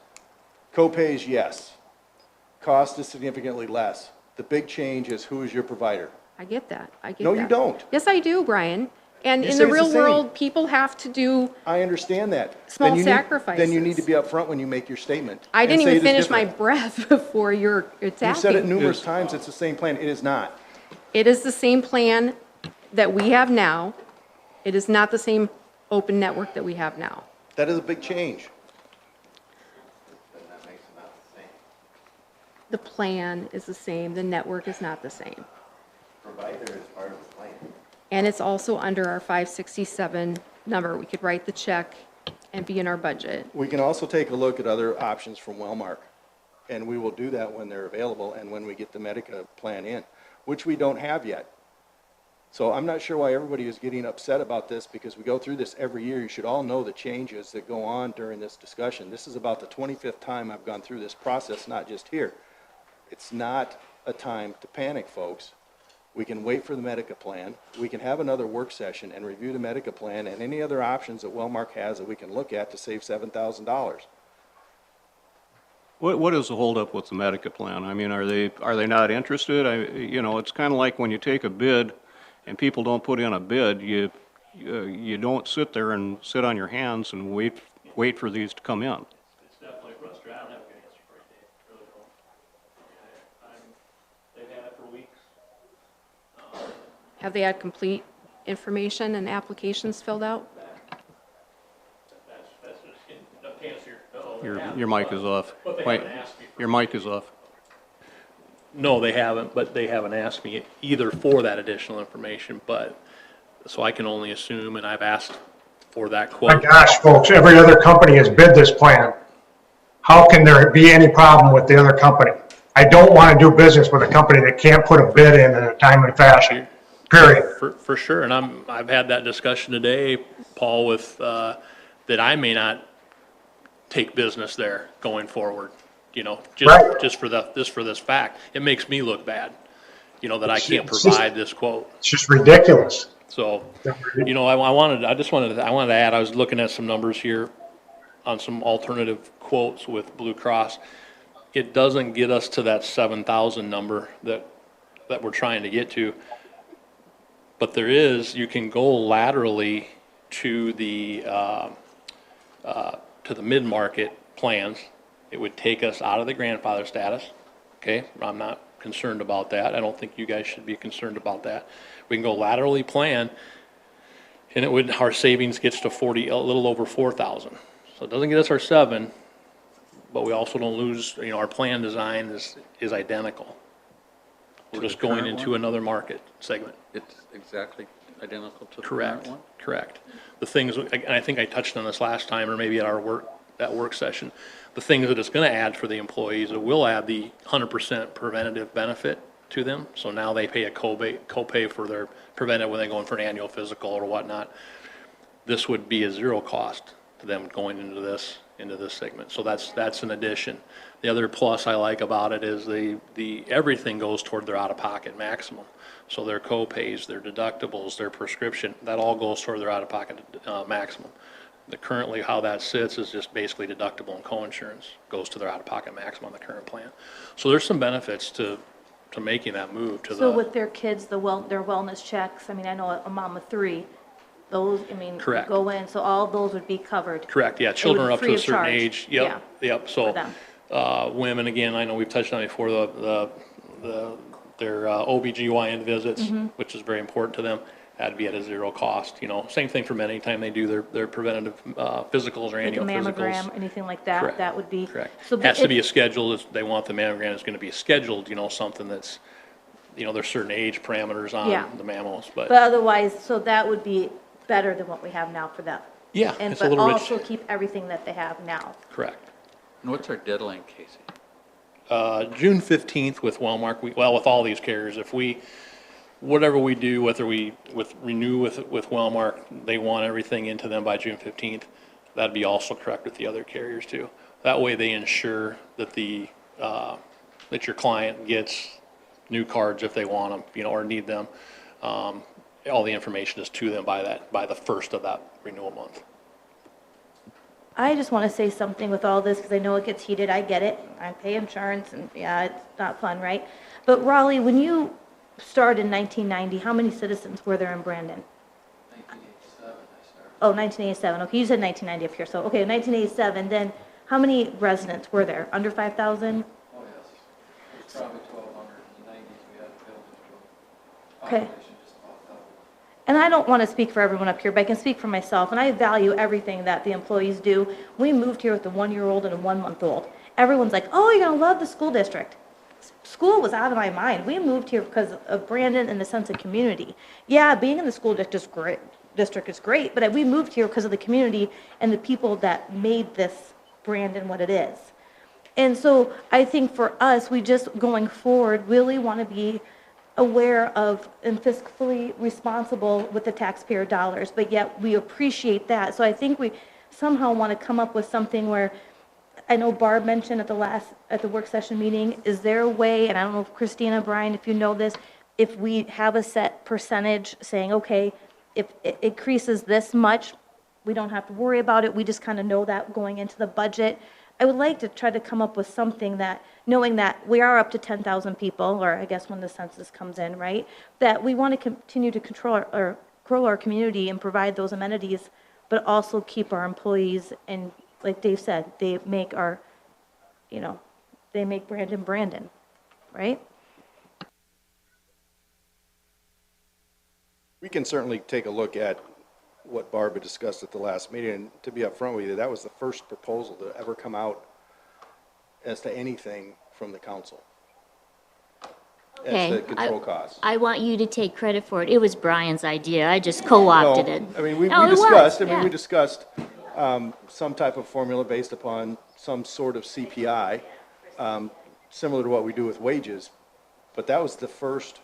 Speaker 4: Copays, yes. Cost is significantly less. The big change is who is your provider.
Speaker 12: I get that. I get that.
Speaker 4: No, you don't.
Speaker 12: Yes, I do, Brian. And
Speaker 4: You
Speaker 12: in
Speaker 4: said
Speaker 12: the
Speaker 4: it's the
Speaker 12: real
Speaker 4: same.
Speaker 12: world, people have to do,
Speaker 4: I understand that.
Speaker 12: Small
Speaker 4: Then you
Speaker 12: sacrifices.
Speaker 4: Then you need to be upfront when you make your statement.
Speaker 12: I didn't
Speaker 4: and say
Speaker 12: even
Speaker 4: it is
Speaker 12: finish my
Speaker 4: different.
Speaker 12: breath before you're attacking.
Speaker 4: You said it numerous times, it's the same plan. It is not.
Speaker 12: It is the same plan that we have now. It is not the same open network that we have now.
Speaker 4: That is a big change.
Speaker 12: The plan is the same, the network is not the same.
Speaker 15: Provider is part of the plan.
Speaker 12: And it's also under our 567 number. We could write the check and be in our budget.
Speaker 4: We can also take a look at other options from Wellmark, and we will do that when they're available and when we get the Medica plan in, which we don't have yet. So I'm not sure why everybody is getting upset about this, because we go through this every year. You should all know the changes that go on during this discussion. This is about the 25th time I've gone through this process, not just here. It's not a time to panic, folks. We can wait for the Medica plan. We can have another work session and review the Medica plan and any other options that Wellmark has that we can look at to save $7,000.
Speaker 14: What is the holdup with the Medicaid plan? I mean, are they not interested? It's kind of like when you take a bid and people don't put in a bid, you don't sit there and sit on your hands and wait for these to come in.
Speaker 17: It's definitely frustrating. I don't have a good answer for you, Dave. I really don't. They've had it for weeks.
Speaker 12: Have they had complete information and applications filled out?
Speaker 17: That's just, to answer no.
Speaker 14: Your mic is off.
Speaker 17: But they
Speaker 14: Wait,
Speaker 17: haven't asked me for.
Speaker 14: your mic is off.
Speaker 17: No, they haven't, but they haven't asked me either for that additional information, but, so I can only assume, and I've asked for that
Speaker 1: My
Speaker 17: quote.
Speaker 1: gosh, folks, every other company has bid this plan. How can there be any problem with the other company? I don't want to do business with a company that can't put a bid in a timely fashion, period.
Speaker 17: For sure, and I've had that discussion today, Paul, with, that I may not take business there going forward,
Speaker 1: Right.
Speaker 17: just for this fact. It makes me look bad, that I can't provide this quote.
Speaker 1: It's just ridiculous.
Speaker 17: So, I wanted to add, I was looking at some numbers here on some alternative quotes with Blue Cross. It doesn't get us to that 7,000 number that we're trying to get to. But you can go laterally to the mid-market plans. It would take us out of the grandfather status. Okay, I'm not concerned about that. I don't think you guys should be concerned about that. We can go laterally plan, and our savings gets to a little over 4,000. So it doesn't get us our 7, but we also don't lose. Our plan design is identical. We're just going into another market segment.
Speaker 5: It's exactly identical to the
Speaker 17: Correct,
Speaker 5: current one?
Speaker 17: correct. The things, and I think I touched on this last time, or maybe at that work session, the things that it's gonna add for the employees, it will add the 100% preventative benefit to them. So now they pay a copay for their preventive when they go in for an annual physical or whatnot. This would be a zero cost to them going into this segment. So that's an addition. The other plus I like about it is everything goes toward their out-of-pocket maximum. So their co-pays, their deductibles, their prescription, that all goes toward their out-of-pocket maximum. Currently how that sits is just basically deductible and co-insurance goes to their out-of-pocket maximum on the current plan. So there's some benefits to making that move to
Speaker 10: So with their kids, their wellness checks, I mean, I know a mom of 3, those,
Speaker 17: Correct.
Speaker 10: go in, so all those would be covered.
Speaker 17: Correct, yeah,
Speaker 10: It
Speaker 17: children
Speaker 10: would
Speaker 17: are up
Speaker 10: free
Speaker 17: to a
Speaker 10: of
Speaker 17: certain
Speaker 10: charge.
Speaker 17: age.
Speaker 10: Yeah,
Speaker 17: Yep,
Speaker 10: for
Speaker 17: so,
Speaker 10: them.
Speaker 17: women, again, I know we've touched on it before, their OBGYN visits,
Speaker 10: Mm-hmm.
Speaker 17: which is very important to them, that'd be at a zero cost, Same thing for men, anytime they do their preventative, physicals or
Speaker 10: Like a
Speaker 17: annual physicals.
Speaker 10: mammogram, anything like that,
Speaker 17: Correct.
Speaker 10: that would be.
Speaker 17: Correct.
Speaker 10: So
Speaker 17: Has to
Speaker 10: if-
Speaker 17: be a schedule, they want the mammogram, it's gonna be scheduled, something that's, there's certain age parameters
Speaker 10: Yeah.
Speaker 17: on the mammals,
Speaker 10: But otherwise, so that would be better than what we have now for them.
Speaker 17: yeah,
Speaker 10: And,
Speaker 17: it's a
Speaker 10: but
Speaker 17: little rich.
Speaker 10: also keep everything that they have now.
Speaker 17: Correct.
Speaker 5: And what's our deadline, Casey?
Speaker 17: June 15th with Wellmark, with all these carriers, whatever we do, whether we renew with Wellmark, they want everything into them by June 15th. That'd be also correct with the other carriers too. That way they ensure that that your client gets new cards if they want them, or need them. All the information is to them by the first of that renewal month.
Speaker 10: I just want to say something with all this, because I know it gets heated, I get it. I pay insurance, and yeah, it's not fun, right? But Raleigh, when you started in 1990, how many citizens were there in Brandon?
Speaker 5: 1987 I started.
Speaker 10: Oh, 1987, okay, you said 1990 up here, so, okay, 1987, then how many residents were there? Under 5,000?
Speaker 5: Oh, yes. It's probably 1,200 in the 90s. We had a building to
Speaker 10: Okay.
Speaker 5: population just about double.
Speaker 10: And I don't want to speak for everyone up here, but I can speak for myself, and I value everything that the employees do. We moved here with a 1-year-old and a 1-month-old. Everyone's like, oh, you're going to love the school district. School was out of my mind. We moved here because of Brandon and the sense of community. Yeah, being in the school district is great, but we moved here because of the community and the people that made this Brandon what it is. And so I think for us, we just, going forward, really want to be aware of and fiscally responsible with the taxpayer dollars, but yet we appreciate that. So I think we somehow want to come up with something where, I know Barb mentioned at the work session meeting, is there a way, and I don't know if Christina, Brian, if you know this, if we have a set percentage saying, okay, if it increases this much, we don't have to worry about it, we just kind of know that going into the budget, I would like to try to come up with something that, knowing that we are up to 10,000 people, or I guess when the census comes in, right? That we want to continue to control or grow our community and provide those amenities, but also keep our employees, and like Dave said, they make our, you know, they make Brandon, right?
Speaker 4: We can certainly take a look at what Barb had discussed at the last meeting, and to be upfront with you, that was the first proposal to ever come out as to anything from the council. As
Speaker 6: Okay,
Speaker 4: to control costs.
Speaker 6: I want you to take credit for it. It was Brian's idea. I just co-opted
Speaker 4: No,
Speaker 6: it.
Speaker 4: I mean, we
Speaker 6: No, it was,
Speaker 4: discussed,
Speaker 6: yeah.
Speaker 4: we discussed some type of formula based upon some sort of CPI, similar to what we do with wages, but that was the first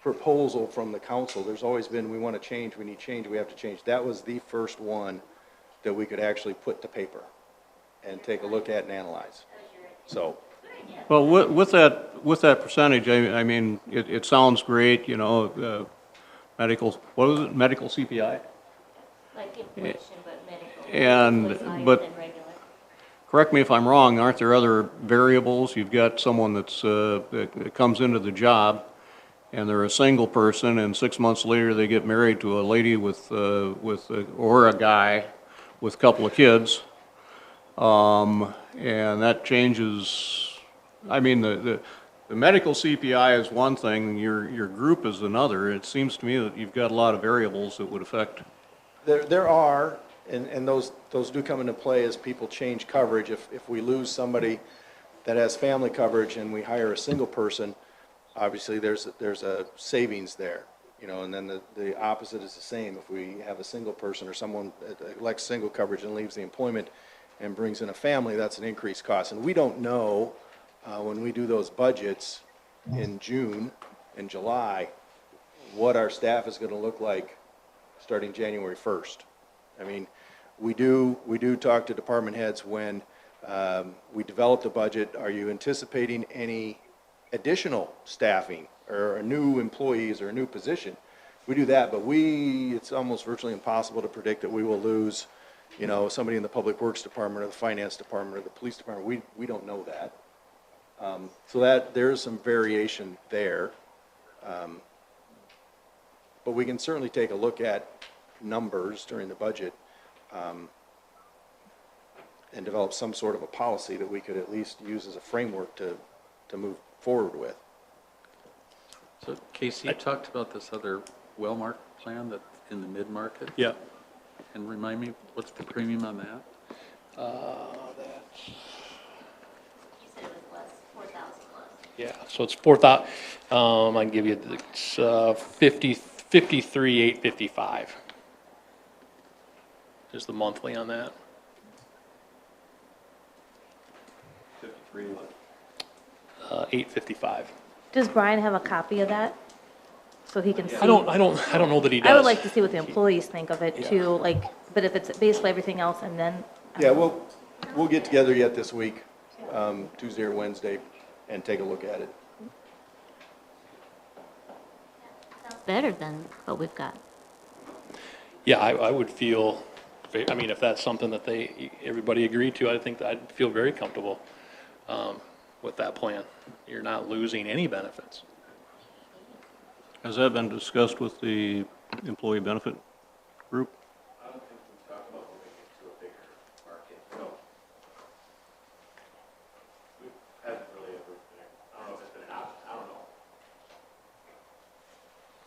Speaker 4: proposal from the council. There's always been, we want to change, we need change, we have to change. That was the first one that we could actually put to paper and take a look at and analyze. So.
Speaker 14: Well, with that percentage, I mean, it sounds great, you know, medical, what was it, medical CPI?
Speaker 6: Like inflation, but medical.
Speaker 14: And, but, correct me if I'm wrong, aren't there other variables? You've got someone that comes into the job, and they're a single person, and 6 months later they get married to a lady or a guy with a couple of kids. And that changes, I mean, the medical CPI is one thing, your group is another. It seems to me that you've got a lot of variables that would affect.
Speaker 4: There are, and those do come into play as people change coverage. If we lose somebody that has family coverage and we hire a single person, obviously there's a savings there, you know, and then the opposite is the same. If we have a single person or someone that elects single coverage and leaves the employment and brings in a family, that's an increased cost. And we don't know when we do those budgets in June and July what our staff is going to look like starting January 1st. I mean, we do talk to department heads when we develop the budget. Are you anticipating any additional staffing or new employees or a new position? We do that, but it's almost virtually impossible to predict that we will lose, you know, somebody in the public works department or the finance department or the police department. We don't know that. So that there is some variation there. But we can certainly take a look at numbers during the budget and develop some sort of a policy that we could at least use as a framework to move forward with.
Speaker 5: So Casey, you talked about this other Wellmark plan that's in the mid-market?
Speaker 17: Yeah.
Speaker 5: And remind me, what's the premium on that?
Speaker 17: That's,
Speaker 6: You said it was less, 4,000 less.
Speaker 17: yeah, so it's 4,000, I can give you, it's 53,855 is the monthly on that.
Speaker 5: 53 what?
Speaker 17: 855.
Speaker 10: Does Brian have a copy of that? So he can see?
Speaker 17: I don't know that he does.
Speaker 10: I would like to see what the employees think of it too, like, but if it's basically everything else and then.
Speaker 4: Yeah, we'll get together yet this week, Tuesday or Wednesday, and take a look at it.
Speaker 6: Better than what we've got.
Speaker 17: Yeah, I would feel, I mean, if that's something that everybody agreed to, I think that I'd feel very comfortable with that plan. You're not losing any benefits.
Speaker 14: Has that been discussed with the employee benefit group?
Speaker 3: I don't think we talk about moving into a bigger market, no. We haven't really ever, I don't know if it's been an option, I don't know.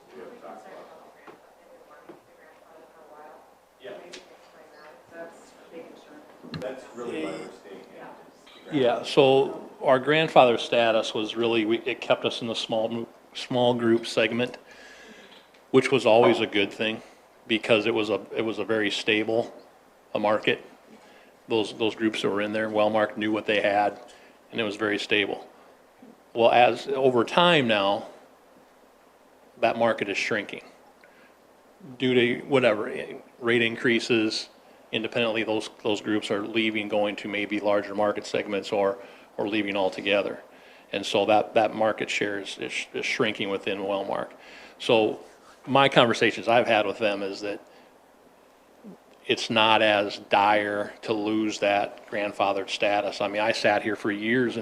Speaker 3: We haven't talked about it. Yeah. That's really why we're staying in.
Speaker 17: Yeah, so our grandfather status was really, it kept us in the small group segment, which was always a good thing because it was a very stable market. Those groups that were in there, Wellmark knew what they had, and it was very stable. Well, as over time now, that market is shrinking due to whatever rate increases. Independently, those groups are leaving, going to maybe larger market segments or leaving altogether. And so that market share is shrinking within Wellmark. So my conversations I've had with them is that it's not as dire to lose that grandfathered status. I mean, I sat here for years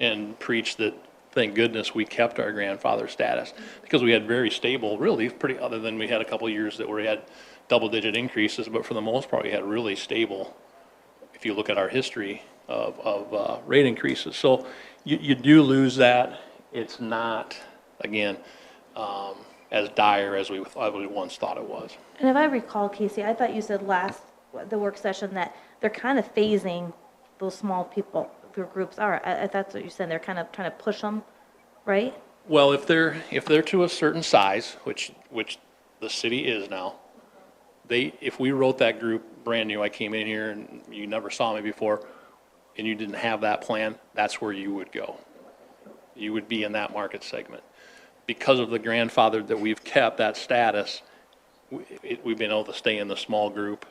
Speaker 17: and preached that, thank goodness we kept our grandfather status, because we had very stable, really pretty, other than we had a couple of years that we had double-digit increases, but for the most part, we had really stable, if you look at our history of rate increases. So you do lose that. It's not, again, as dire as we once thought it was.
Speaker 10: And if I recall, Casey, I thought you said the work session, that they're kind of phasing those small people, your groups are. That's what you said. They're kind of trying to push them, right?
Speaker 17: Well, if they're to a certain size, which the city is now, if we wrote that group brand new, I came in here and you never saw me before, and you didn't have that plan, that's where you would go. You would be in that market segment. Because of the grandfather that we've kept, that status, we've been able to stay in the small group.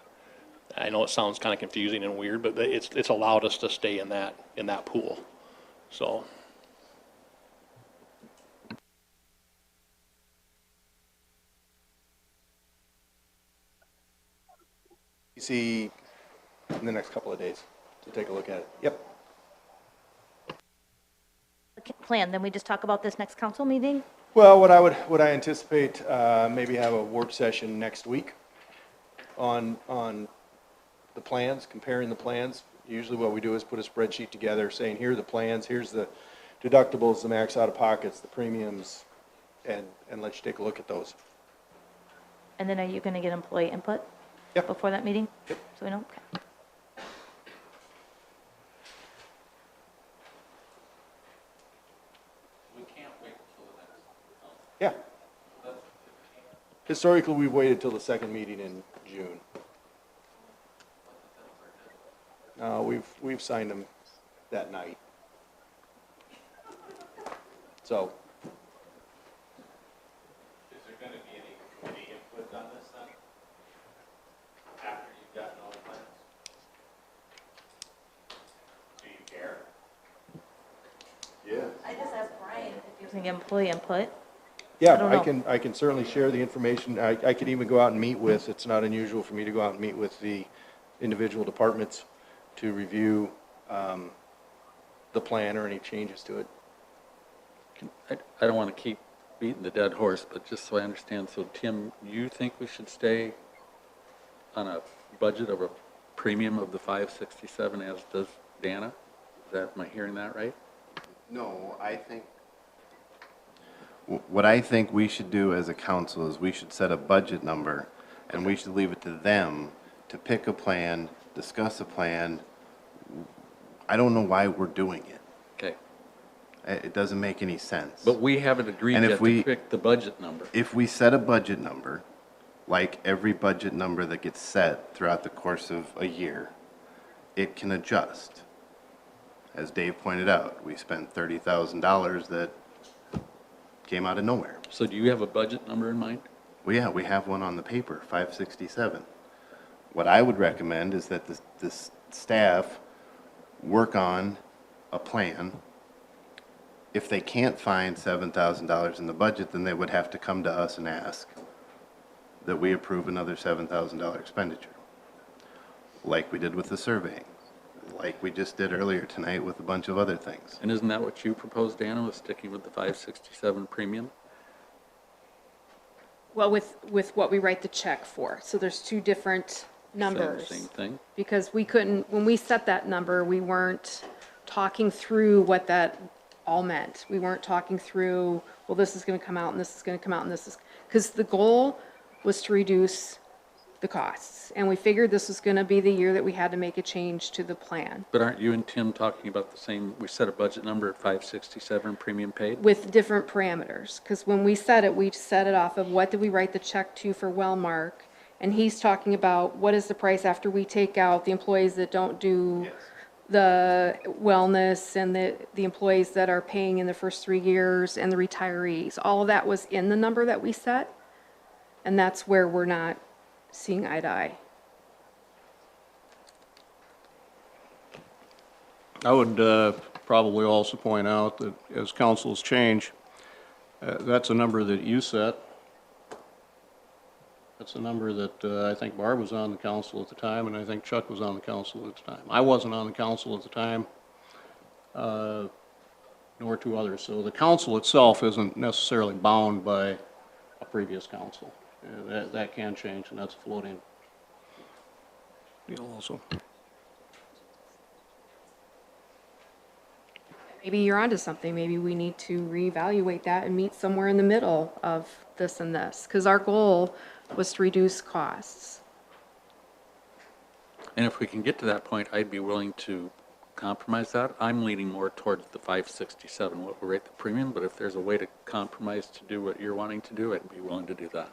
Speaker 17: I know it sounds kind of confusing and weird, but it's allowed us to stay in that pool. So.
Speaker 4: You see in the next couple of days to take a look at it. Yep.
Speaker 10: Plan, then we just talk about this next council meeting?
Speaker 4: Well, what I anticipate, maybe have a work session next week on the plans, comparing the plans. Usually what we do is put a spreadsheet together saying, here are the plans, here's the deductibles, the max out-of-pockets, the premiums, and let you take a look at those.
Speaker 10: And then are you going to get employee input?
Speaker 4: Yep.
Speaker 10: Before that meeting?
Speaker 4: Yep.
Speaker 10: So we know? Okay.
Speaker 4: Yeah. Historically, we've waited till the second meeting in June. We've signed them that night. So.
Speaker 3: Is there going to be any committee input on this then? After you've gotten all the plans? Do you care?
Speaker 4: Yeah.
Speaker 10: I just asked Brian if using employee input.
Speaker 4: Yeah, I can certainly share the information. I could even go out and meet with, it's not unusual for me to go out and meet with the individual departments to review the plan or any changes to it.
Speaker 5: I don't want to keep beating the dead horse, but just so I understand, so Tim, you think we should stay on a budget of a premium of the 567 as does Dana? Am I hearing that right?
Speaker 15: No, what I think we should do as a council is we should set a budget number, and we should leave it to them to pick a plan, discuss a plan. I don't know why we're doing it.
Speaker 5: Okay.
Speaker 15: It doesn't make any sense.
Speaker 5: But we haven't agreed
Speaker 15: And
Speaker 5: yet
Speaker 15: if we-
Speaker 5: to pick the budget number.
Speaker 15: If we set a budget number, like every budget number that gets set throughout the course of a year, it can adjust. As Dave pointed out, we spent $30,000 that came out of nowhere.
Speaker 5: So do you have a budget number in mind?
Speaker 15: Well, yeah, we have one on the paper, 567. What I would recommend is that this staff work on a plan. If they can't find $7,000 in the budget, then they would have to come to us and ask that we approve another $7,000 expenditure, like we did with the surveying, like we just did earlier tonight with a bunch of other things.
Speaker 5: And isn't that what you proposed, Dana, was sticking with the 567 premium?
Speaker 12: Well, with what we write the check for. So there's two different numbers.
Speaker 5: Same thing?
Speaker 12: Because we couldn't, when we set that number, we weren't talking through what that all meant. We weren't talking through, well, this is going to come out and this is going to come out and this is, because the goal was to reduce the costs. And we figured this was going to be the year that we had to make a change to the plan.
Speaker 5: But aren't you and Tim talking about the same, we set a budget number at 567 premium paid?
Speaker 12: With different parameters, because when we set it off of what did we write the check to for Wellmark, and he's talking about what is the price after we take out the employees that don't do the wellness and the employees that are paying in the first 3 years and the retirees. All of that was in the number that we set, and that's where we're not seeing eye to eye.
Speaker 14: I would probably also point out that as councils change, that's a number that you set. That's a number that I think Barb was on the council at the time, and I think Chuck was on the council at the time. I wasn't on the council at the time, nor two others. So the council itself isn't necessarily bound by a previous council. That can change, and that's a floating deal also.
Speaker 12: Maybe you're onto something. Maybe we need to reevaluate that and meet somewhere in the middle of this and this, because our goal was to reduce costs.
Speaker 5: And if we can get to that point, I'd be willing to compromise that. I'm leaning more towards the 567, what we rate the premium, but if there's a way to compromise to do what you're wanting to do, I'd be willing to do that.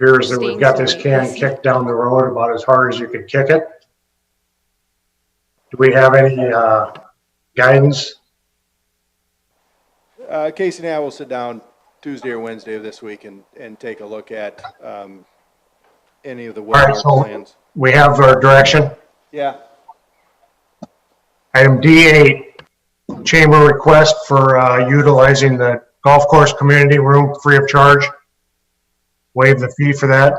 Speaker 1: Appears that we've got this can kicked down the road about as hard as you could kick it. Do we have any guidance?
Speaker 4: Casey and I will sit down Tuesday or Wednesday of this week and take a look at any of the
Speaker 1: All right,
Speaker 4: webinar
Speaker 1: so
Speaker 4: plans.
Speaker 1: we have our direction.
Speaker 4: Yeah.
Speaker 1: Item D8, chamber request for utilizing the golf course community room free of charge. Waive the fee for that.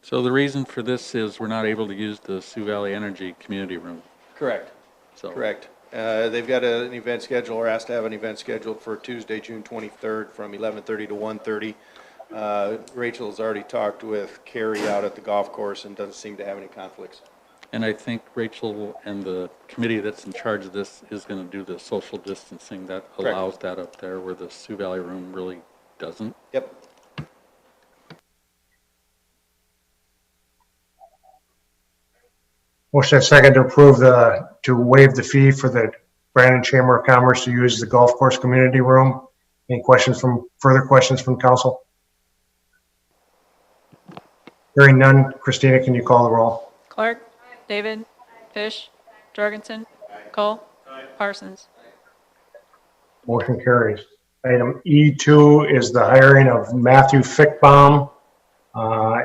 Speaker 5: So the reason for this is we're not able to use the Sioux Valley Energy Community Room.
Speaker 4: Correct.
Speaker 5: So
Speaker 4: Correct. They've got an event scheduled, or asked to have an event scheduled for Tuesday, June 23rd from 11:30 to 1:30. Rachel has already talked with Carrie out at the golf course and doesn't seem to have any conflicts.
Speaker 5: And I think Rachel and the committee that's in charge of this is going to do the social distancing that
Speaker 4: Correct.
Speaker 5: allows that up there, where the Sioux Valley room really doesn't.
Speaker 4: Yep.
Speaker 1: Motion and second to approve to waive the fee for the Brandon Chamber of Commerce to use the golf course community room. Any further questions from council? Hearing none, Christina, can you call the roll?
Speaker 2: Clark, David, Fish, Jorgensen, Cole, Parsons.
Speaker 1: Motion carries. Item E2 is the hiring of Matthew Fickbaum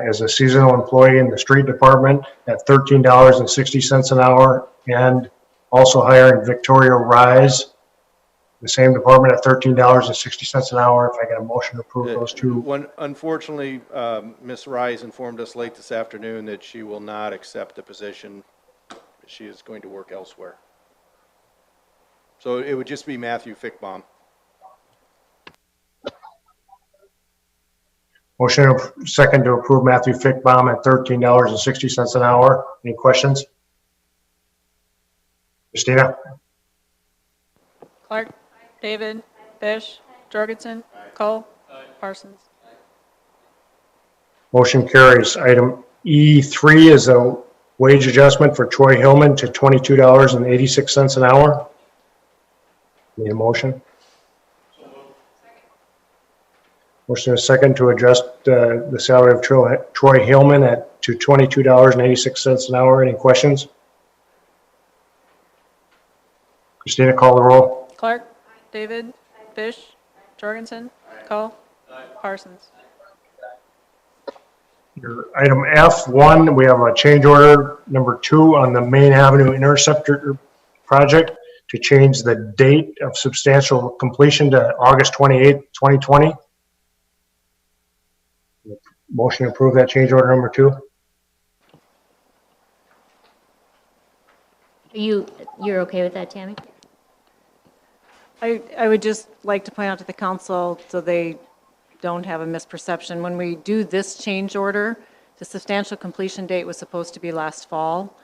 Speaker 1: as a seasonal employee in the street department at $13.60 an hour, and also hiring Victoria Rise, the same department, at $13.60 an hour. If I get a motion to approve those two.
Speaker 4: Unfortunately, Ms. Rise informed us late this afternoon that she will not accept the position. She is going to work elsewhere. So it would just be Matthew Fickbaum.
Speaker 1: Motion second to approve Matthew Fickbaum at $13.60 an hour. Any questions? Christina?
Speaker 2: Clark, David, Fish, Jorgensen, Cole, Parsons.
Speaker 1: Motion carries. Item E3 is a wage adjustment for Troy Hillman to $22.86 an hour. Need a motion? Motion is second to adjust the salary of Troy Hillman to $22.86 an hour. Any questions? Christina, call the roll.
Speaker 2: Clark, David, Fish, Jorgensen, Cole, Parsons.
Speaker 1: Your item F1, we have a change order number 2 on the Main Avenue Interceptor project to change the date of substantial completion to August 28th, 2020. Motion to approve that change order number 2.
Speaker 6: You're okay with that, Tammy?
Speaker 7: I would just like to point out to the council, so they don't have a misperception, when we do this change order, the substantial completion date was supposed to be last fall.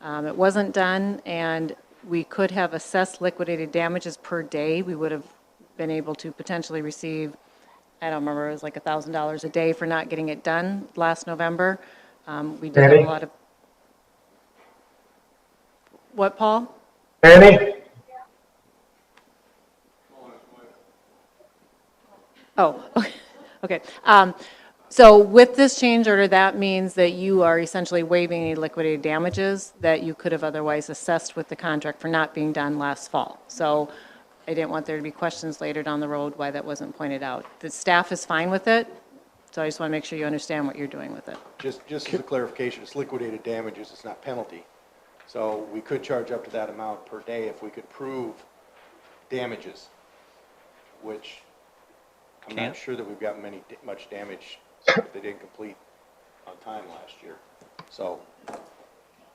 Speaker 7: It wasn't done, and we could have assessed liquidated damages per day. We would have been able to potentially receive, I don't remember, it was like $1,000 a day for not getting it done last November. We did have a lot of... What, Paul?
Speaker 1: Annie?
Speaker 7: Oh, okay. So with this change order, that means that you are essentially waiving any liquidated damages that you could have otherwise assessed with the contract for not being done last fall. So I didn't want there to be questions later down the road why that wasn't pointed out. The staff is fine with it, so I just want to make sure you understand what you're doing with it.
Speaker 4: Just as a clarification, it's liquidated damages, it's not penalty. So we could charge up to that amount per day if we could prove damages, which I'm not sure that we've got much damage if they didn't complete on time last year. So,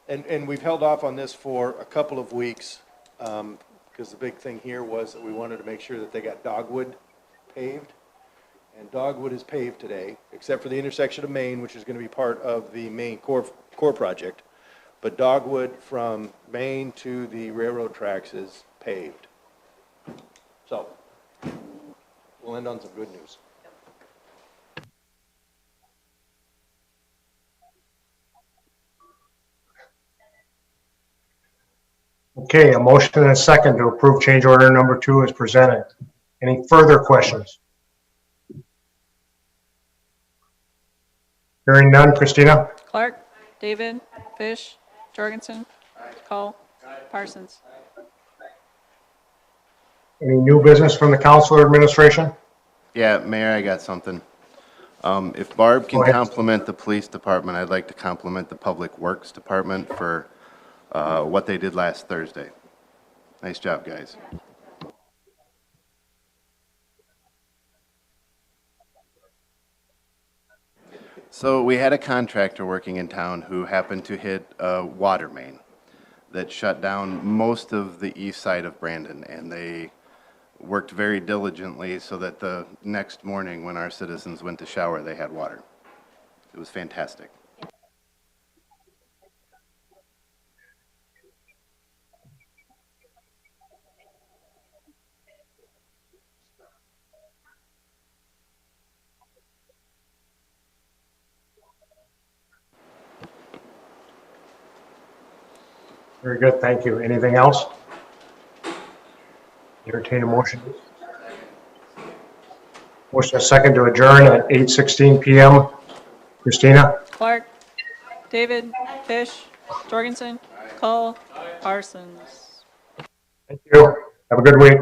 Speaker 4: and we've held off on this for a couple of weeks, because the big thing here was that we wanted to make sure that they got Dogwood paved. And Dogwood is paved today, except for the intersection of Main, which is going to be part of the main core project. But Dogwood from Main to the railroad tracks is paved. So, we'll end on some good news.
Speaker 1: Okay, a motion and a second to approve change order number 2 is presented. Any further questions? Hearing none, Christina?
Speaker 2: Clark, David, Fish, Jorgensen, Call, Parsons.
Speaker 1: Any new business from the council or administration?
Speaker 15: Yeah, Mayor, I got something. If Barb can
Speaker 1: Go ahead.
Speaker 15: compliment the police department, I'd like to compliment the Public Works Department for what they did last Thursday. Nice job, guys. So we had a contractor working in town who happened to hit a water main that shut down most of the east side of Brandon, and they worked very diligently so that the next morning when our citizens went to shower, they had water. It was fantastic.
Speaker 1: Very good, thank you. Anything else? Entertain a motion. Motion a second to adjourn at 8:16 p.m. Christina?
Speaker 2: Clark, David, Fish, Jorgensen, Call, Parsons.
Speaker 1: Thank you. Have a good week.